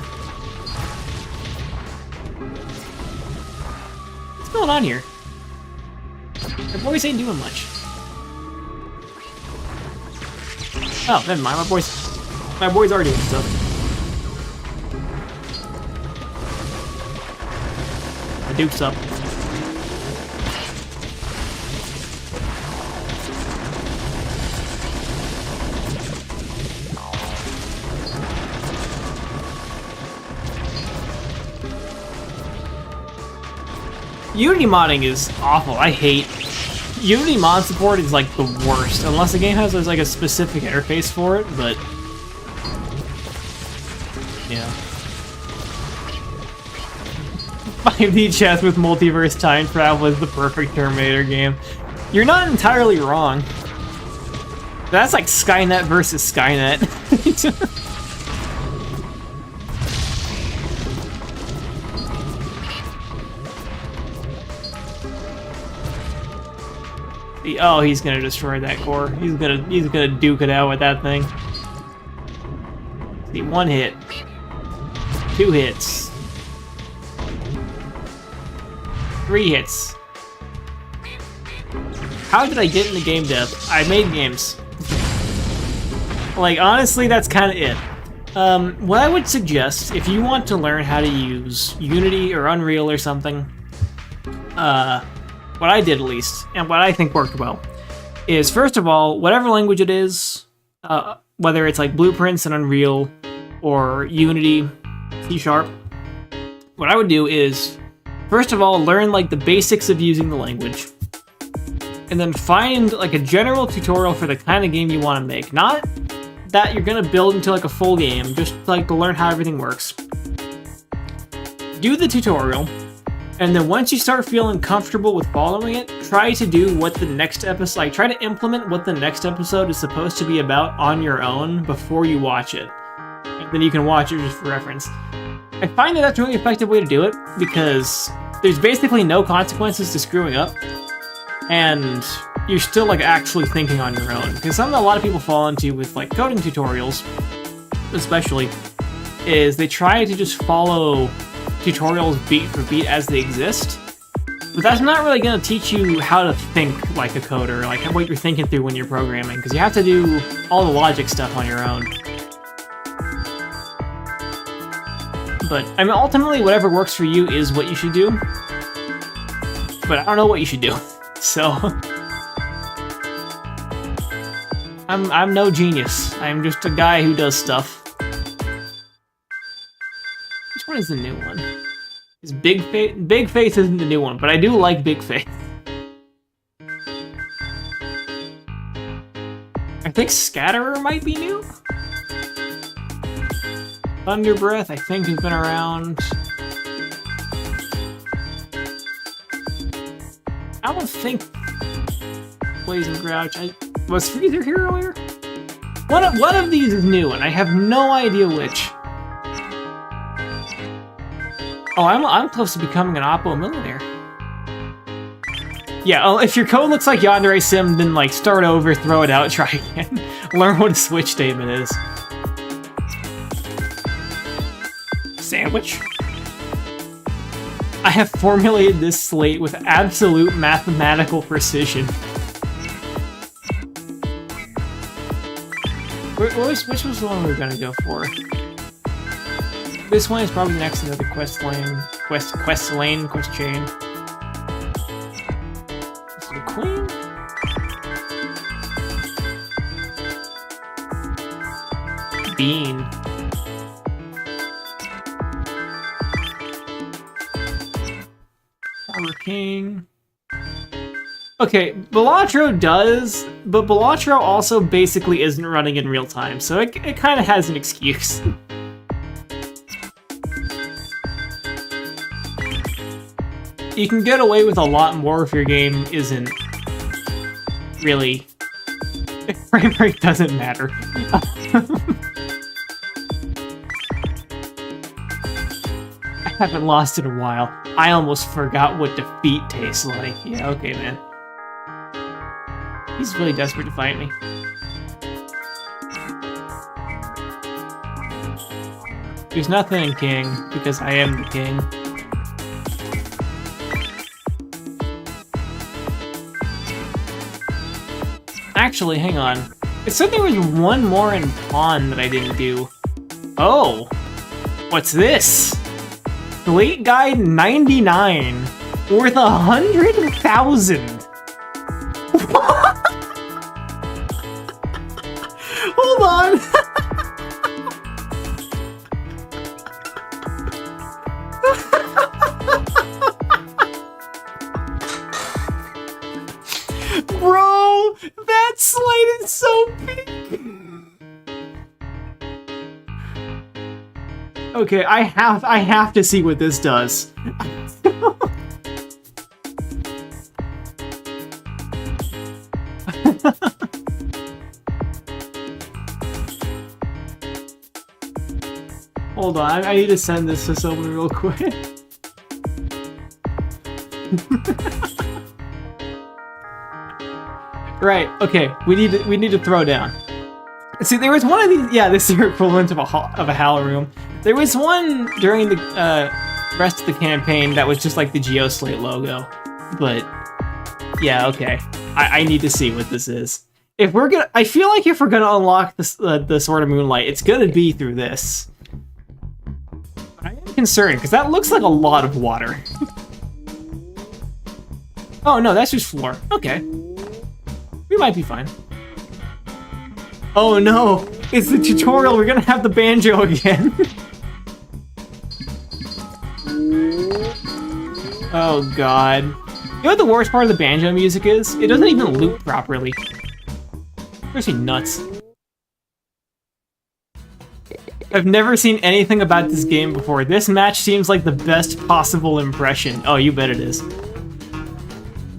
What's going on here? The boys ain't doing much. Oh, never mind. My boys are doing stuff. The Duke's up. Unity modding is awful. I hate Unity mod support is like the worst, unless the game has like a specific interface for it, but yeah. 5D chess with multiverse time travel is the perfect Terminator game. You're not entirely wrong. That's like Skynet versus Skynet. Oh, he's gonna destroy that core. He's gonna duke it out with that thing. See, 1 hit. 2 hits. 3 hits. How did I get into game dev? I made games. Like, honestly, that's kind of it. What I would suggest, if you want to learn how to use Unity or Unreal or something, what I did at least, and what I think worked well, is first of all, whatever language it is, whether it's like Blueprints and Unreal, or Unity, C#, what I would do is, first of all, learn like the basics of using the language, and then find like a general tutorial for the kind of game you want to make. Not that you're gonna build into like a full game, just like to learn how everything works. Do the tutorial, and then once you start feeling comfortable with following it, try to do what the next episode, like try to implement what the next episode is supposed to be about on your own before you watch it. And then you can watch it just for reference. I find that that's a really effective way to do it, because there's basically no consequences to screwing up, and you're still like actually thinking on your own. Because something a lot of people fall into with like coding tutorials, especially, is they try to just follow tutorials beat for beat as they exist, but that's not really going to teach you how to think like a coder, like what you're thinking through when you're programming, because you have to do all the logic stuff on your own. But I mean, ultimately, whatever works for you is what you should do. But I don't know what you should do, so I'm no genius. I'm just a guy who does stuff. Which one is the new one? Is Big Faith? Big Faith isn't the new one, but I do like Big Faith. I think Scatterer might be new? Thunder Breath, I think, has been around. I don't think Blazing Grouch. Was Freezer here earlier? One of these is new, and I have no idea which. Oh, I'm close to becoming an Oppo millionaire. Yeah, if your code looks like Yandere Sim, then like start over, throw it out, try again. Learn what a switch statement is. Sandwich? I have formulated this slate with absolute mathematical precision. Which was the one we were gonna go for? This one is probably next to the quest chain. This is the queen. Bean. Armor King. Okay, Balatro does, but Balatro also basically isn't running in real time, so it kind of has an excuse. You can get away with a lot more if your game isn't really... Frame rate doesn't matter. I haven't lost in a while. I almost forgot what defeat tastes like. Yeah, okay, man. He's really desperate to fight me. There's nothing in King, because I am the king. Actually, hang on. It said there was one more in Pawn that I didn't do. Oh! What's this? Slate Guide 99. Worth 100,000. Hold on! Bro, that slate is so big. Okay, I have to see what this does. Hold on, I need to send this to someone real quick. Right, okay, we need to throw down. See, there was one of these, yeah, this is the equivalent of a Hall room. There was one during the rest of the campaign that was just like the GeoSlate logo. But, yeah, okay. I need to see what this is. If we're gonna, I feel like if we're gonna unlock the Sword of Moonlight, it's gonna be through this. But I am concerned, because that looks like a lot of water. Oh no, that's just floor. Okay. We might be fine. Oh no! It's the tutorial, we're gonna have the banjo again! Oh god. You know what the worst part of the banjo music is? It doesn't even loop properly. Makes me nuts. I've never seen anything about this game before. This match seems like the best possible impression. Oh, you bet it is.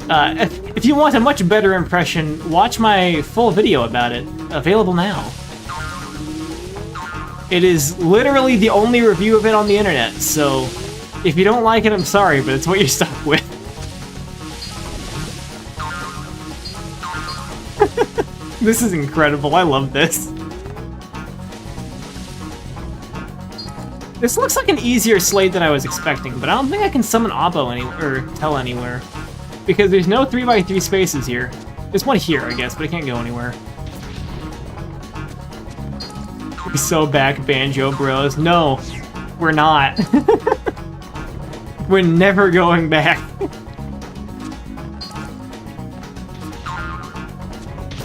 If you want a much better impression, watch my full video about it. Available now. It is literally the only review of it on the internet, so if you don't like it, I'm sorry, but it's what you're stuck with. This is incredible, I love this. This looks like an easier slate than I was expecting, but I don't think I can summon Oppo or Tell anywhere. Because there's no 3x3 spaces here. There's one here, I guess, but it can't go anywhere. We're so back, Banjo Bros. No, we're not. We're never going back.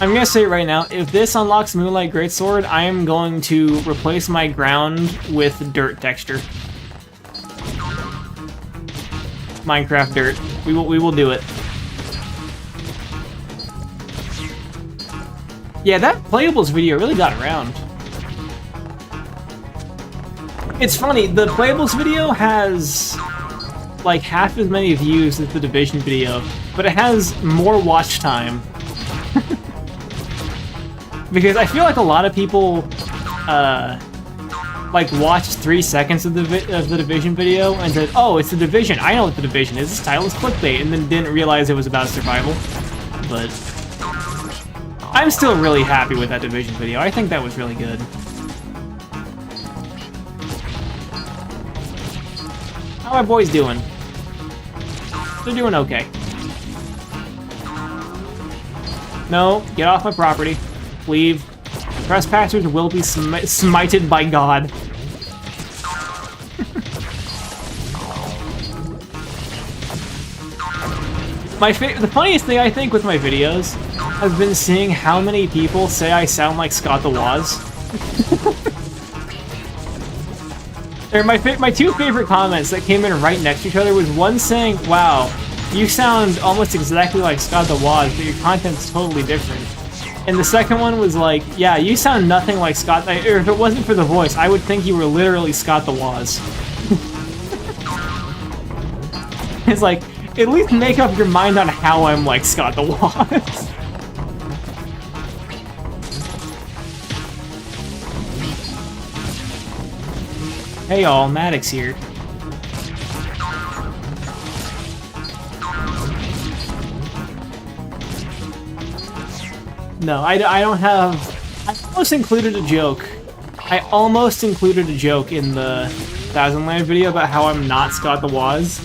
I'm gonna say right now, if this unlocks Moonlight Greatsword, I am going to replace my ground with dirt texture. Minecraft dirt. We will do it. Yeah, that Playables video really got around. It's funny, the Playables video has like half as many views as the Division video, but it has more watch time. Because I feel like a lot of people like watched 3 seconds of the Division video and said, "Oh, it's the Division. I know what the Division is. This title is clickbait," and then didn't realize it was about survival. But I'm still really happy with that Division video. I think that was really good. How are my boys doing? They're doing okay. No, get off my property. Leave. Trespassers will be smited by God. The funniest thing I think with my videos has been seeing how many people say I sound like Scott the Woz. My two favorite comments that came in right next to each other was one saying, "Wow, you sound almost exactly like Scott the Woz, but your content's totally different." And the second one was like, "Yeah, you sound nothing like Scott. Or if it wasn't for the voice, I would think you were literally Scott the Woz." It's like, at least make up your mind on how I'm like Scott the Woz. Hey y'all, Maddox here. No, I don't have... I almost included a joke. I almost included a joke in the Thousand Land video about how I'm not Scott the Woz.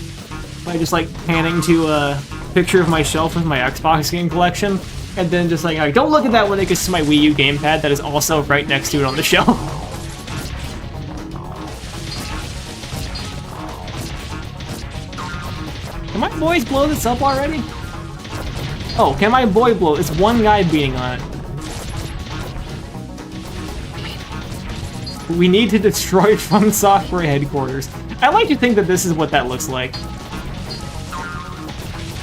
By just like panning to a picture of my shelf with my Xbox game collection, and then just like, don't look at that when it gets to my Wii U gamepad that is also right next to it on the shelf. Can my boys blow this up already? Oh, can my boy blow? It's one guy beating on it. We need to destroy From Software headquarters. I like to think that this is what that looks like.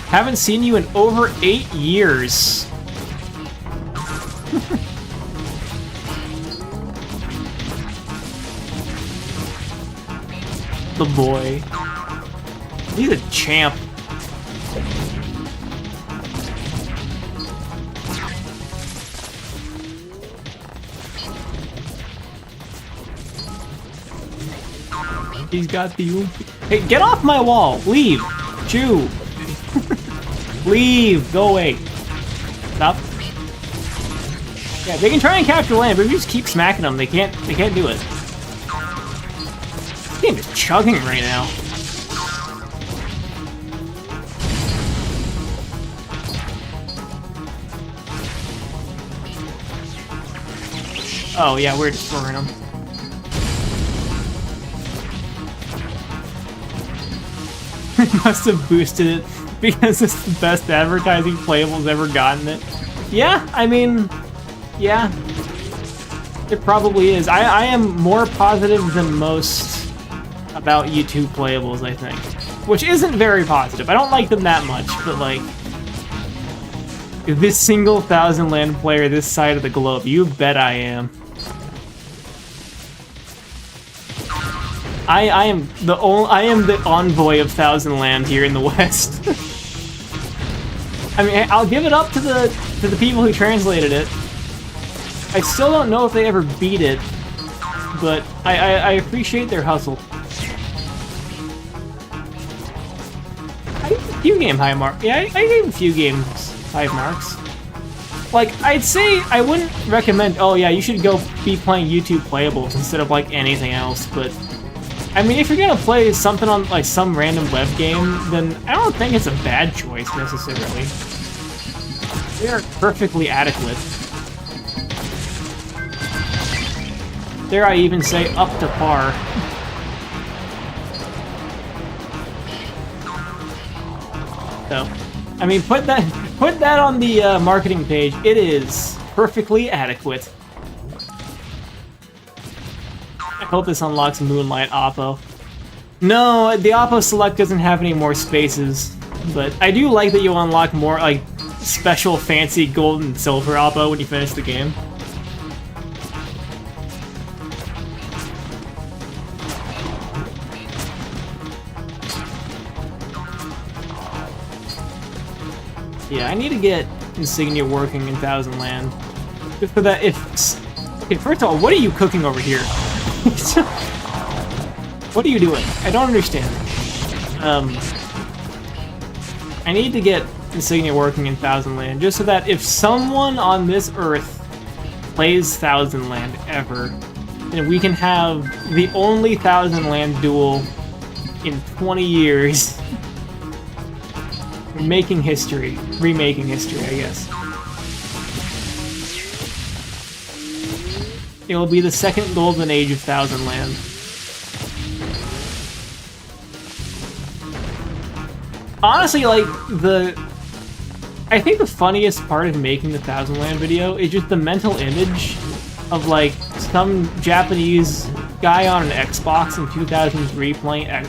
Haven't seen you in over 8 years. The boy. He's a champ. He's got the oomph. Hey, get off my wall! Leave! Chew! Leave! Go away! Stop. Yeah, they can try and capture land, but if you just keep smacking them, they can't do it. This game is chugging right now. Oh yeah, we're destroying them. Must have boosted it because it's the best advertising Playable's ever gotten it. Yeah, I mean, yeah. It probably is. I am more positive than most about YouTube Playables, I think. Which isn't very positive. I don't like them that much, but like... this single Thousand Land player this side of the globe, you bet I am. I am the envoy of Thousand Land here in the West. I mean, I'll give it up to the people who translated it. I still don't know if they ever beat it, but I appreciate their hustle. I gave a few game high marks. Yeah, I gave a few games high marks. Like, I'd say I wouldn't recommend, oh yeah, you should go be playing YouTube Playables instead of like anything else, but I mean, if you're gonna play something on like some random web game, then I don't think it's a bad choice necessarily. They are perfectly adequate. Dare I even say up to par. So, I mean, put that on the marketing page. It is perfectly adequate. I hope this unlocks Moonlight Oppo. No, the Oppo Select doesn't have any more spaces, but I do like that you unlock more, like, special fancy gold and silver Oppo when you finish the game. Yeah, I need to get Insignia working in Thousand Land. Just for that, if... Okay, first of all, what are you cooking over here? What are you doing? I don't understand. I need to get Insignia working in Thousand Land, just so that if someone on this Earth plays Thousand Land ever, then we can have the only Thousand Land duel in 20 years. Making history. Remaking history, I guess. It will be the second golden age of Thousand Land. Honestly, like, I think the funniest part of making the Thousand Land video is just the mental image of, like, some Japanese guy on an Xbox in 2003 playing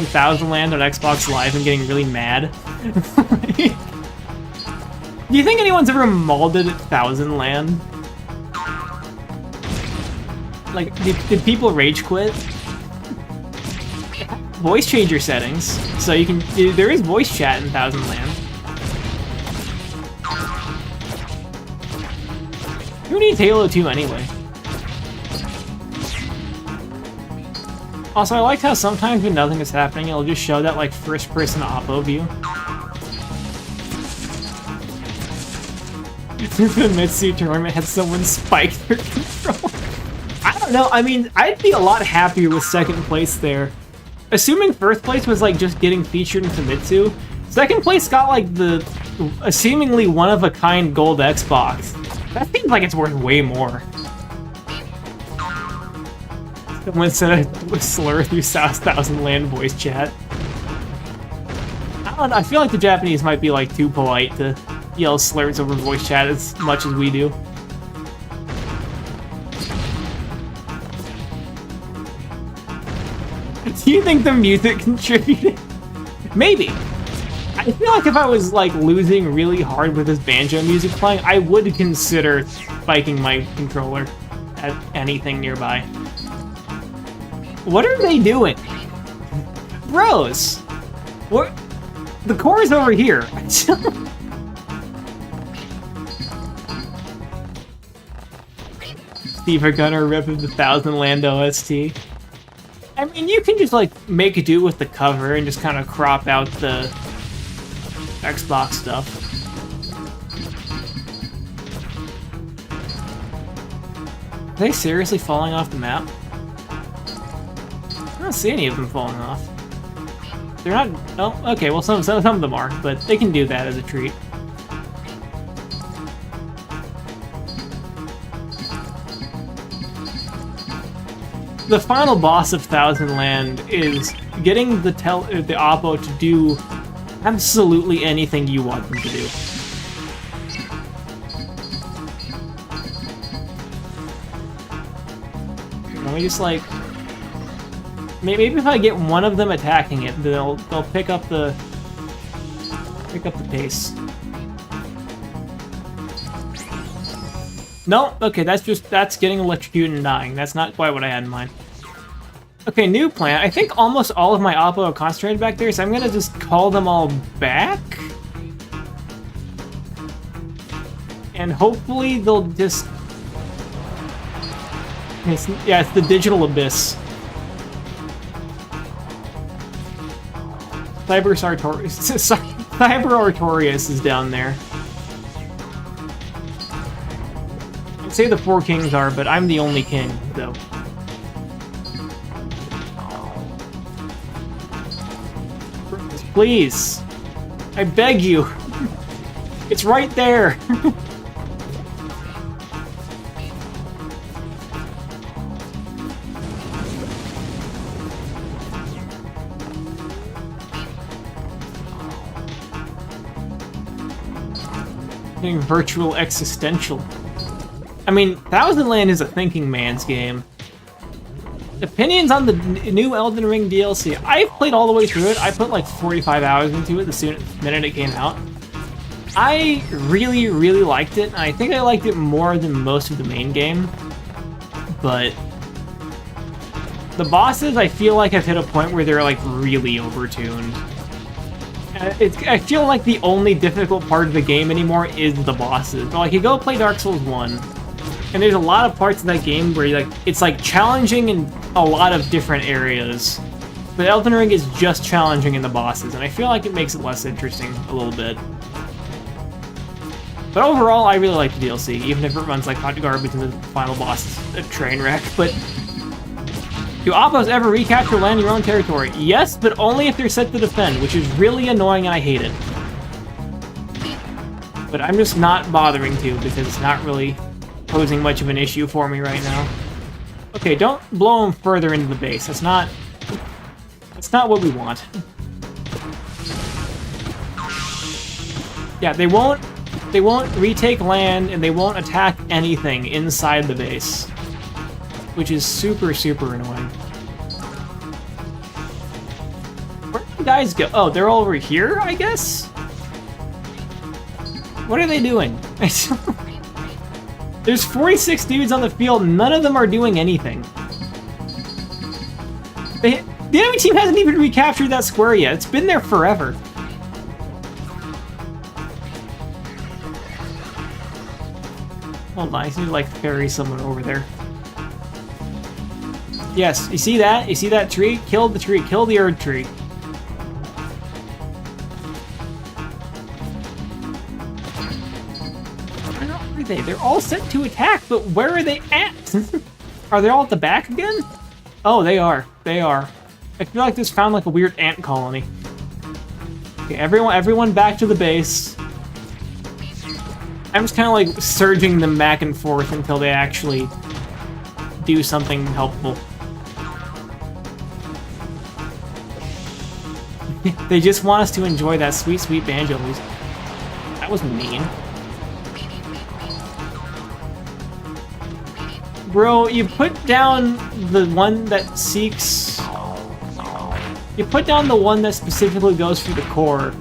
Thousand Land on Xbox Live and getting really mad. Do you think anyone's ever modded Thousand Land? Like, did people rage quit? Voice changer settings, so you can. There is voice chat in Thousand Land. Who needs Halo 2 anyway? Also, I like how sometimes when nothing is happening, it'll just show that like first-person oppo view. The Mitsu tournament had someone spike their controller. I don't know. I mean, I'd be a lot happier with second place there. Assuming first place was like just getting featured in Famitsu, second place got like a seemingly one-of-a-kind gold Xbox. That seems like it's worth way more. Someone said a slur through Thousand Land voice chat. I don't know, I feel like the Japanese might be like too polite to yell slurs over voice chat as much as we do. Do you think the music contributed? Maybe. I feel like if I was like losing really hard with this banjo music playing, I would consider spiking my controller at anything nearby. What are they doing? Bros! What? The core is over here. Steve are gonna rip the Thousand Land OST. I mean, you can just like make it do with the cover and just kind of crop out the Xbox stuff. Are they seriously falling off the map? I don't see any of them falling off. They're not. Oh, okay. Well, some of them are, but they can do that as a treat. The final boss of Thousand Land is getting the oppo to do absolutely anything you want them to do. Let me just like maybe if I get one of them attacking it, they'll pick up the pace. No, okay, that's getting electrocuted and dying. That's not quite what I had in mind. Okay, new plan. I think almost all of my oppo are concentrated back there, so I'm gonna just call them all back. And hopefully they'll just... it's the digital abyss. Cyber Artorias is down there. I'd say the 4 kings are, but I'm the only king, though. Please. I beg you. It's right there. Getting virtual existential. I mean, Thousand Land is a thinking man's game. Opinions on the new Elden Ring DLC. I played all the way through it. I put like 45 hours into it the minute it came out. I really, really liked it, and I think I liked it more than most of the main game. But the bosses, I feel like I've hit a point where they're like really overtuned. I feel like the only difficult part of the game anymore is the bosses. But like, you go play Dark Souls 1, and there's a lot of parts of that game where like it's like challenging in a lot of different areas. But Elden Ring is just challenging in the bosses, and I feel like it makes it less interesting a little bit. But overall, I really like the DLC, even if it runs like hot garbage and the final boss is a train wreck. But do oppos ever recapture land in your own territory? Yes, but only if they're set to defend, which is really annoying and I hate it. But I'm just not bothering to because it's not really posing much of an issue for me right now. Okay, don't blow them further into the base. That's not what we want. Yeah, they won't retake land and they won't attack anything inside the base. which is super, super annoying. Where did the guys go? Oh, they're all over here, I guess? What are they doing? There's 46 dudes on the field, none of them are doing anything. The enemy team hasn't even recaptured that square yet. It's been there forever. Hold on, I need to like ferry someone over there. Yes, you see that? You see that tree? Kill the tree. Kill the Erd tree. Where are they? They're all set to attack, but where are they at? Are they all at the back again? Oh, they are. They are. I feel like this found like a weird ant colony. Okay, everyone back to the base. I'm just kind of like surging them back and forth until they actually do something helpful. They just want us to enjoy that sweet, sweet banjo music. That was mean. Bro, you put down the one that seeks... You put down the one that specifically goes for the core.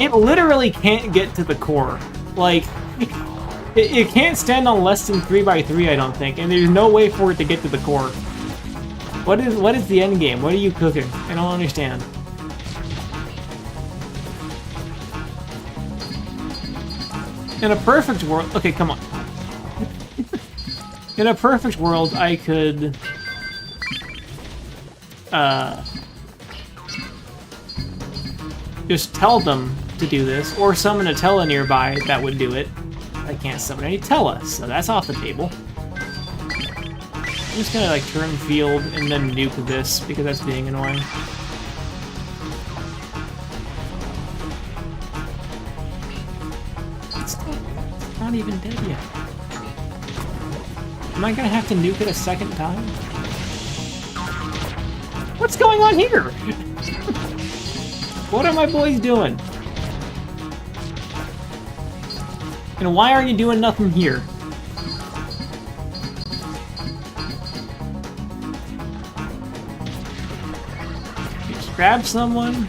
It literally can't get to the core. Like, it can't stand on less than 3x3, I don't think, and there's no way for it to get to the core. What is the end game? What are you cooking? I don't understand. In a perfect world... Okay, come on. In a perfect world, I could... just tell them to do this, or summon a Tella nearby that would do it. I can't summon any Tella, so that's off the table. I'm just gonna like turn field and then nuke this, because that's being annoying. It's not even dead yet. Am I gonna have to nuke it a second time? What's going on here? What are my boys doing? And why are you doing nothing here? Just grab someone.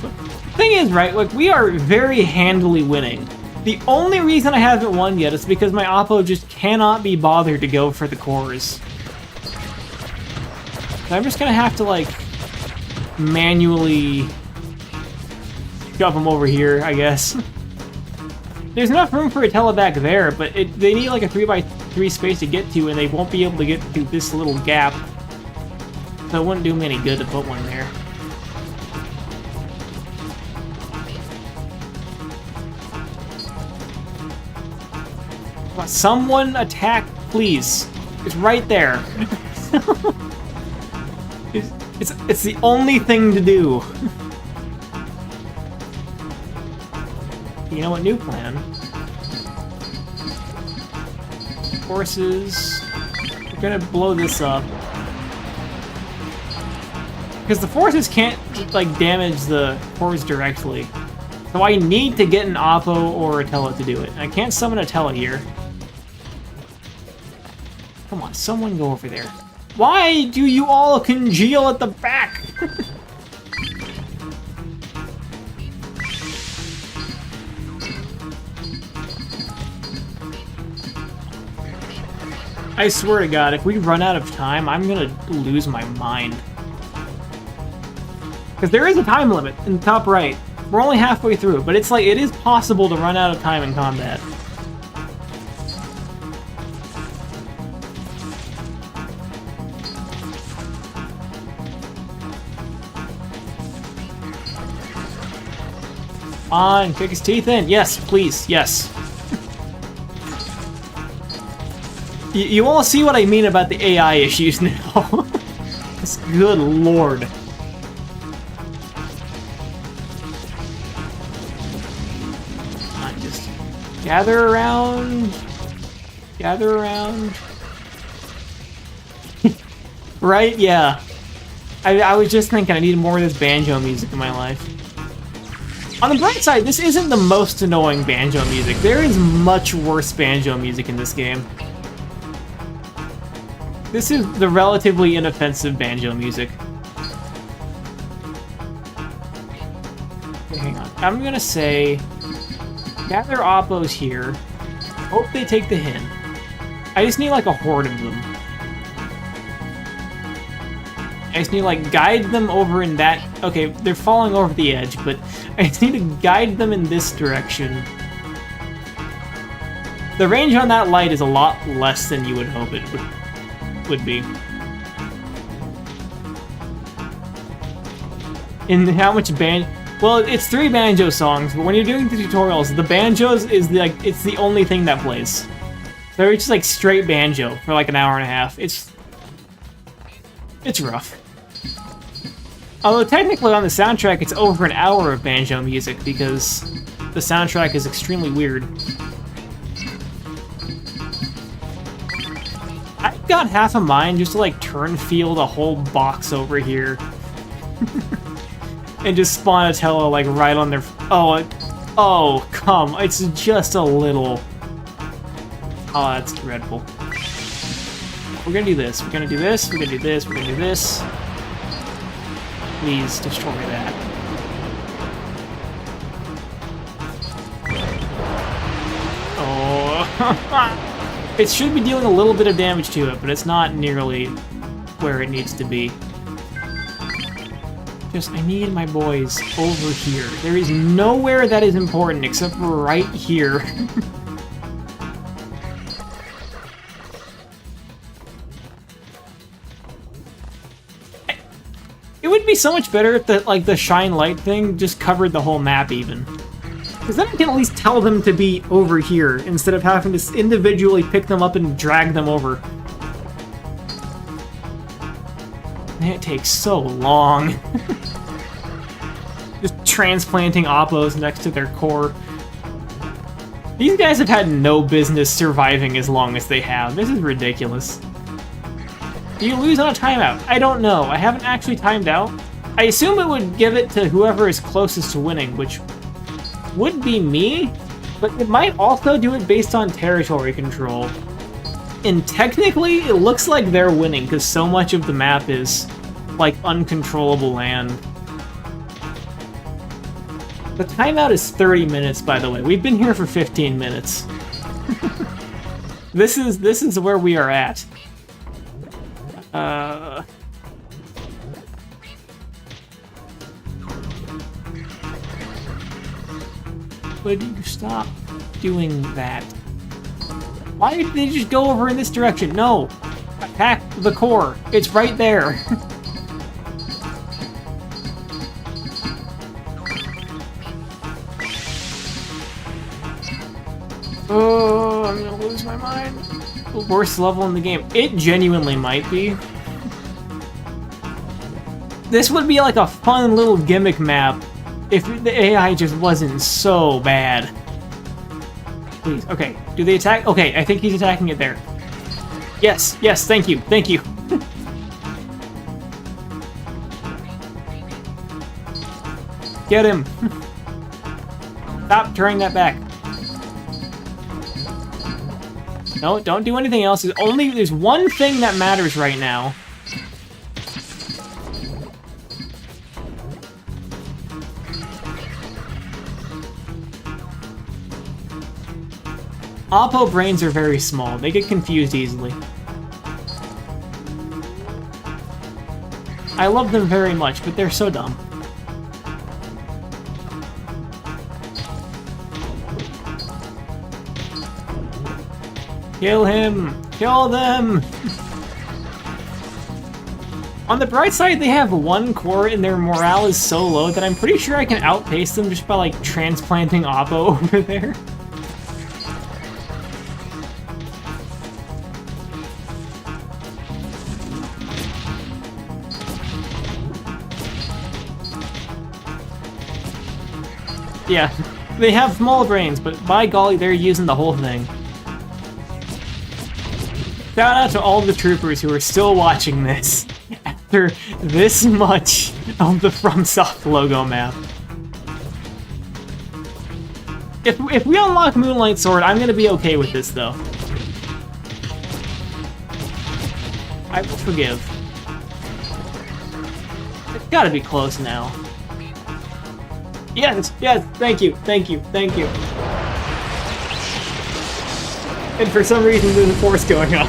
The thing is, right, like, we are very handily winning. The only reason I haven't won yet is because my Oppo just cannot be bothered to go for the cores. So I'm just gonna have to, like, manually shove them over here, I guess. There's enough room for a Tella back there, but they need like a 3x3 space to get to, and they won't be able to get to this little gap. So it wouldn't do me any good to put one there. Someone attack, please. It's right there. It's the only thing to do. You know what? New plan. Forces. We're gonna blow this up. Because the forces can't, like, damage the cores directly. So I need to get an Oppo or a Tella to do it. I can't summon a Tella here. Come on, someone go over there. Why do you all congeal at the back? I swear to God, if we run out of time, I'm gonna lose my mind. Because there is a time limit in the top right. We're only halfway through, but it's like, it is possible to run out of time in combat. On, kick his teeth in. Yes, please, yes. You all see what I mean about the AI issues now. Good lord. Just gather around. Gather around. Right? Yeah. I was just thinking I need more of this banjo music in my life. On the bright side, this isn't the most annoying banjo music. There is much worse banjo music in this game. This is the relatively inoffensive banjo music. Okay, hang on. I'm gonna say, gather oppos here. Hope they take the hint. I just need like a horde of them. I just need to like guide them over in that. Okay, they're falling over the edge, but I just need to guide them in this direction. The range on that light is a lot less than you would hope it would be. And how much well, it's 3 banjo songs, but when you're doing the tutorials, the banjos is like it's the only thing that plays. They're just like straight banjo for like an hour and a half. It's rough. Although technically on the soundtrack, it's over an hour of banjo music because the soundtrack is extremely weird. I've got half a mind just to like turn field a whole box over here. And just spawn a tello like right on their... Oh, come. It's just a little... Oh, that's dreadful. We're gonna do this. We're gonna do this. We're gonna do this. We're gonna do this. Please destroy that. Oh. It should be dealing a little bit of damage to it, but it's not nearly where it needs to be. I need my boys over here. There is nowhere that is important except for right here. It would be so much better if the shine light thing just covered the whole map even. Because then I can at least tell them to be over here instead of having to individually pick them up and drag them over. And it takes so long. Just transplanting oppos next to their core. These guys have had no business surviving as long as they have. This is ridiculous. Do you lose on a timeout? I don't know. I haven't actually timed out. I assume it would give it to whoever is closest to winning, which would be me, but it might also do it based on territory control. And technically, it looks like they're winning, because so much of the map is, like, uncontrollable land. The timeout is 30 minutes, by the way. We've been here for 15 minutes. This is where we are at. Would you stop doing that? Why did they just go over in this direction? No! Attack the core. It's right there. Oh, I'm gonna lose my mind. The worst level in the game. It genuinely might be. This would be like a fun little gimmick map if the AI just wasn't so bad. Please, okay. Do they attack? Okay, I think he's attacking it there. Yes, yes, thank you, thank you. Get him. Stop turning that back. No, don't do anything else. There's one thing that matters right now. Oppo brains are very small. They get confused easily. I love them very much, but they're so dumb. Kill him! Kill them! On the bright side, they have one core and their morale is so low that I'm pretty sure I can outpace them just by, like, transplanting Oppo over there. Yeah, they have small brains, but by golly, they're using the whole thing. Shout out to all the troopers who are still watching this after this much of the FromSoft logo map. If we unlock Moonlight Sword, I'm gonna be okay with this, though. I will forgive. It's gotta be close now. Yes, yes, thank you, thank you, thank you. And for some reason there's a force going on.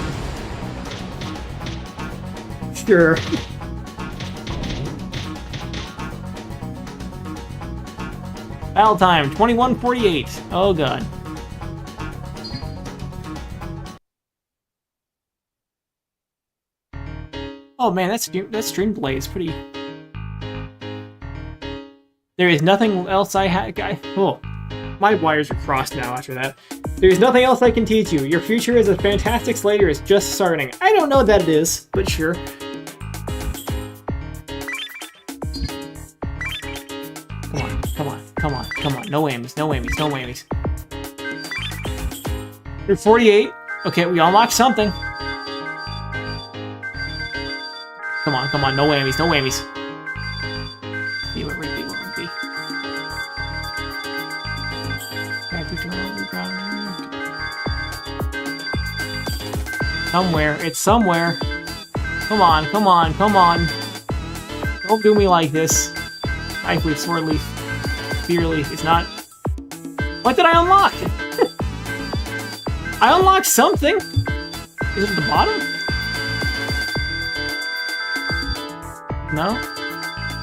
Sure. Battle time, 21:48. Oh god. Oh man, that stream delay is pretty... There is nothing else I had... Oh, my wires are crossed now after that. There's nothing else I can teach you. Your future as a fantastic slayer is just starting. I don't know what that is, but sure. Come on, come on, come on, come on. No whammies, no whammies, no whammies. We're 48. Okay, we unlocked something. Come on, no whammies, no whammies. See what would be, what would be. Somewhere, it's somewhere. Come on, come on, come on. Don't do me like this. Knife leaf, sword leaf, spear leaf, it's not... What did I unlock? I unlocked something. Is it at the bottom? No?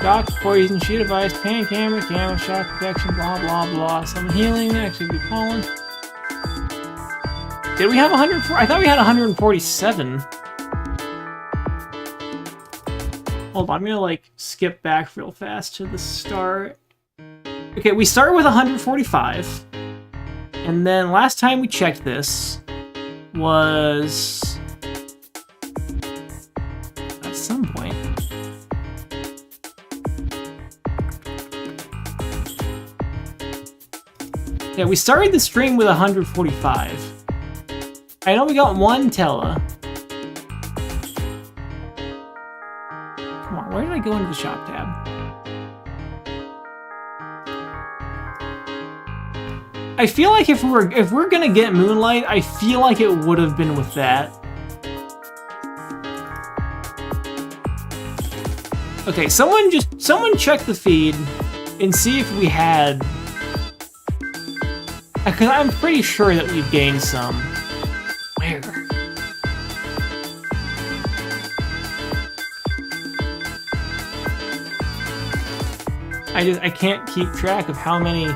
Shock, poison, sheet of ice, pain, camera, shock, protection, blah, blah, blah. Summon healing, actually be pollen. Did we have 104? I thought we had 147. Hold on, I'm gonna like skip back real fast to the start. Okay, we started with 145. And then last time we checked this was at some point. Yeah, we started the stream with 145. I know we got one Tella. Come on, where did I go into the shop tab? I feel like if we're gonna get Moonlight, I feel like it would have been with that. Okay, someone check the feed and see if we had. Because I'm pretty sure that we've gained some. Where? I can't keep track of how many.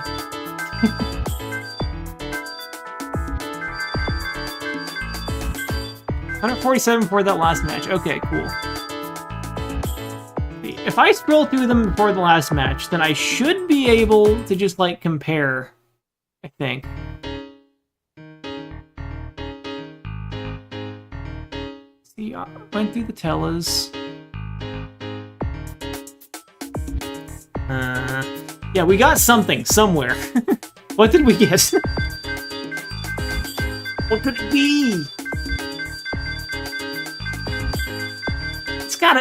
147 for that last match. Okay, cool. If I scroll through them before the last match, then I should be able to just like compare. I think. See, I went through the Tellas. Yeah, we got something somewhere. What did we get? What could it be?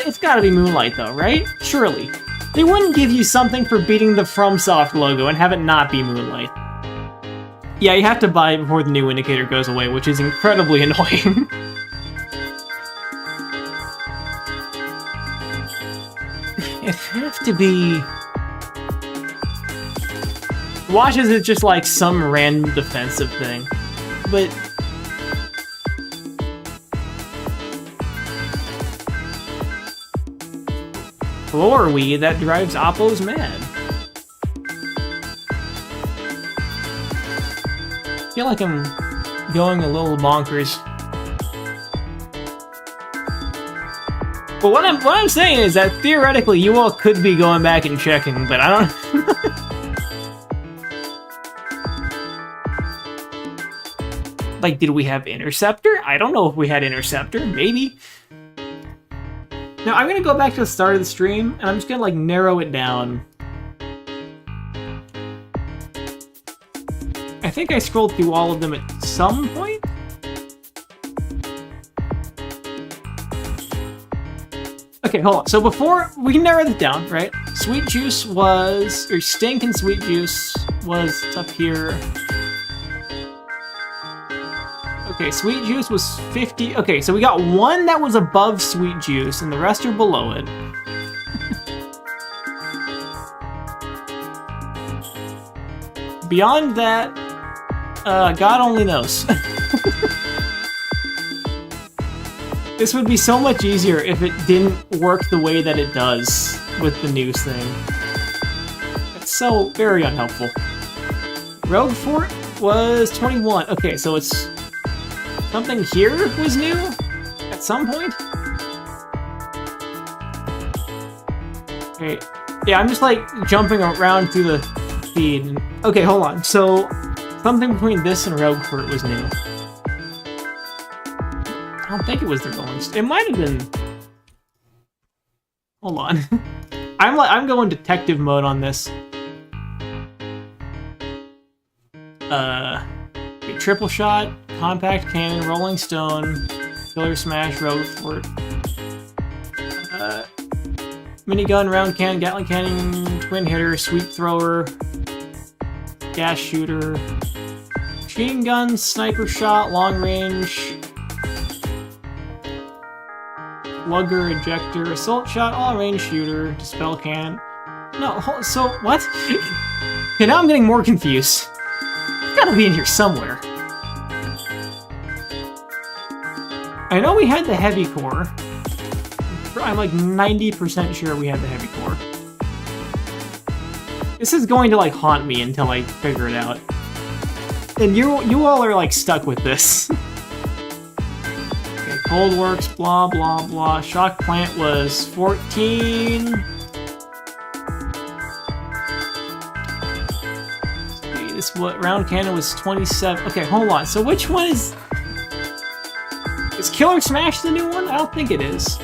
It's gotta be Moonlight though, right? Surely. They wouldn't give you something for beating the FromSoft logo and have it not be Moonlight. Yeah, you have to buy it before the new indicator goes away, which is incredibly annoying. It have to be... Watches is just like some random defensive thing, but... Glory that drives Oppos mad. I feel like I'm going a little bonkers. But what I'm saying is that theoretically you all could be going back and checking, but I don't. Like, did we have Interceptor? I don't know if we had Interceptor. Maybe. Now I'm gonna go back to the start of the stream, and I'm just gonna like narrow it down. I think I scrolled through all of them at some point. Okay, hold on. So before, we can narrow it down, right? Sweet Juice was, or Stink and Sweet Juice was up here. Okay, Sweet Juice was 50. Okay, so we got one that was above Sweet Juice, and the rest are below it. Beyond that, God only knows. This would be so much easier if it didn't work the way that it does with the news thing. It's so very unhelpful. Rogue Fort was 21. Okay, so it's... something here was new? At some point? Okay. Yeah, I'm just like jumping around through the feed. Okay, hold on. So, something between this and Rogue Fort was new. I don't think it was the Rolling Stone. It might have been... Hold on. I'm going detective mode on this. Okay, triple shot, compact cannon, Rolling Stone, Killer Smash, Rogue Fort. Minigun, round cannon, Gatling cannon, twin hitter, sweep thrower, gas shooter, machine gun, sniper shot, long range, slugger, ejector, assault shot, all range shooter, dispel cannon. No, so what? Okay, now I'm getting more confused. It's gotta be in here somewhere. I know we had the heavy core. I'm like 90% sure we had the heavy core. This is going to like haunt me until I figure it out. And you all are like stuck with this. Okay, Cold Works, blah blah blah. Shock Plant was 14. Okay, this round cannon was 27. Okay, hold on. So which one is... Is Killer Smash the new one? I don't think it is.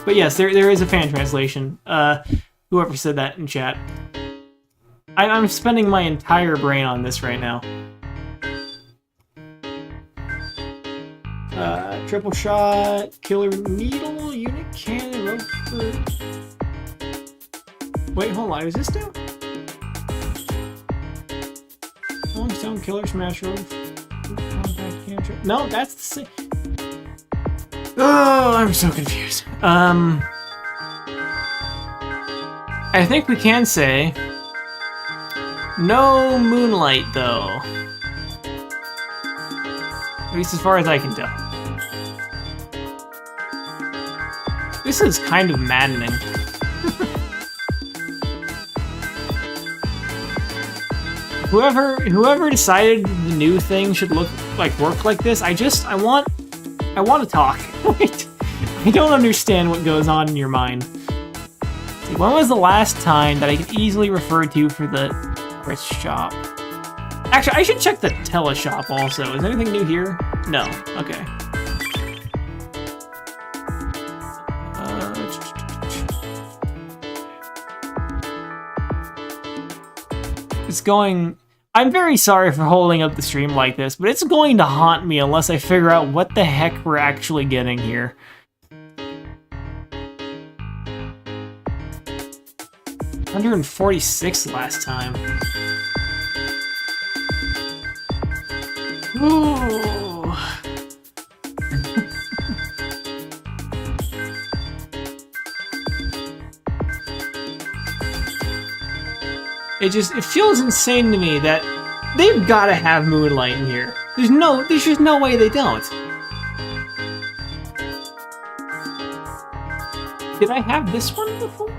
But yes, there is a fan translation. Whoever said that in chat. I'm spending my entire brain on this right now. Triple shot, killer needle, unit cannon, rope for... Wait, hold on, is this new? Rolling Stone, Killer Smash, rope. No, that's the same. Oh, I'm so confused. I think we can say no Moonlight, though. At least as far as I can tell. This is kind of maddening. Whoever decided the new thing should work like this, I want to talk. I don't understand what goes on in your mind. See, when was the last time that I could easily refer to for the Chris shop? Actually, I should check the teleshop also. Is anything new here? No. Okay. It's going... I'm very sorry for holding up the stream like this, but it's going to haunt me unless I figure out what the heck we're actually getting here. $146 last time. Ooh. It feels insane to me that they've got to have Moonlight in here. There's just no way they don't. Did I have this one before?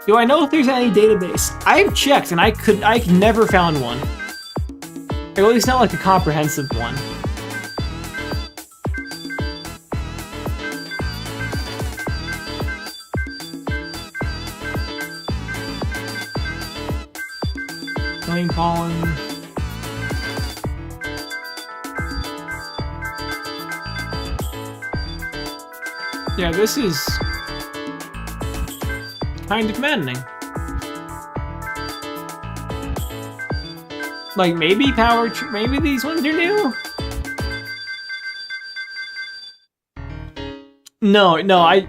Do I know if there's any database? I've checked and I never found one. Or at least not like a comprehensive one. Flame Pollen. Yeah, this is kind of maddening. Like, maybe maybe these ones are new? No,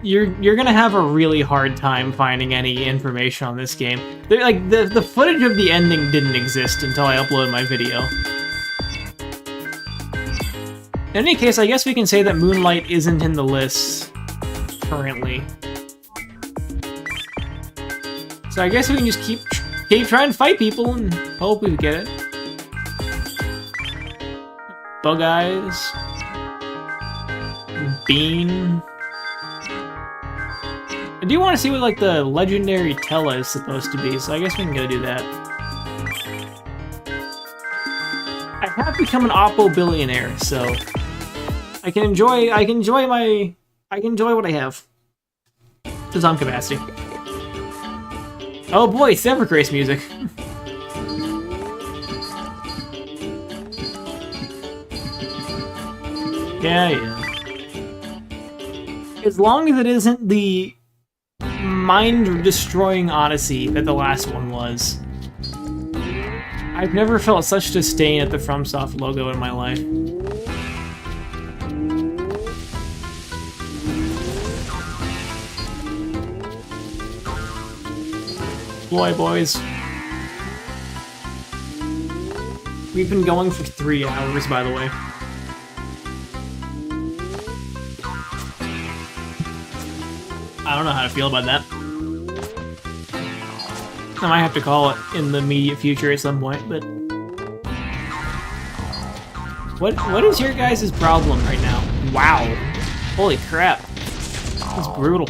you're gonna have a really hard time finding any information on this game. Like, the footage of the ending didn't exist until I uploaded my video. In any case, I guess we can say that Moonlight isn't in the list currently. So I guess we can just keep trying to fight people and hope we get it. Bug Eyes. Bean. I do want to see what like the legendary Tella is supposed to be, so I guess we can go do that. I have become an Oppo billionaire, so I can enjoy what I have to some capacity. Oh boy, it's Evergrace music. Yeah. As long as it isn't the mind-destroying Odyssey that the last one was. I've never felt such disdain at the FromSoft logo in my life. Boy, boys. We've been going for 3 hours, by the way. I don't know how to feel about that. I might have to call it in the immediate future at some point, but... What is your guys' problem right now? Wow. Holy crap. That's brutal.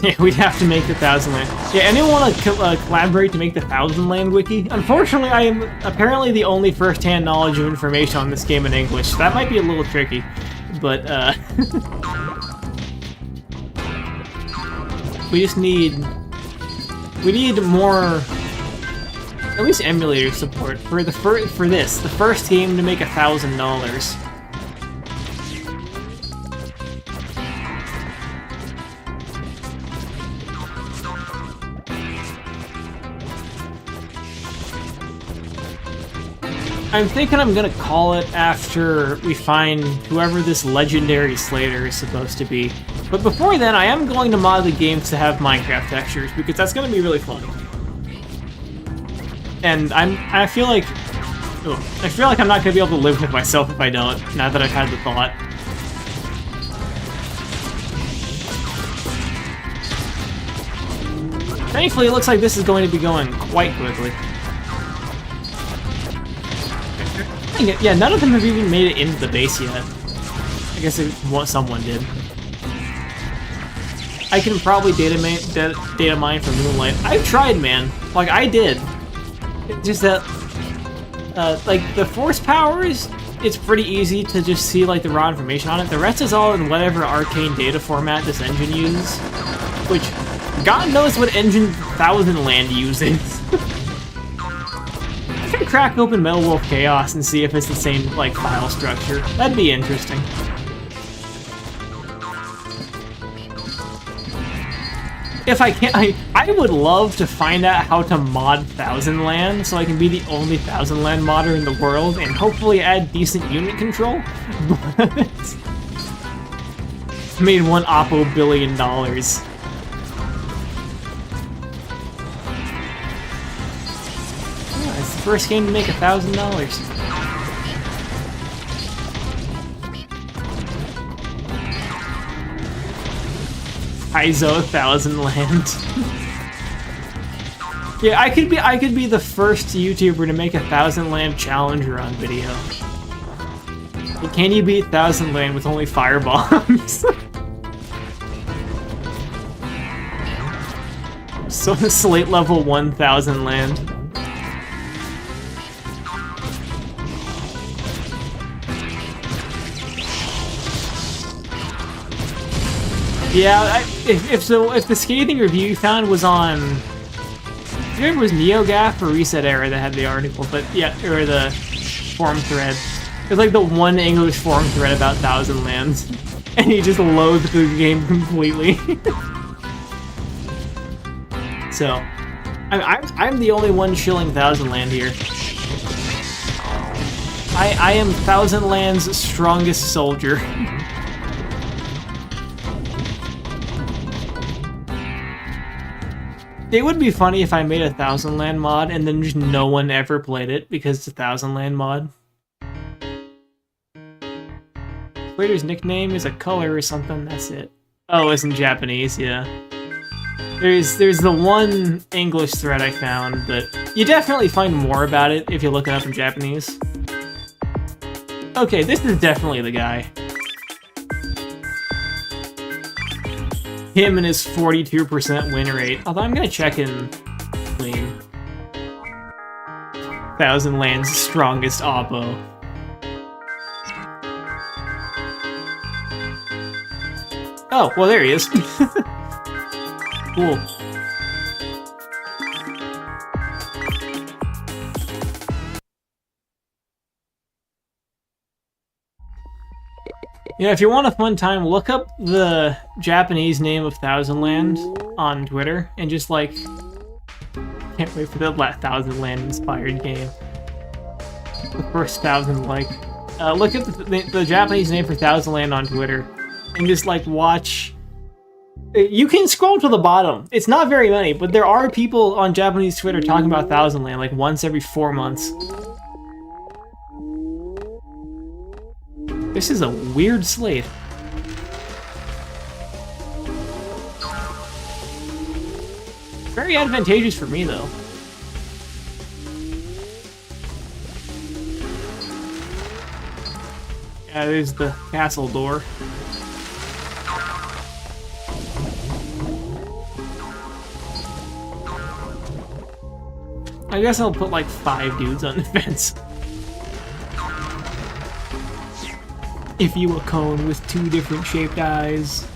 Yeah, we'd have to make the 1,000 Land. Yeah, anyone want to collaborate to make the 1,000 Land wiki? Unfortunately, I am apparently the only first-hand knowledge of information on this game in English. That might be a little tricky, but we just need... We need more... At least emulator support for the the first game to make $1,000. I'm thinking I'm gonna call it after we find whoever this legendary Slater is supposed to be. But before then, I am going to mod the games to have Minecraft textures, because that's gonna be really fun. And I feel like I'm not gonna be able to live with myself if I don't, now that I've had the thought. Thankfully, it looks like this is going to be going quite quickly. Yeah, none of them have even made it into the base yet. I guess someone did. I can probably data mine from Moonlight. I've tried, man. Like, I did. It's just that, like, the force powers, it's pretty easy to just see, like, the raw information on it. The rest is all in whatever arcane data format this engine uses. Which, God knows what engine 1,000 Land uses. Crack open Metal Wolf Chaos and see if it's the same, like, file structure. That'd be interesting. If I can, I would love to find out how to mod 1,000 Land so I can be the only 1,000 Land modder in the world and hopefully add decent unit control. But made one Oppo $1 billion. First game to make $1,000. ISO 1,000 Land. Yeah, I could be the first YouTuber to make a 1,000 Land challenger on video. Can you beat 1,000 Land with only firebombs? So slate level 1,000 Land. Yeah, if the scathing review you found was on, I forget if it was NeoGAF or Reset Era that had the article, but yeah, or the forum thread. It was like the one English forum thread about 1,000 Lands, and he just loathed the game completely. So, I'm the only one shilling 1,000 Land here. I am 1,000 Land's strongest soldier. It would be funny if I made a Thousand Land mod and then just no one ever played it because it's a Thousand Land mod. Player's nickname is a color or something, that's it. Oh, it's in Japanese, yeah. There's the one English thread I found, but you definitely find more about it if you look it up in Japanese. Okay, this is definitely the guy. Him and his 42% win rate. Although I'm gonna check in clean. Thousand Land's strongest oppo. Oh, well there he is. Cool. Yeah, if you want a fun time, look up the Japanese name of Thousand Land on Twitter and just like... Can't wait for the Thousand Land inspired game. The first Thousand like... look at the Japanese name for Thousand Land on Twitter and just like watch... You can scroll to the bottom. It's not very many, but there are people on Japanese Twitter talking about Thousand Land like once every 4 months. This is a weird slate. Very advantageous for me, though. Yeah, there's the castle door. I guess I'll put like 5 dudes on the fence. If you a cone with 2 different shaped eyes.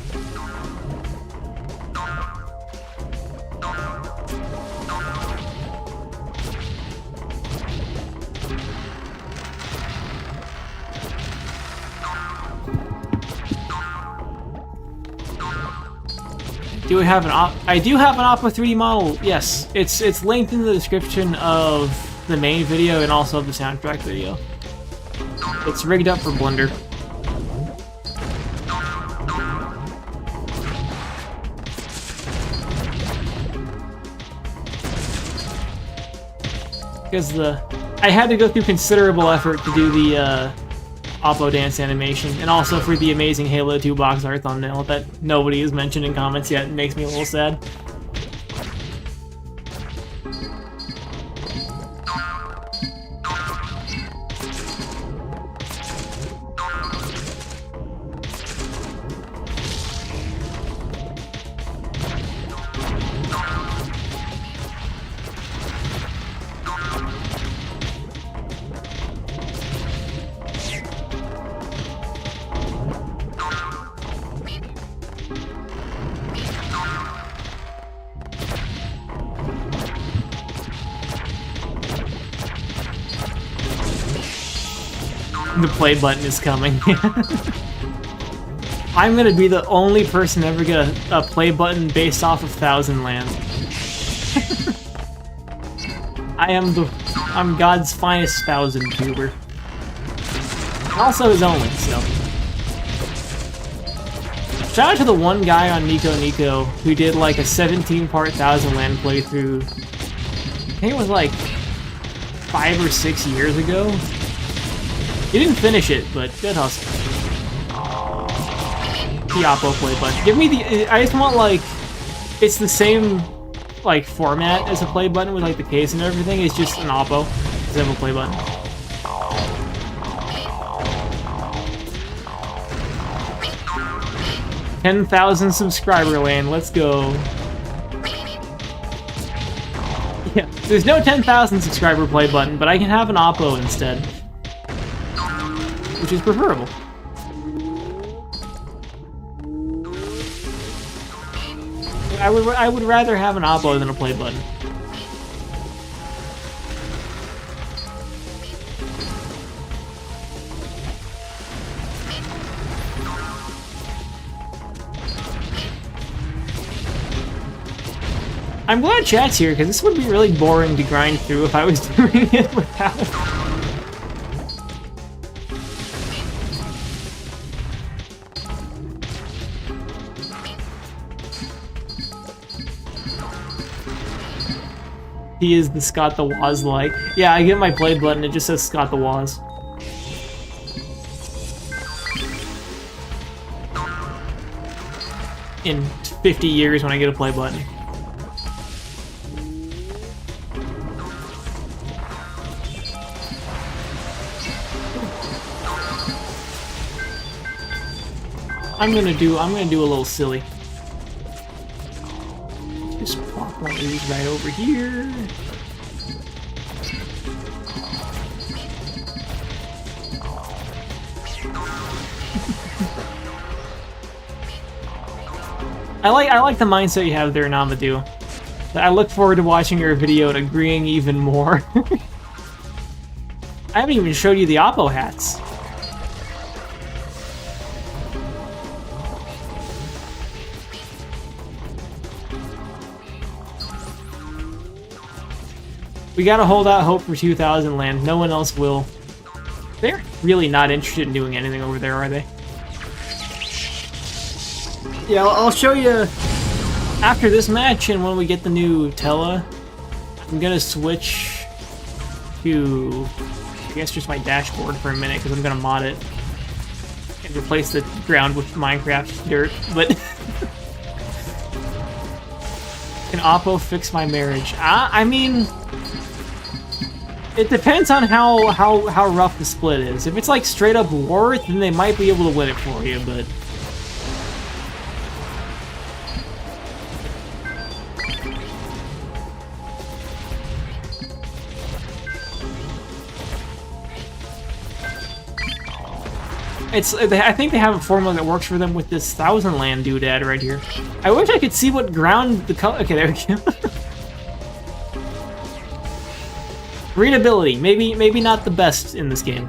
Do we have an I do have an Oppo 3D model. Yes, it's linked in the description of the main video and also the soundtrack video. It's rigged up for Blender. Because I had to go through considerable effort to do the Oppo dance animation, and also for the amazing Halo 2 box art thumbnail that nobody has mentioned in comments yet. It makes me a little sad. The play button is coming. I'm gonna be the only person ever get a play button based off of Thousand Land. I'm God's finest thousand tuber. Also his only, so. Shout out to the one guy on Nico Nico who did like a 17-part Thousand Land playthrough. I think it was like 5 or 6 years ago. He didn't finish it, but good hustle. The Oppo play button. Give me the... I just want, like... It's the same, like, format as a play button with, like, the case and everything. It's just an Oppo instead of a play button. $10,000 subscriber land. Let's go. Yeah, there's no 10,000 subscriber play button, but I can have an Oppo instead. Which is preferable. I would rather have an Oppo than a play button. I'm glad chat's here, because this would be really boring to grind through if I was doing it without. He is the Scott the Woz like. Yeah, I get my play button, it just says Scott the Woz. In 50 years when I get a play button. I'm gonna do a little silly. Just plop one of these right over here. I like the mindset you have there, Namadou. I look forward to watching your video and agreeing even more. I haven't even showed you the Oppo hats. We gotta hold out hope for 2000 land. No one else will. They're really not interested in doing anything over there, are they? Yeah, I'll show you after this match, and when we get the new Tela, I'm gonna switch to, I guess, just my dashboard for a minute, because I'm gonna mod it and replace the ground with Minecraft dirt, but... Can Oppo fix my marriage? I mean... It depends on how rough the split is. If it's like straight up war, then they might be able to win it for you, but... I think they have a formula that works for them with this 1000 land doodad right here. I wish I could see what ground the color... Okay, there we go. Readability, maybe not the best in this game.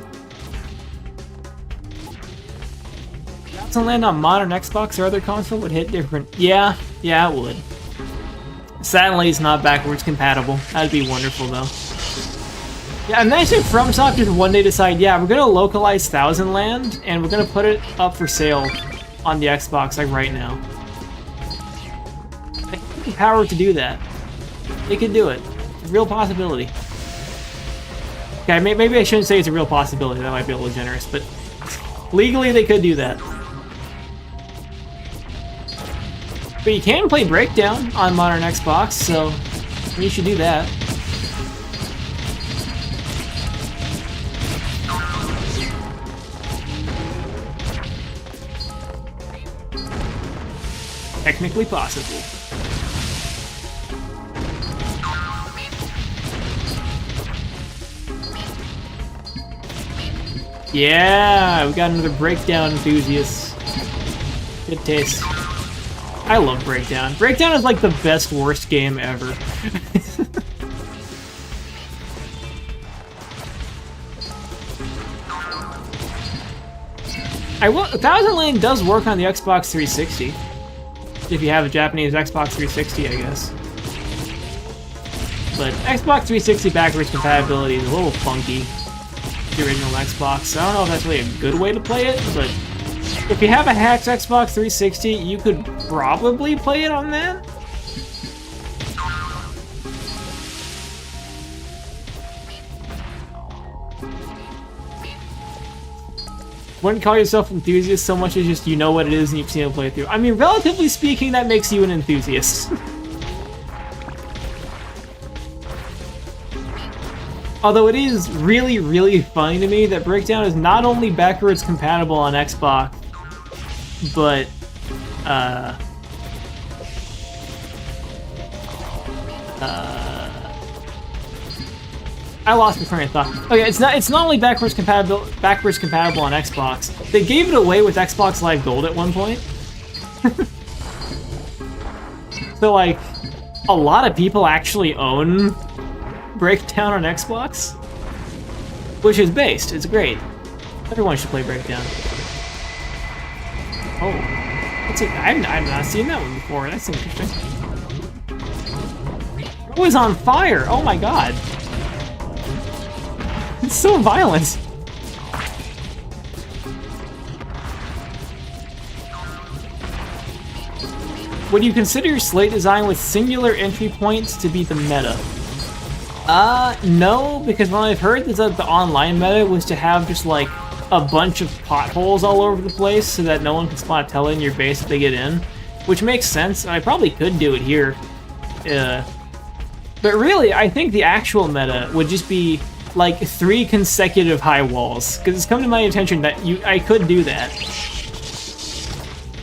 1000 land on modern Xbox or other console would hit different. Yeah, it would. Sadly, it's not backwards compatible. That'd be wonderful, though. Yeah, imagine FromSoft just one day decide, yeah, we're gonna localize 1000 land, and we're gonna put it up for sale on the Xbox, like right now. They have the power to do that. They could do it. It's a real possibility. Okay, maybe I shouldn't say it's a real possibility, that might be a little generous, but legally they could do that. But you can play Breakdown on modern Xbox, so you should do that. Technically possible. Yeah, we got another Breakdown enthusiast. Good taste. I love Breakdown. Breakdown is like the best worst game ever. 1000 Land does work on the Xbox 360. If you have a Japanese Xbox 360, I guess. But Xbox 360 backwards compatibility is a little funky. The original Xbox. So I don't know if that's really a good way to play it, but if you have a hacked Xbox 360, you could probably play it on that. Wouldn't call yourself enthusiast so much as just you know what it is and you've seen it play through. I mean, relatively speaking, that makes you an enthusiast. Although it is really, really funny to me that Breakdown is not only backwards compatible on Xbox, but I lost my train of thought. Okay, it's not only backwards compatible on Xbox. They gave it away with Xbox Live Gold at one point. So like, a lot of people actually own Breakdown on Xbox, which is based. It's great. Everyone should play Breakdown. Oh, I've not seen that one before. That's interesting. Oh, it's on fire! Oh my god. It's so violent. Would you consider your slate design with singular entry points to be the meta? No, because what I've heard is that the online meta was to have just like a bunch of potholes all over the place so that no one can spot a tele in your base if they get in, which makes sense, and I probably could do it here. But really, I think the actual meta would just be like 3 consecutive high walls, because it's come to my attention that I could do that.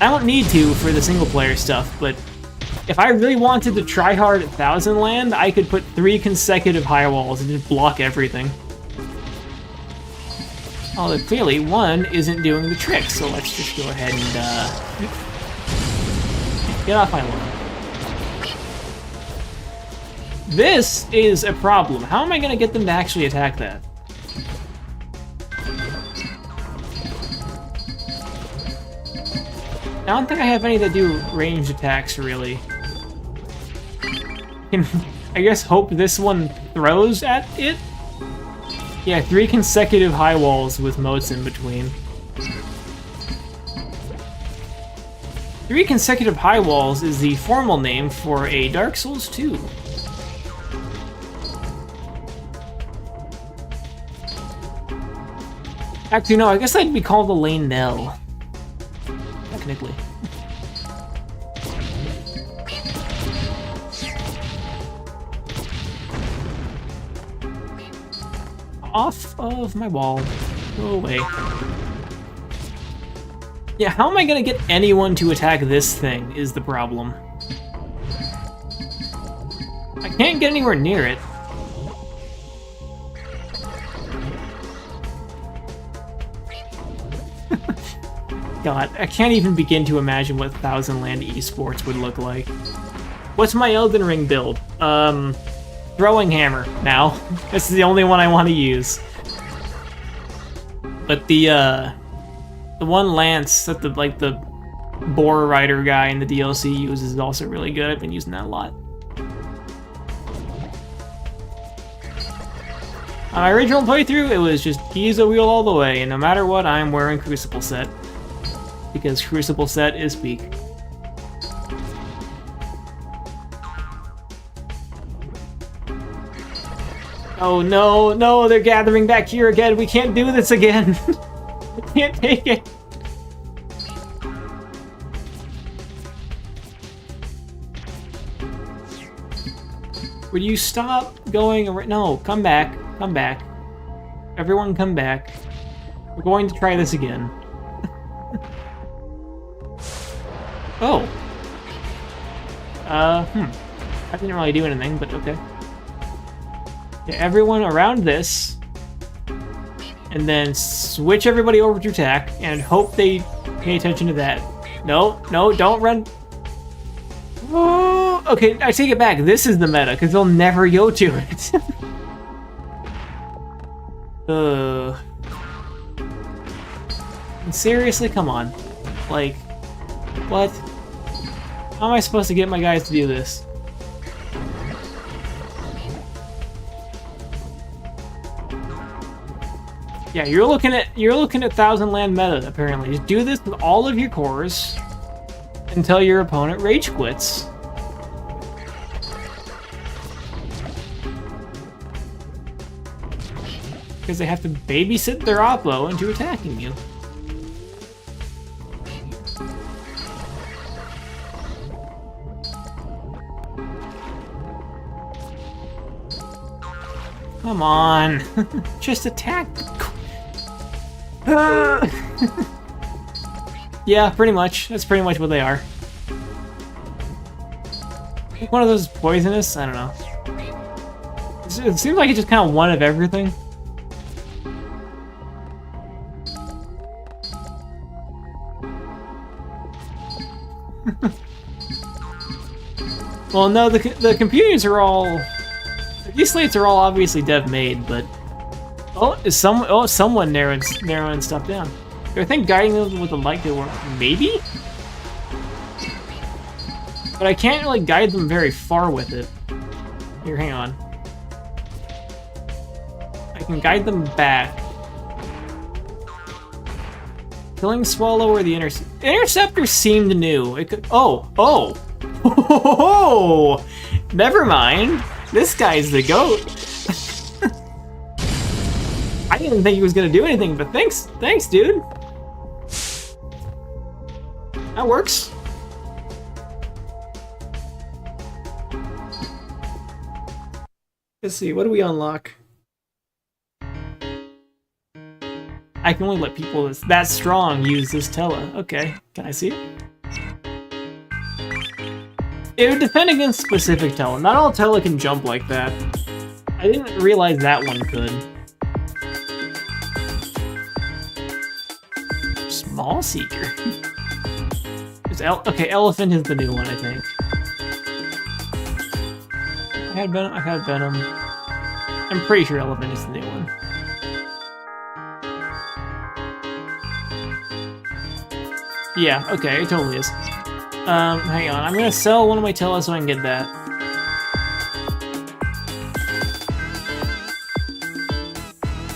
I don't need to for the single player stuff, but if I really wanted to try hard at Thousand Land, I could put 3 consecutive high walls and just block everything. Although clearly one isn't doing the trick, so let's just go ahead and get off my lawn. This is a problem. How am I gonna get them to actually attack that? I don't think I have any that do ranged attacks, really. I guess hope this one throws at it? Yeah, 3 consecutive high walls with moats in between. 3 consecutive high walls is the formal name for a Dark Souls 2. Actually, no, I guess that'd be called a Lane Nell. Technically. Off of my wall. Go away. Yeah, how am I gonna get anyone to attack this thing is the problem. I can't get anywhere near it. God, I can't even begin to imagine what Thousand Land esports would look like. What's my Elden Ring build? Throwing hammer now. This is the only one I want to use. But the one lance that the boar rider guy in the DLC uses is also really good. I've been using that a lot. On my original playthrough, it was just keys a wheel all the way, and no matter what, I'm wearing Crucible set. Because Crucible set is peak. Oh no, no, they're gathering back here again. We can't do this again. We can't take it. Would you stop going around? No, come back. Come back. Everyone come back. We're going to try this again. Oh. I didn't really do anything, but okay. Okay, everyone around this. And then switch everybody over to attack and hope they pay attention to that. No, no, don't run. Oh, okay, I take it back. This is the meta, because they'll never go to it. Seriously, come on. Like, what? How am I supposed to get my guys to do this? Yeah, you're looking at Thousand Land meta, apparently. Just do this with all of your cores until your opponent rage quits. Because they have to babysit their oppo into attacking you. Come on. Just attack. Yeah, pretty much. That's pretty much what they are. I think one of those is poisonous? I don't know. It seems like it's just kind of one of everything. Well, no, the computers are all... These slates are all obviously dev-made, but... someone narrowing stuff down. Do I think guiding them with the light could work? Maybe? But I can't really guide them very far with it. Here, hang on. I can guide them back. Killing Swallow or the Interceptor seemed new. It could... Oh! Never mind! This guy's the GOAT! didn't think he was gonna do anything, but thanks, dude. That works. Let's see, what do we unlock? I can only let people that strong use this tele. Okay, can I see it? It would defend against specific tele. Not all tele can jump like that. I didn't realize that one could. Small Seeker. Okay, Elephant is the new one, I think. I've had Venom. I'm pretty sure Elephant is the new one. Yeah, okay, it totally is. Hang on, I'm gonna sell one of my teles so I can get that.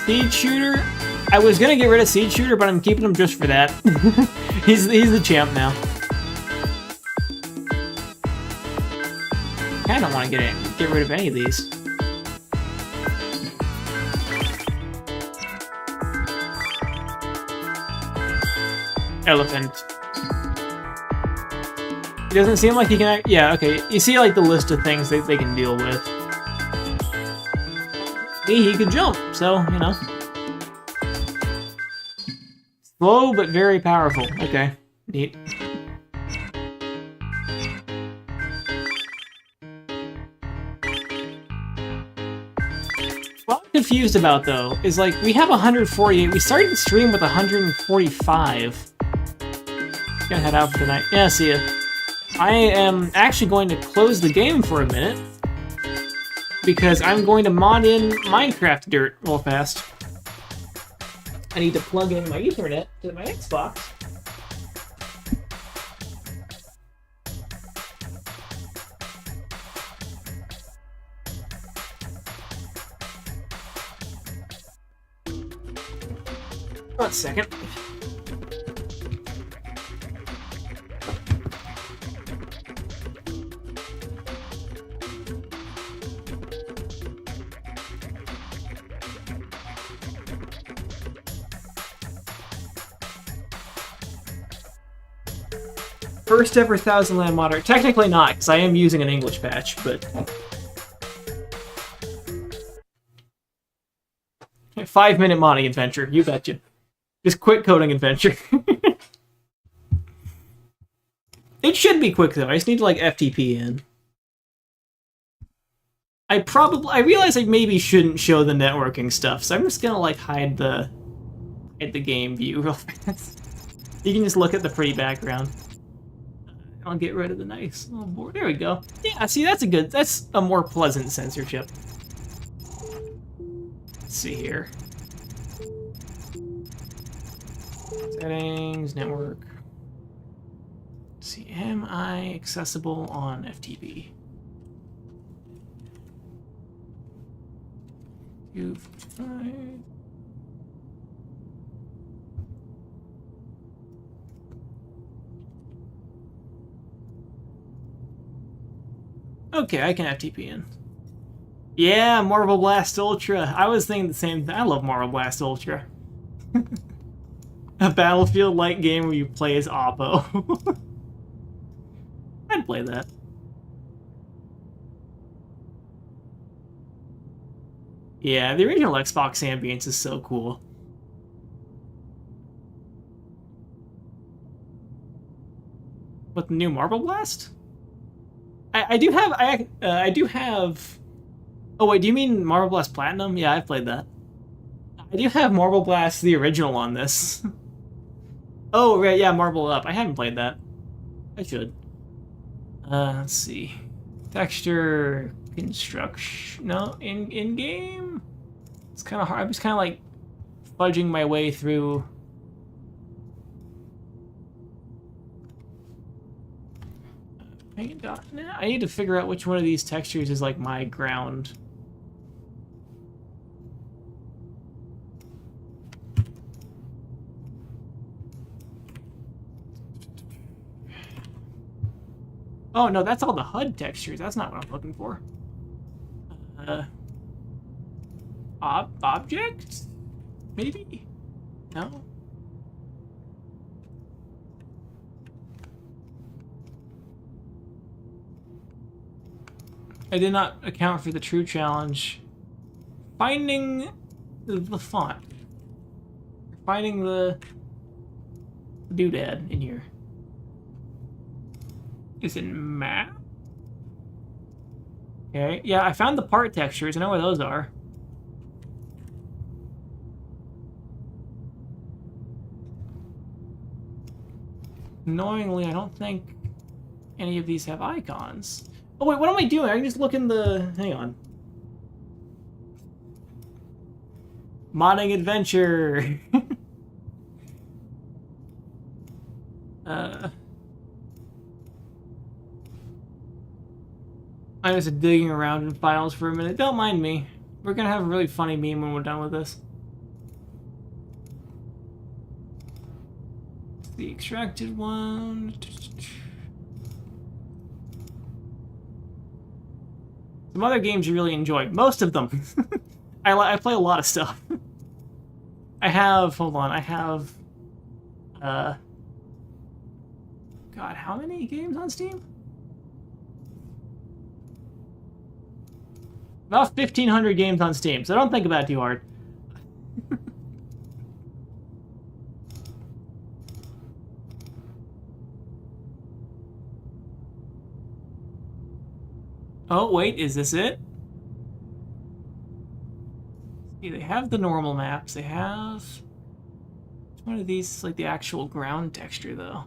Seed Shooter? I was gonna get rid of Seed Shooter, but I'm keeping him just for that. he's the champ now. I don't want to get rid of any of these. Elephant. It doesn't seem like he can. Yeah, okay. You see, like the list of things they can deal with. He could jump, so you know. Slow but very powerful. Okay, neat. What I'm confused about though is like we have 148. We started the stream with 145. Gonna head out for the night. Yeah, see ya. I am actually going to close the game for a minute because I'm going to mod in Minecraft Dirt real fast. I need to plug in my Ethernet to my Xbox. One second. First ever 1000 land modder. Technically not, because I am using an English patch, but... 5-minute modding adventure, you betcha. Just quick coding adventure. It should be quick though, I just need to like FTP in. I realize I maybe shouldn't show the networking stuff, so I'm just gonna like hide the game view real fast. You can just look at the pretty background. I'll get rid of the nice little board. There we go. Yeah, see, that's a more pleasant censorship. Let's see here. Settings, network. Let's see, am I accessible on FTP? 255. Okay, I can FTP in. Yeah, Marvel Blast Ultra. I was thinking the same thing. I love Marvel Blast Ultra. A Battlefield-like game where you play as Oppo. I'd play that. Yeah, the original Xbox ambience is so cool. What, the new Marble Blast? I do have. Oh wait, do you mean Marble Blast Platinum? Yeah, I've played that. I do have Marble Blast the original on this. Oh right, yeah, Marble Up. I haven't played that. I should. Let's see. Texture construction. No, in game. It's kind of hard. I'm just kind of like fudging my way through. I need to figure out which one of these textures is like my ground. Oh no, that's all the HUD textures. That's not what I'm looking for. Object? Maybe? No? I did not account for the true challenge. Finding the font. Finding the doodad in here. Is it map? Okay, yeah, I found the part textures. I know where those are. Annoyingly, I don't think any of these have icons. Oh wait, what am I doing? I can just look in the... Hang on. Modding adventure! I was digging around in files for a minute. Don't mind me. We're gonna have a really funny meme when we're done with this. The extracted one. Some other games you really enjoy. Most of them. I play a lot of stuff. I have... Hold on. I have... God, how many games on Steam? About 1,500 games on Steam, so don't think about it too hard. Oh, wait, is this it? See, they have the normal maps. They have... One of these is like the actual ground texture, though.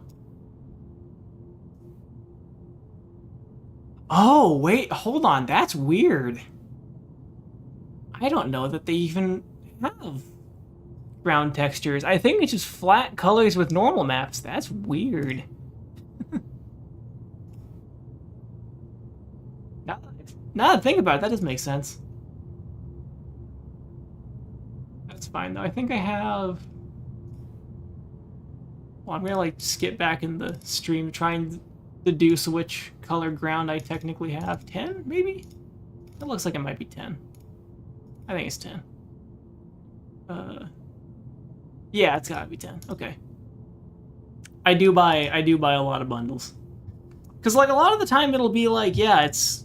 Oh, wait, hold on. That's weird. I don't know that they even have ground textures. I think it's just flat colors with normal maps. That's weird. Now that I think about it, that does make sense. That's fine, though. I think I have... Well, I'm gonna, like, skip back in the stream, try and deduce which color ground I technically have. 10, maybe? That looks like it might be 10. I think it's 10. Yeah, it's gotta be 10. Okay. I do buy a lot of bundles. Because, like, a lot of the time it'll be like, yeah, it's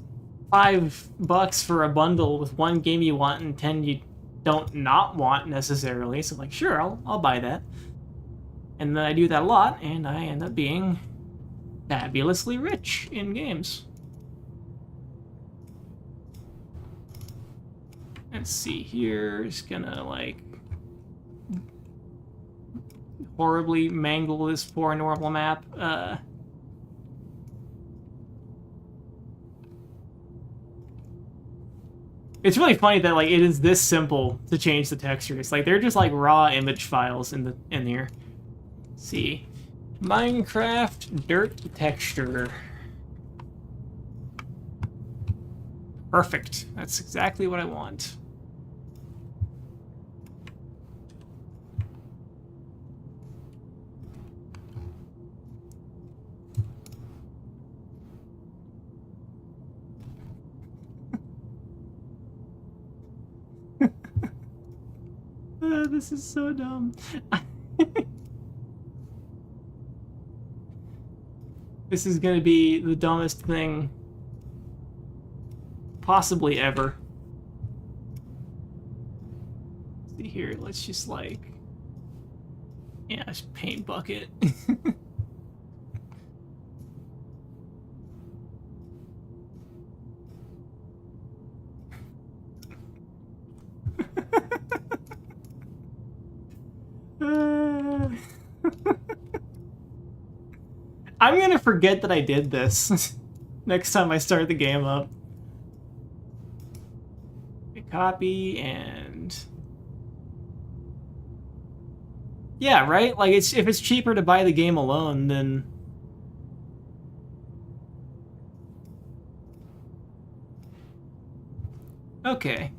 $5 for a bundle with one game you want and 10 you don't not want necessarily. So, like, sure, I'll buy that. And then I do that a lot, and I end up being fabulously rich in games. Let's see here. Just gonna, like, horribly mangle this poor normal map. It's really funny that, like, it is this simple to change the textures. Like, they're just, like, raw image files in here. Let's see. Minecraft dirt texture. Perfect. That's exactly what I want. This is so dumb. This is gonna be the dumbest thing possibly ever. Let's see here, let's just, like... Yeah, just paint bucket. I'm gonna forget that I did this next time I start the game up. Copy and... Yeah, right? Like, if it's cheaper to buy the game alone, then... Okay.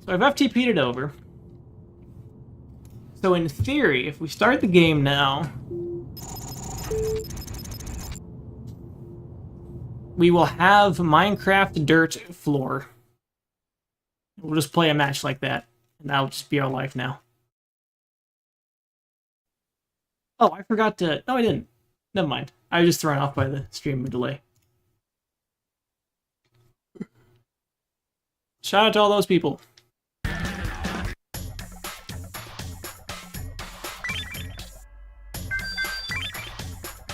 So I've FTP'd it over. So in theory, if we start the game now... we will have Minecraft dirt floor. We'll just play a match like that, and that'll just be our life now. Oh, I forgot to... No, I didn't. Never mind. I was just thrown off by the stream delay. Shout out to all those people.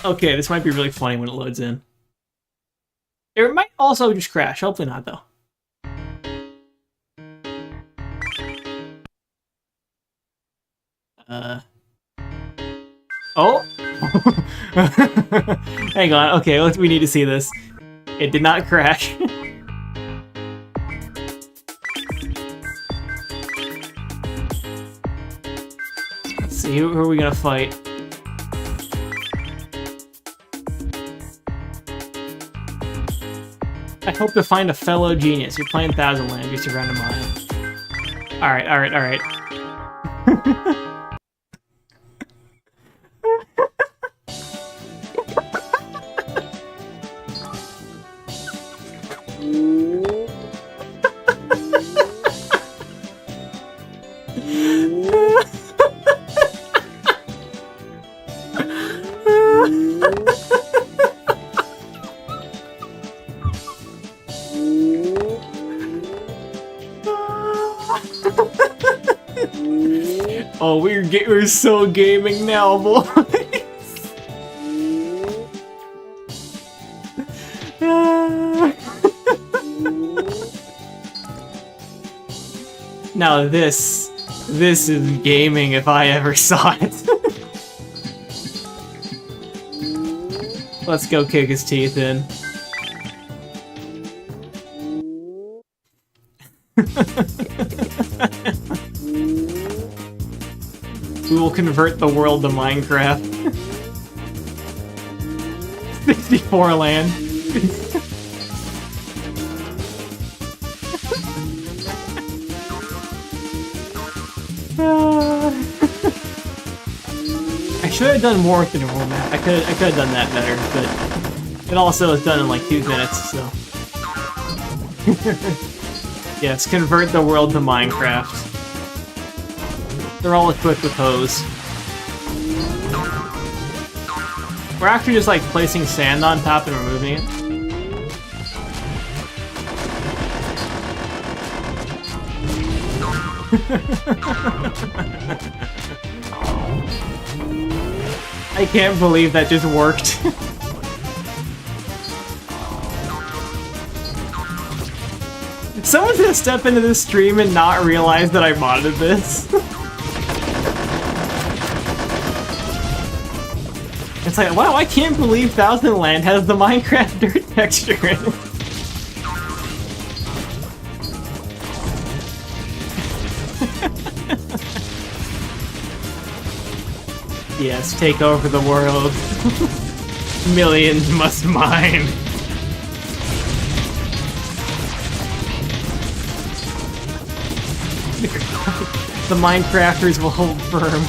Okay, this might be really funny when it loads in. It might also just crash. Hopefully not, though. Oh! Hang on. Okay, we need to see this. It did not crash. Let's see, who are we gonna fight? I hope to find a fellow genius. You're playing Thousand Land, you're surrounded by him. Alright, alright, alright. Oh, we're so gaming now, boys. Now this is gaming if I ever saw it. Let's go kick his teeth in. We will convert the world to Minecraft. 64 land. I should have done more with the normal map. I could have done that better, but it also is done in like 2 minutes, so. Yes, convert the world to Minecraft. They're all equipped with hose. We're actually just like placing sand on top and removing it. I can't believe that just worked. Someone's gonna step into this stream and not realize that I modded this. It's like, wow, I can't believe Thousand Land has the Minecraft dirt texture in it. Yes, take over the world. Millions must mine. The Minecrafters will hold firm.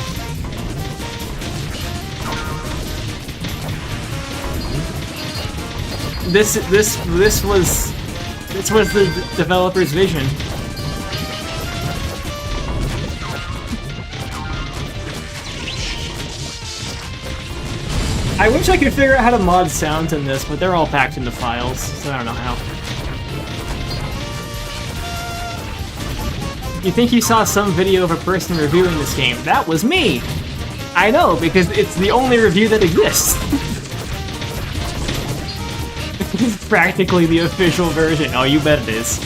This was the developer's vision. I wish I could figure out how to mod sounds in this, but they're all packed into files, so I don't know how. You think you saw some video of a person reviewing this game? That was me! I know, because it's the only review that exists. It's practically the official version. Oh, you bet it is.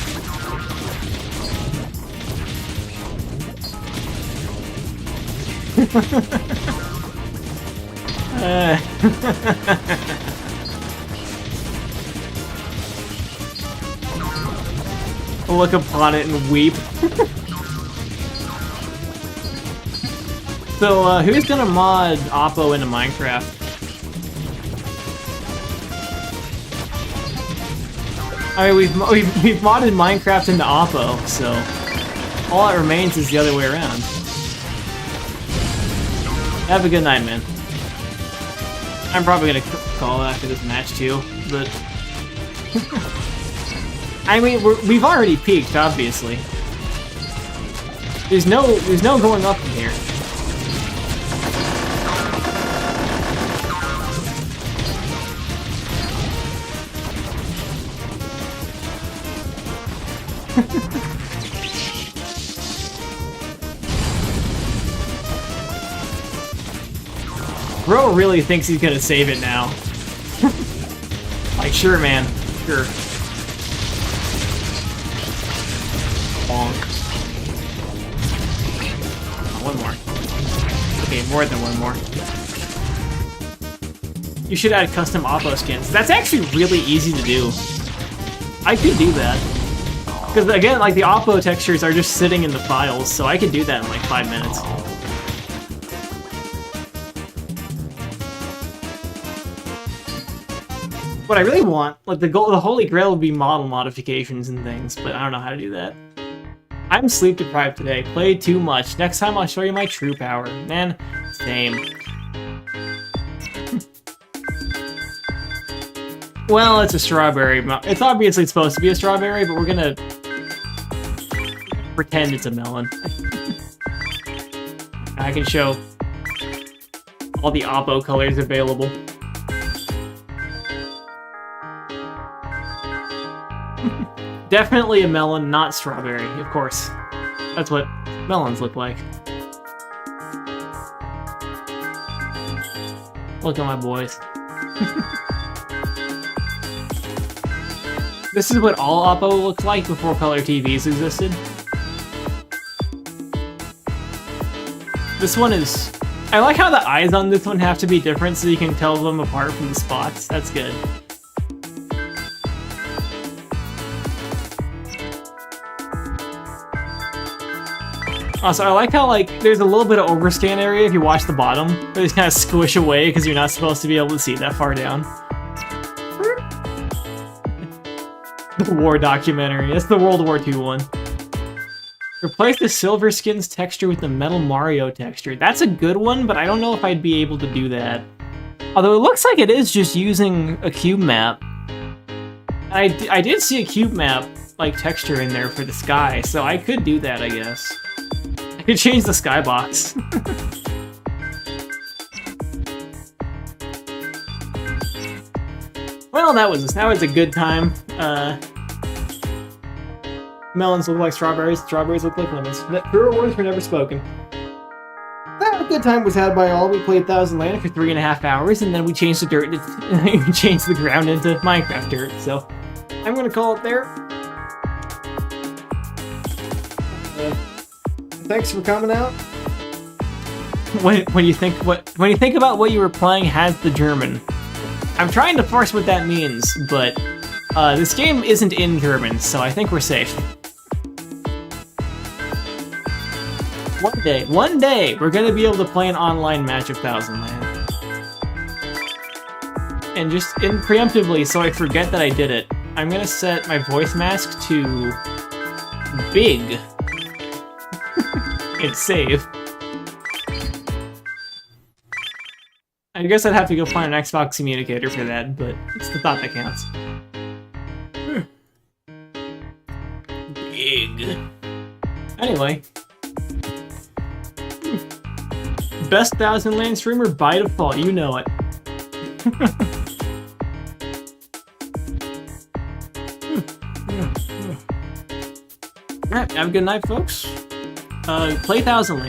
Look upon it and weep. So, who's gonna mod Oppo into Minecraft? I mean, we've modded Minecraft into Oppo, so all that remains is the other way around. Have a good night, man. I'm probably gonna call after this match too, but I mean, we've already peaked, obviously. There's no going up from here. Bro really thinks he's gonna save it now. Like, sure, man. Sure. Bonk. Oh, one more. Okay, more than one more. You should add custom Oppo skins. That's actually really easy to do. I could do that. Because again, like the Oppo textures are just sitting in the files, so I could do that in like 5 minutes. What I really want, like the holy grail would be model modifications and things, but I don't know how to do that. I'm sleep deprived today. Played too much. Next time I'll show you my true power. Man, same. Well, it's a strawberry. It's obviously supposed to be a strawberry, but we're gonna pretend it's a melon. I can show all the Oppo colors available. Definitely a melon, not strawberry, of course. That's what melons look like. Look at my boys. This is what all Oppo looked like before color TVs existed. This one is... I like how the eyes on this one have to be different so you can tell them apart from the spots. That's good. Also, I like how, like, there's a little bit of overscan area if you watch the bottom. They just kind of squish away because you're not supposed to be able to see that far down. The war documentary. That's the World War II one. Replace the silver skins texture with the Metal Mario texture. That's a good one, but I don't know if I'd be able to do that. Although it looks like it is just using a cube map. I did see a cube map, like, texture in there for the sky, so I could do that, I guess. I could change the skybox. Well, that was a good time. Melons look like strawberries. Strawberries look like lemons. Truer words were never spoken. A good time was had by all. We played Thousand Land for 3.5 hours, and then we changed the dirt. We changed the ground into Minecraft dirt. So I'm gonna call it there. Thanks for coming out. When you think about what you were playing has the German. I'm trying to parse what that means, but this game isn't in German, so I think we're safe. One day, we're gonna be able to play an online match of Thousand Land. And just preemptively, so I forget that I did it, I'm gonna set my voice mask to big. And save. I guess I'd have to go find an Xbox communicator for that, but it's the thought that counts. Big. Anyway. Best Thousand Land streamer by default, you know it. Alright, have a good night, folks. Play Thousand Land.